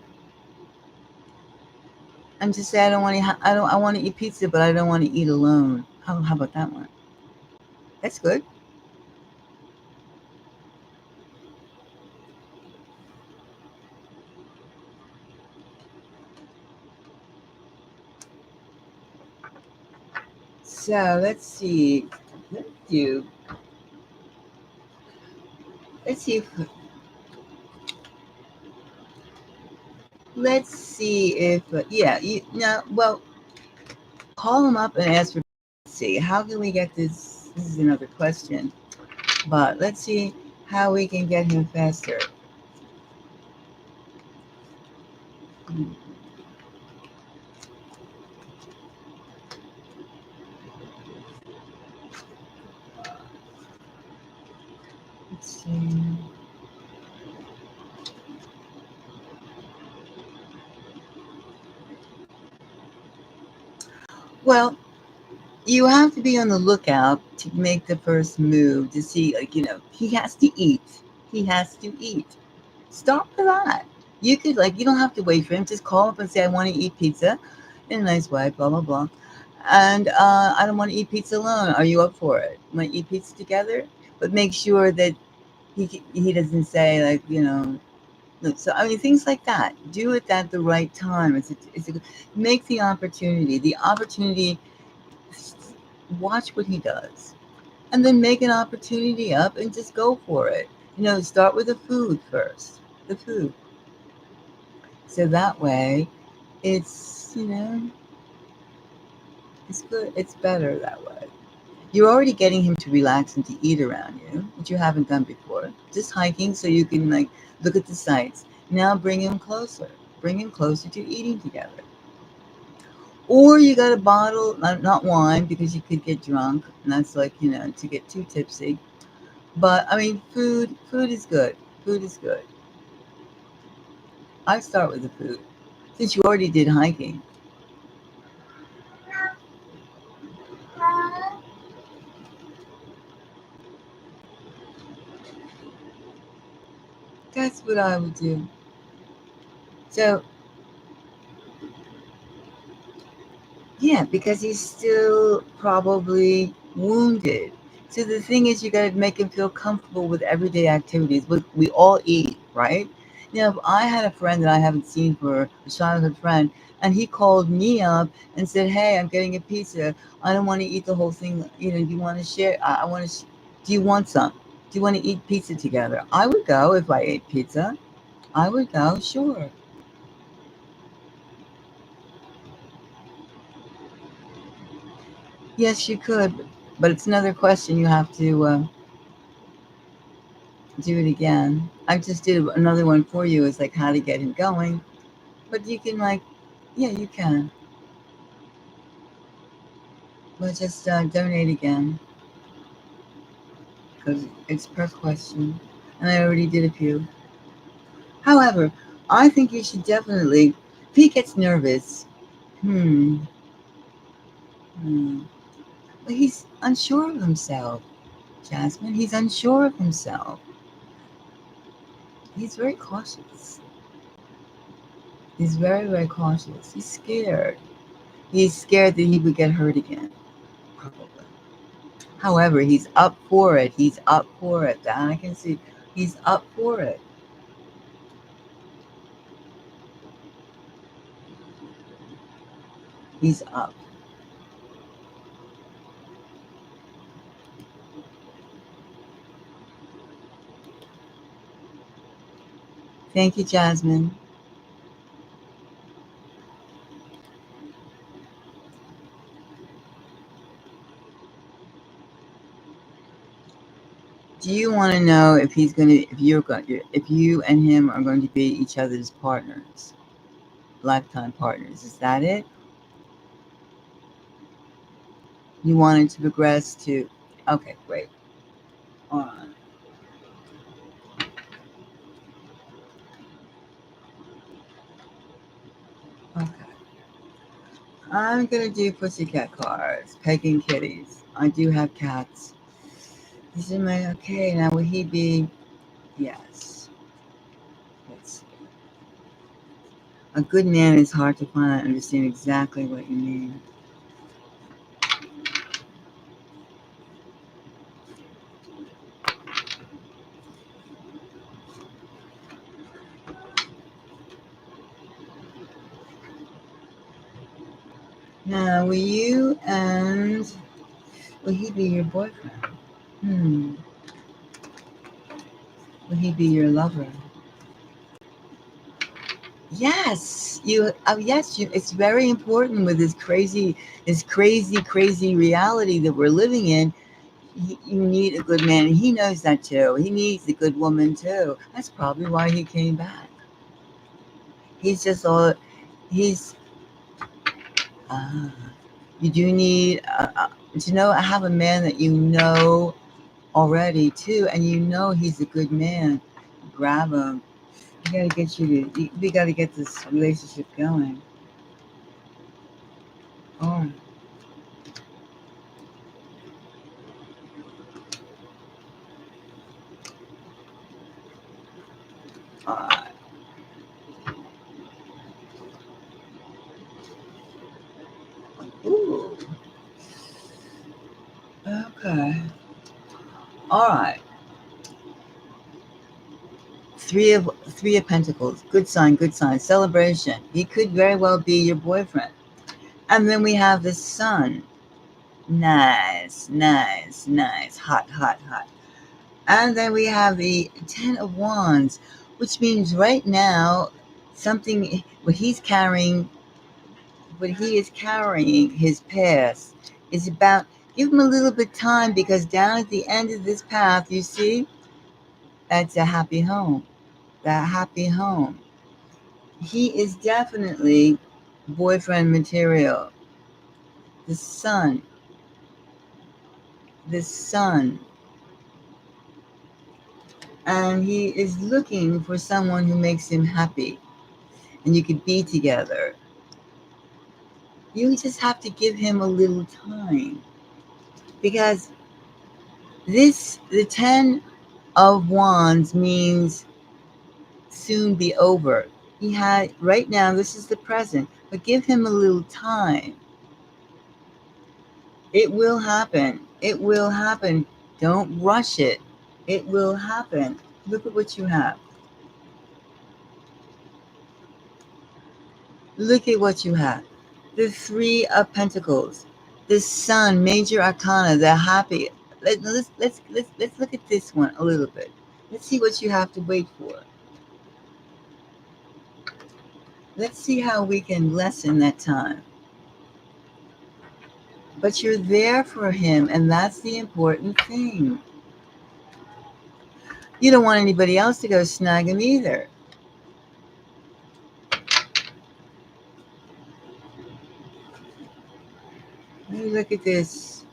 And just say, I don't want to. I don't. I want to eat pizza, but I don't want to eat alone. How about that one? That's good. So let's see. Let's do. Let's see if. Let's see if. Yeah. Well, call him up and ask for. Let's see. How can we get this? This is another question. But let's see how we can get him faster. Hmm, let's see. Well, you have to be on the lookout to make the first move to see, like, he has to eat. He has to eat. Start with that. You could, like, you don't have to wait for him. Just call up and say, I want to eat pizza in a nice way, blah, blah, blah. And I don't want to eat pizza alone. Are you up for it? Want to eat pizza together? But make sure that he doesn't say, like, look, so I mean, things like that. Do it at the right time. Make the opportunity. The opportunity, watch what he does. And then make an opportunity up and just go for it. Start with the food first. The food. So that way, it's, it's good. It's better that way. You're already getting him to relax and to eat around you, which you haven't done before. Just hiking so you can, like, look at the sights. Now bring him closer. Bring him closer to eating together. Or you got a bottle, not wine, because you could get drunk, and that's like, to get too tipsy. But I mean, food is good. Food is good. I start with the food. Since you already did hiking, that's what I would do. So yeah, because he's still probably wounded. So the thing is, you got to make him feel comfortable with everyday activities. We all eat, right? If I had a friend that I haven't seen for a childhood friend, and he called me up and said, "Hey, I'm getting a pizza. I don't want to eat the whole thing. Do you want to share? I want to. Do you want some? Do you want to eat pizza together? I would go if I ate pizza. I would go, sure. Yes, you could, but it's another question. You have to do it again. I just did another one for you. It's like how to get him going. But you can like, yeah, you can. But just donate again because it's per question, and I already did a few. However, I think you should definitely. If he gets nervous, hmm, hmm. Well, he's unsure of himself, Jasmine. He's unsure of himself. He's very cautious. He's very, very cautious. He's scared. He's scared that he would get hurt again, probably. However, he's up for it. He's up for it. That I can see. He's up for it. He's up. Thank you, Jasmine. Do you want to know if he's gonna, if you're going, if you and him are going to be each other's partners, lifetime partners? Is that it? You wanted to progress to? Okay, great. All right. Okay. I'm gonna do pussycat cards, pegging kitties. I do have cats. He's in my okay. Now will he be? Yes. Let's see. A good man is hard to find. I understand exactly what you mean. Now, will he be your boyfriend? Hmm. Will he be your lover? Yes, you. Oh, yes, you. It's very important with this crazy reality that we're living in. You need a good man, and he knows that too. He needs a good woman too. That's probably why he came back. He's just all. He's. Uh, you do need. To know, have a man that you know already too, and you know he's a good man. Grab him. We gotta get you to. We gotta get this relationship going. Oh, uh, ooh. Okay. All right. Three of Pentacles. Good sign. Good sign. Celebration. He could very well be your boyfriend. And then we have the Sun. Nice, nice, nice. Hot, hot, hot. And then we have the Ten of Wands, which means right now something what he's carrying, what he is carrying, his past, is about. Give him a little bit of time because down at the end of this path, you see, that's a happy home. That happy home. He is definitely boyfriend material. The Sun, the Sun, and he is looking for someone who makes him happy, and you could be together. You just have to give him a little time because the Ten of Wands means soon be over. He had right now. This is the present, but give him a little time. It will happen. It will happen. Don't rush it. It will happen. Look at what you have. Look at what you have. The Three of Pentacles. The Sun, major arcana, the happy. Let's look at this one a little bit. Let's see what you have to wait for. Let's see how we can lessen that time. But you're there for him, and that's the important thing. You don't want anybody else to go snag him either. Let me look at this.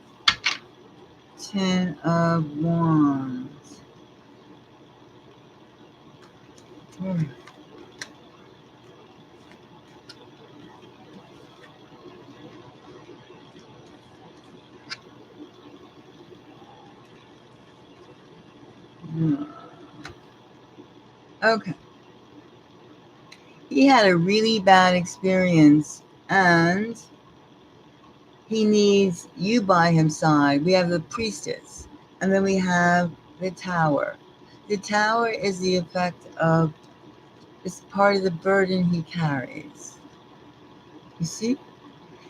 10 of Wands. Hmm. Okay. He had a really bad experience, and he needs you by his side. We have the Priestess, and then we have the Tower. The Tower is the effect of, it's part of the burden he carries. You see?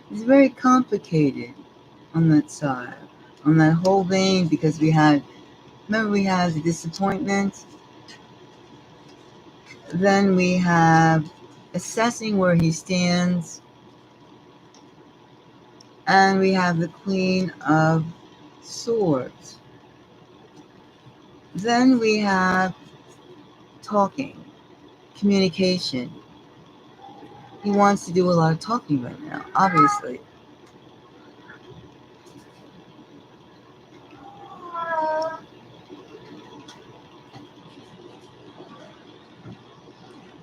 It's very complicated on that side, on that whole vein, because remember we have the disappointment, then we have assessing where he stands, and we have the Queen of Swords. Then we have talking, communication. He wants to do a lot of talking right now, obviously.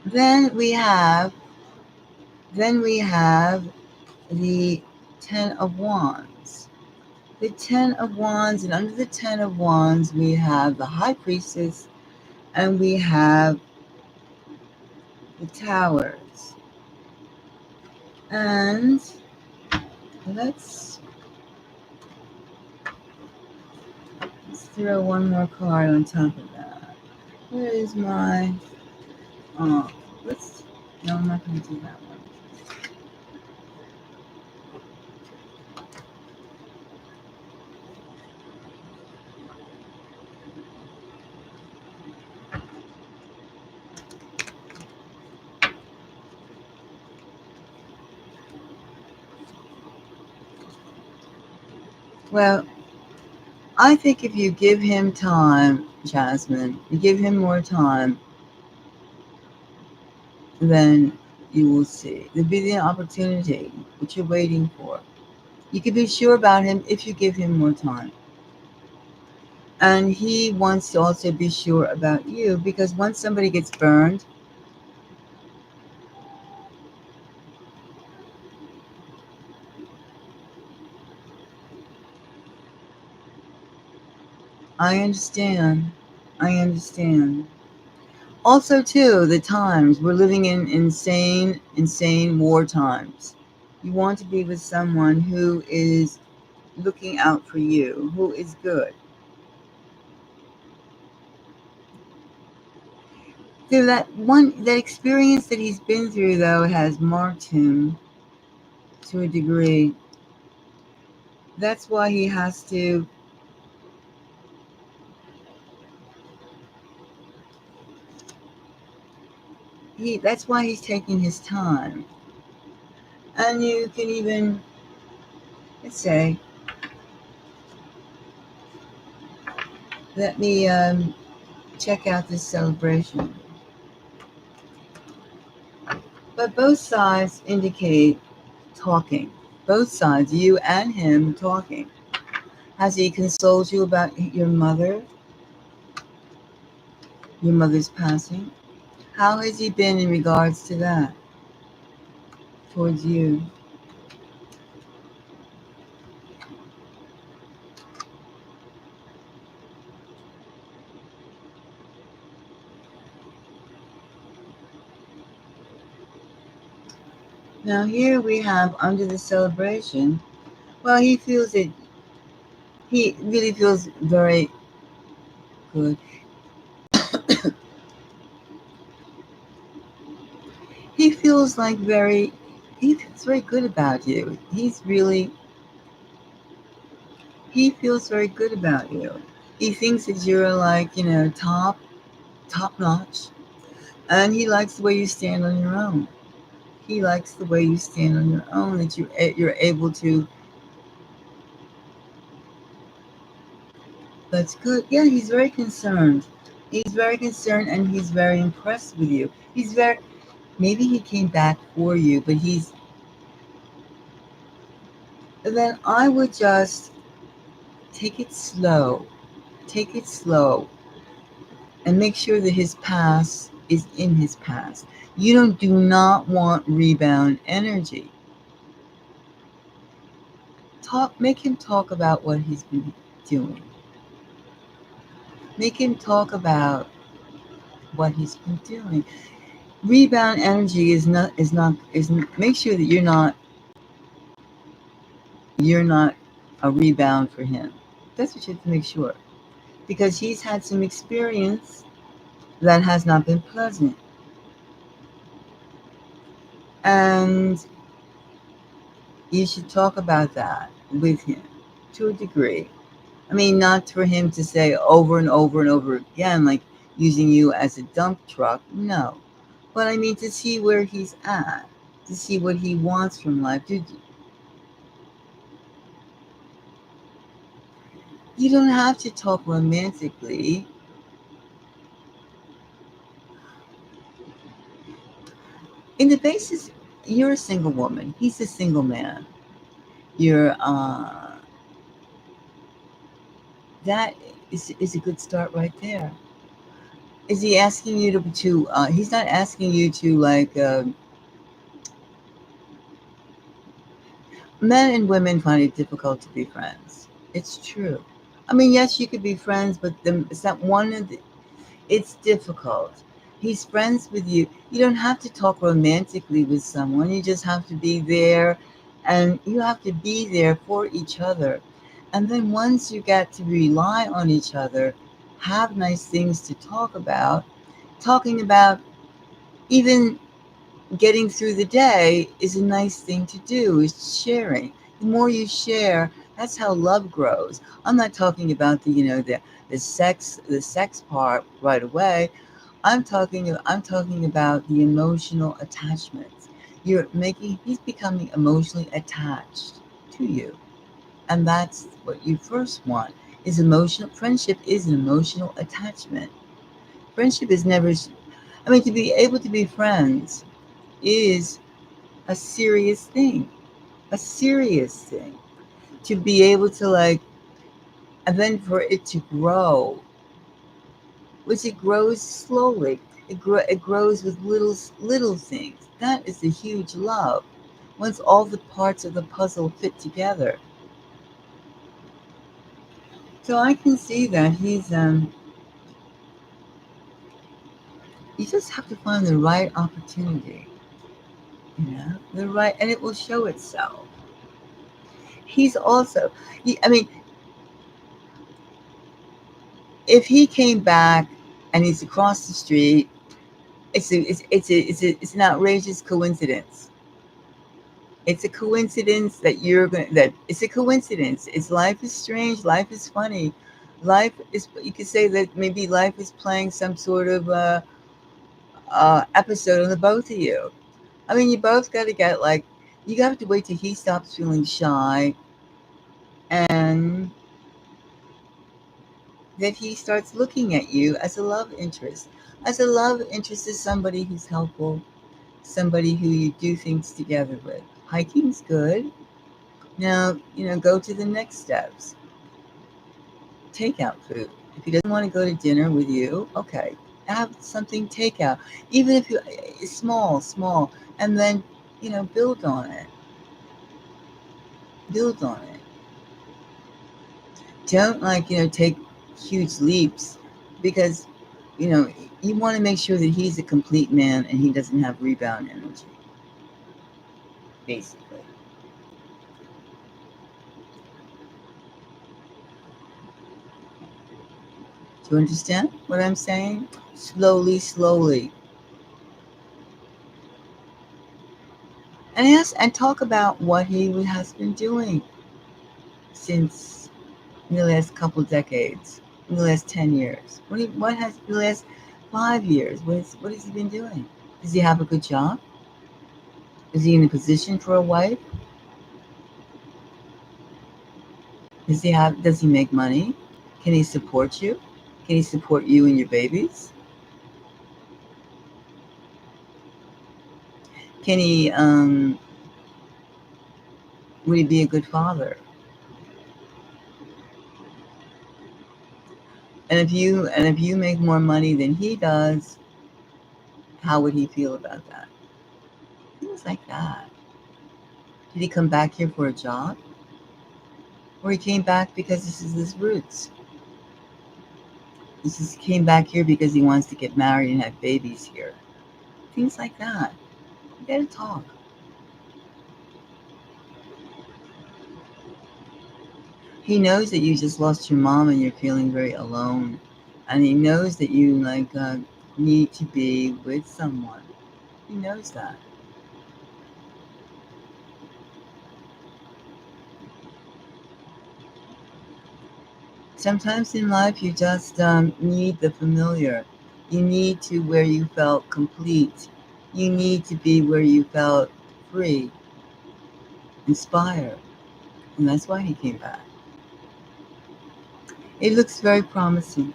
Then we have the Ten of Wands. The Ten of Wands, and under the Ten of Wands, we have the High Priestess, and we have the Towers. And let's throw one more card on top of that. Where is my, no, I'm not going to do that one. Well, I think if you give him time, Jasmine, you give him more time, then you will see. There'll be the opportunity which you're waiting for. You can be sure about him if you give him more time. And he wants to also be sure about you, because once somebody gets burned, I understand. I understand. Also, too, the times we're living in insane war times. You want to be with someone who is looking out for you, who is good. So that experience that he's been through, though, has marked him to a degree. That's why he has to. That's why he's taking his time. And you can even, let's say, let me check out this celebration. But both sides indicate talking. Both sides, you and him, talking. Has he consoled you about your mother's passing? How has he been in regards to that towards you? Now here we have under the celebration, well, he feels it, he really feels very good. He feels he feels very good about you. He He feels very good about you. He thinks that you're like, top notch. And he likes the way you stand on your own. He likes the way you stand on your own, that you're able to. That's good. Yeah, he's very concerned. He's very concerned and he's very impressed with you. He's very, maybe he came back for you, but then I would just take it slow. Take it slow and make sure that his past is in his past. You do not want rebound energy. Make him talk about what he's been doing. Make him talk about what he's been doing. Rebound energy is make sure that you're not a rebound for him. That's what you have to make sure. Because he's had some experience that has not been pleasant. And you should talk about that with him to a degree. I mean, not for him to say over and over and over again, like using you as a dump truck. No. But I mean, to see where he's at, to see what he wants from life. You don't have to talk romantically. In the basis, you're a single woman. He's a single man. You're, that is a good start right there. Is he asking you he's not asking you to like, men and women find it difficult to be friends. It's true. I mean, yes, you could be friends, but it's not one of the, it's difficult. He's friends with you. You don't have to talk romantically with someone. You just have to be there, and you have to be there for each other. And then once you get to rely on each other, have nice things to talk about. Talking about even getting through the day is a nice thing to do, is sharing. The more you share, that's how love grows. I'm not talking about the sex part right away. I'm talking about the emotional attachments. He's becoming emotionally attached to you. And that's what you first want, is emotional. Friendship is an emotional attachment. Friendship is never, I mean, to be able to be friends is a serious thing. A serious thing. To be able to like, and then for it to grow, which it grows slowly. It grows with little things. That is a huge love. Once all the parts of the puzzle fit together. So I can see that you just have to find the right opportunity, the right, and it will show itself. He's also, I mean, if he came back and he's across the street, it's an outrageous coincidence. It's a coincidence that it's a coincidence. Life is strange. Life is funny. Life is, you could say that maybe life is playing some sort of episode on the both of you. I mean, you both got to get like, you have to wait till he stops feeling shy and that he starts looking at you as a love interest. As a love interest is somebody who's helpful, somebody who you do things together with. Hiking's good. Now, go to the next steps. Takeout food. If he doesn't want to go to dinner with you, okay, have something takeout. Even if you, small, and then, build on it. Build on it. Don't like, take huge leaps because, you know, you want to make sure that he's a complete man and he doesn't have rebound energy, basically. Do you understand what I'm saying? Slowly, slowly. And talk about what he has been doing since. in the last couple decades, in the last 10 years? What has in the last 5 years? What has he been doing? Does he have a good job? Is he in a position for a wife? Does he make money? Can he support you? Can he support you and your babies? Can he, would he be a good father? And if you make more money than he does, how would he feel about that? Things like that. Did he come back here for a job? Or he came back because this is his roots? He just came back here because he wants to get married and have babies here. Things like that. You gotta talk. He knows that you just lost your mom and you're feeling very alone. And he knows that you need to be with someone. He knows that. Sometimes in life you just need the familiar. You need to where you felt complete. You need to be where you felt free, inspired. And that's why he came back. It looks very promising.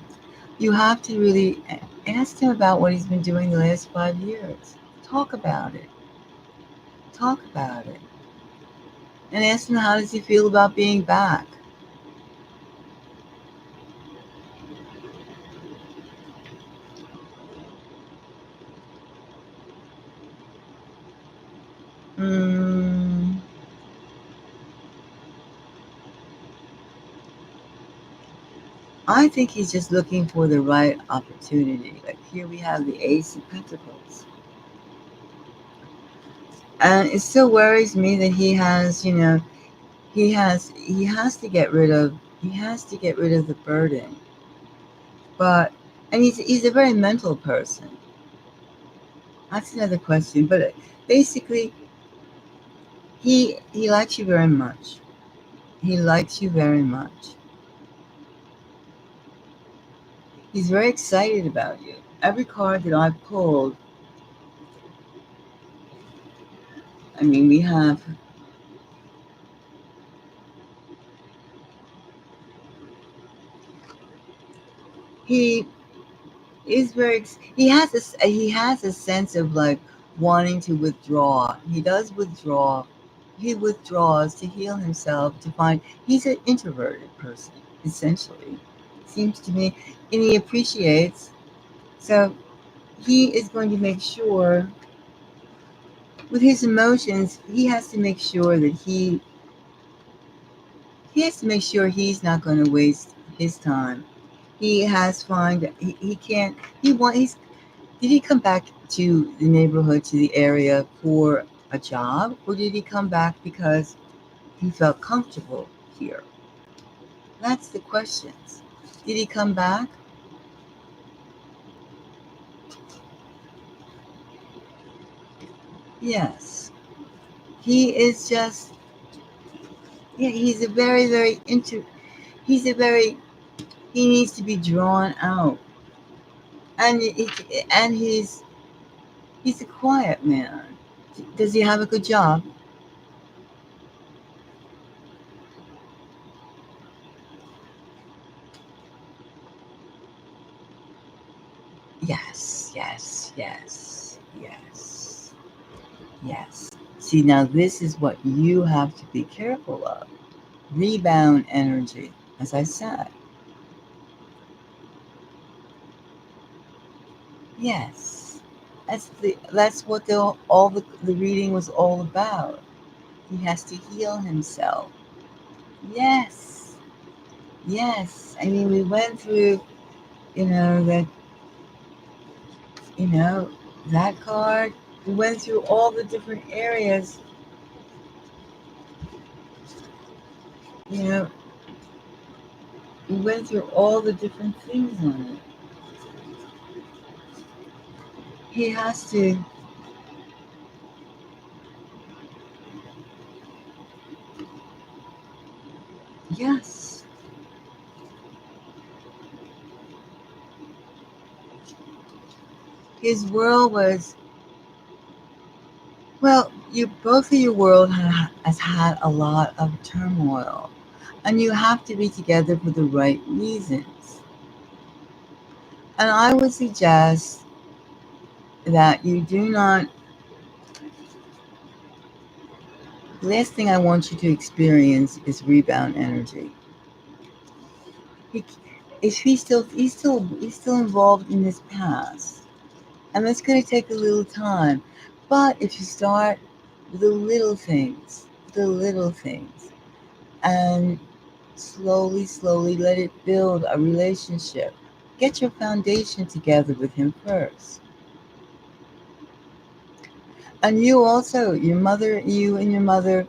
You have to really ask him about what he's been doing the last 5 years. Talk about it. Talk about it. And ask him how does he feel about being back. Mm, I think he's just looking for the right opportunity. Like here we have the Ace of Pentacles. And it still worries me that he has to get rid of the burden. But and he's a very mental person. That's another question. But basically he likes you very much. He likes you very much. He's very excited about you. Every card that I've pulled, I mean, he he has a sense of like wanting to withdraw. He does withdraw. He withdraws to heal himself, to find he's an introverted person, essentially. Seems to me, and he appreciates. So he is going to make sure with his emotions, he has to make sure that he has to make sure he's not going to waste his time. He has find he can't he's did he come back to the neighborhood, to the area for a job, or did he come back because he felt comfortable here? That's the questions. Did he come back? Yes. He is just yeah, he's a very he needs to be drawn out. And he's a quiet man. Does he have a good job? Yes, yes, yes, yes, yes. See, now this is what you have to be careful of. Rebound energy, as I said. Yes. That's what the reading was all about. He has to heal himself. Yes. Yes. I mean, we went through, you know, that you know, that card. We went through all the different areas, you know, we went through all the different things on it. He has to, yes, His world was, well, both of your world has had a lot of turmoil, and you have to be together for the right reasons. And I would suggest that you do not. The last thing I want you to experience is rebound energy. He, if he's still involved in his past, and that's going to take a little time. But if you start with the little things, and slowly let it build a relationship. Get your foundation together with him first. And you also, you and your mother,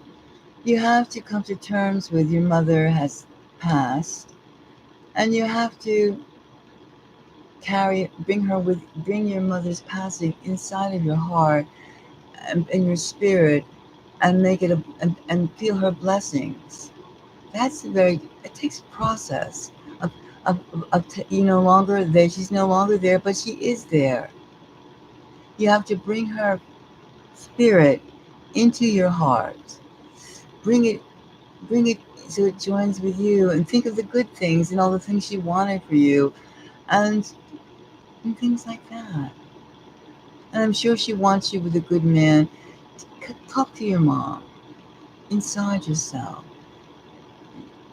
you have to come to terms with your mother has passed, and you have to bring your mother's passing inside of your heart and your spirit, and make it and feel her blessings. It takes a process you no longer there. She's no longer there, but she is there. You have to bring her spirit into your heart. Bring it, bring it so it joins with you, and think of the good things and all the things she wanted for you, and things like that. And I'm sure she wants you with a good man. Talk to your mom inside yourself.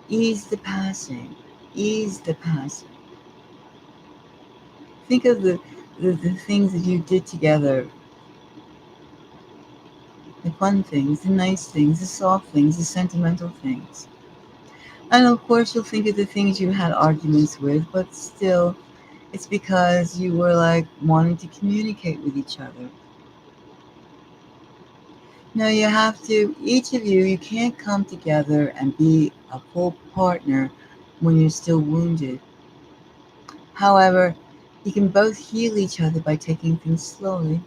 Ease the passing. Ease the passing. Think of the things that you did together, the fun things, the nice things, the soft things, the sentimental things. And of course, you'll think of the things you had arguments with, but still, it's because you were like wanting to communicate with each other. Now, each of you can't come together and be a full partner when you're still wounded. However, you can both heal each other by taking things slowly.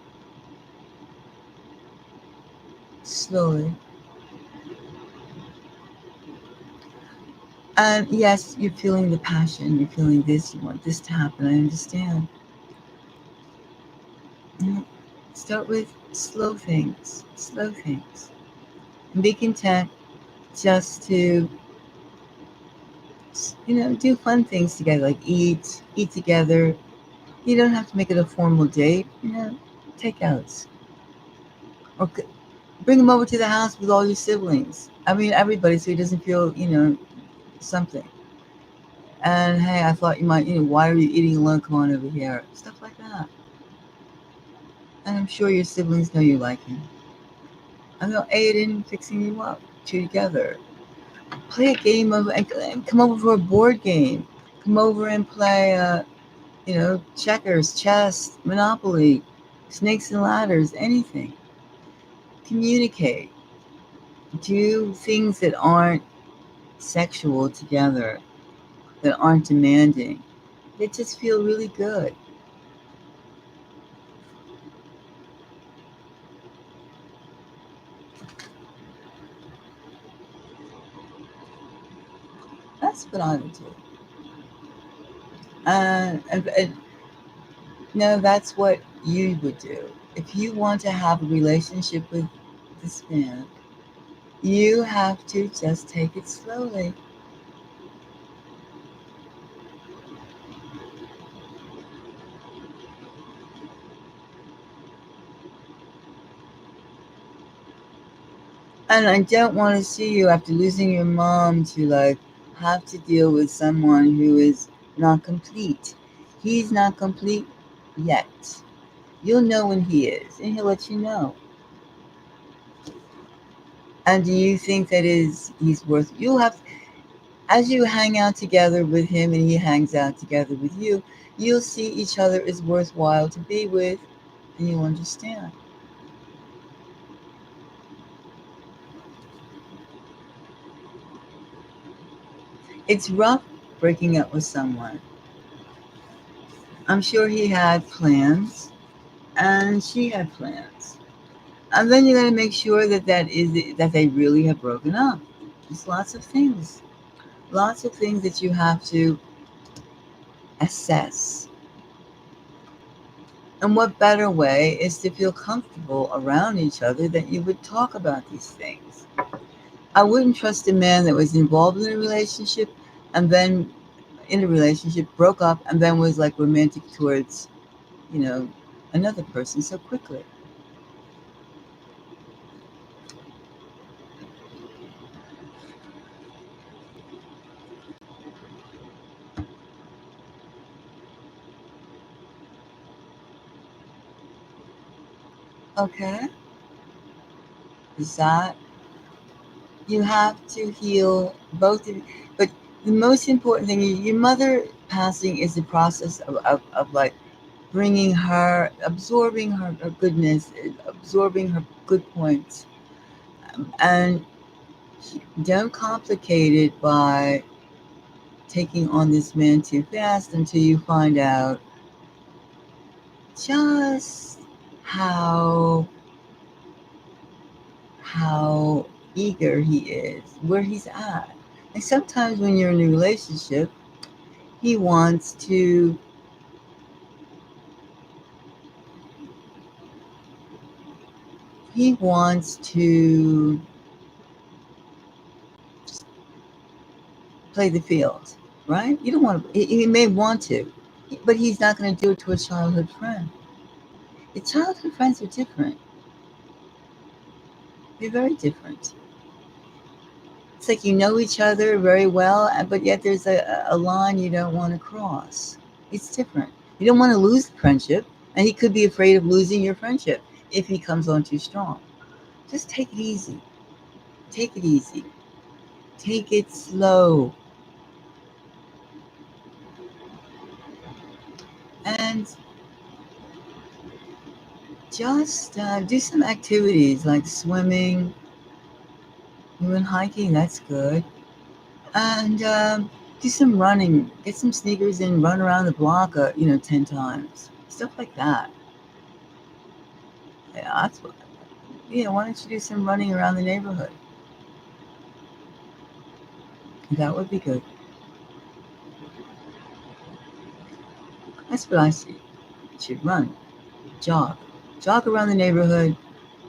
Slowly. And yes, you're feeling the passion, you're feeling this, you want this to happen, I understand. Start with slow things, and be content just to, do fun things together, like eat together. You don't have to make it a formal date, takeouts. Or bring them over to the house with all your siblings. I mean, everybody, so he doesn't feel, something. And hey, I thought you might, why are you eating alone? Come on over here. Stuff like that. And I'm sure your siblings know you like him. And they'll aid in fixing you up together. Play a game and come over for a board game. Come over and play, checkers, chess, Monopoly, snakes and ladders, anything. Communicate. Do things that aren't sexual together, that aren't demanding. They just feel really good. That's what I would do. And no, that's what you would do. If you want to have a relationship with this man, you have to just take it slowly. And I don't want to see you after losing your mom to like have to deal with someone who is not complete. He's not complete yet. You'll know when he is, and he'll let you know. And do you think that he's worth? You'll have as you hang out together with him and he hangs out together with you. You'll see each other as worthwhile to be with, and you'll understand. It's rough breaking up with someone. I'm sure he had plans, and she had plans. And then you got to make sure that they really have broken up. There's lots of things that you have to assess. And what better way is to feel comfortable around each other that you would talk about these things. I wouldn't trust a man that was involved in a relationship and then broke up, and then was like romantic towards, you know, another person so quickly. Okay? Is that you have to heal both of you. But the most important thing, your mother passing is the process of like bringing her, absorbing her goodness, absorbing her good points. And don't complicate it by taking on this man too fast until you find out just how how eager he is, where he's at. And sometimes when you're in a relationship, he wants to he wants to play the field, right? You don't want to. He may want to, but he's not going to do it to a childhood friend. The childhood friends are different. They're very different. It's like you know each other very well, but yet there's a line you don't want to cross. It's different. You don't want to lose the friendship, and he could be afraid of losing your friendship if he comes on too strong. Just take it easy. Take it easy. Take it slow. And just do some activities like swimming, even hiking, that's good. And do some running. Get some sneakers and run around the block, 10 times. Stuff like that. Yeah, that's what. Yeah, why don't you do some running around the neighborhood? That would be good. That's what I see. You should run, jog, jog around the neighborhood,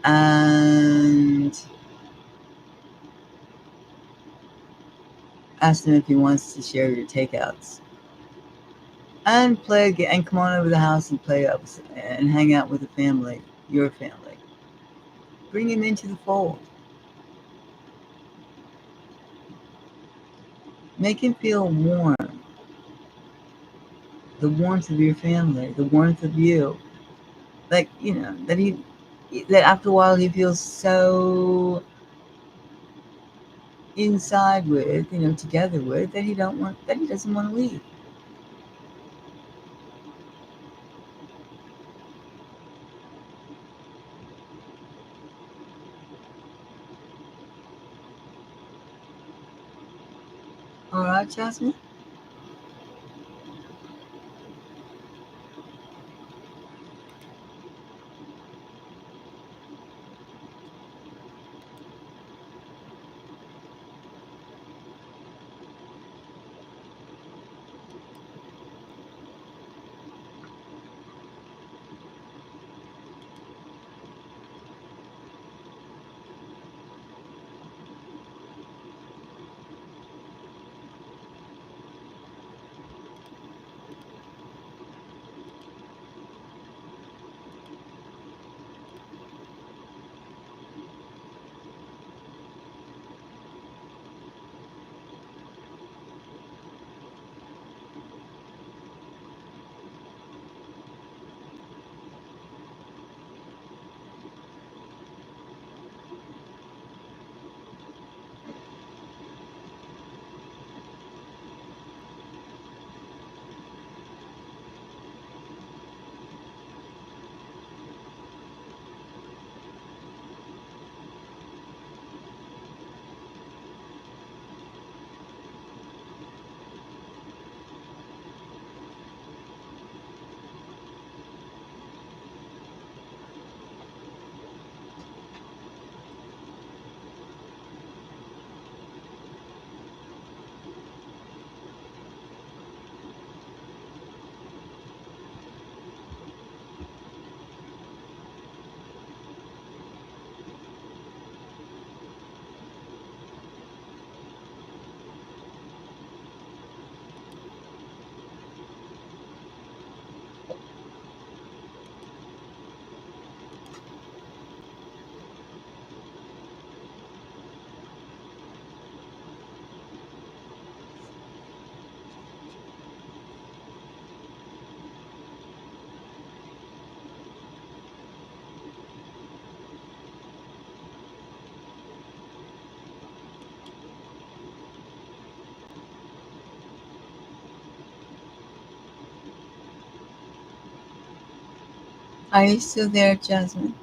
and ask him if he wants to share your takeouts. And play again, and come on over to the house and play up and hang out with the family, your family. Bring him into the fold. Make him feel warm, the warmth of your family, the warmth of you. Like, that after a while he feels so inside with, together with, that he doesn't want to leave. All right, Jasmine? Are you still there, Jasmine?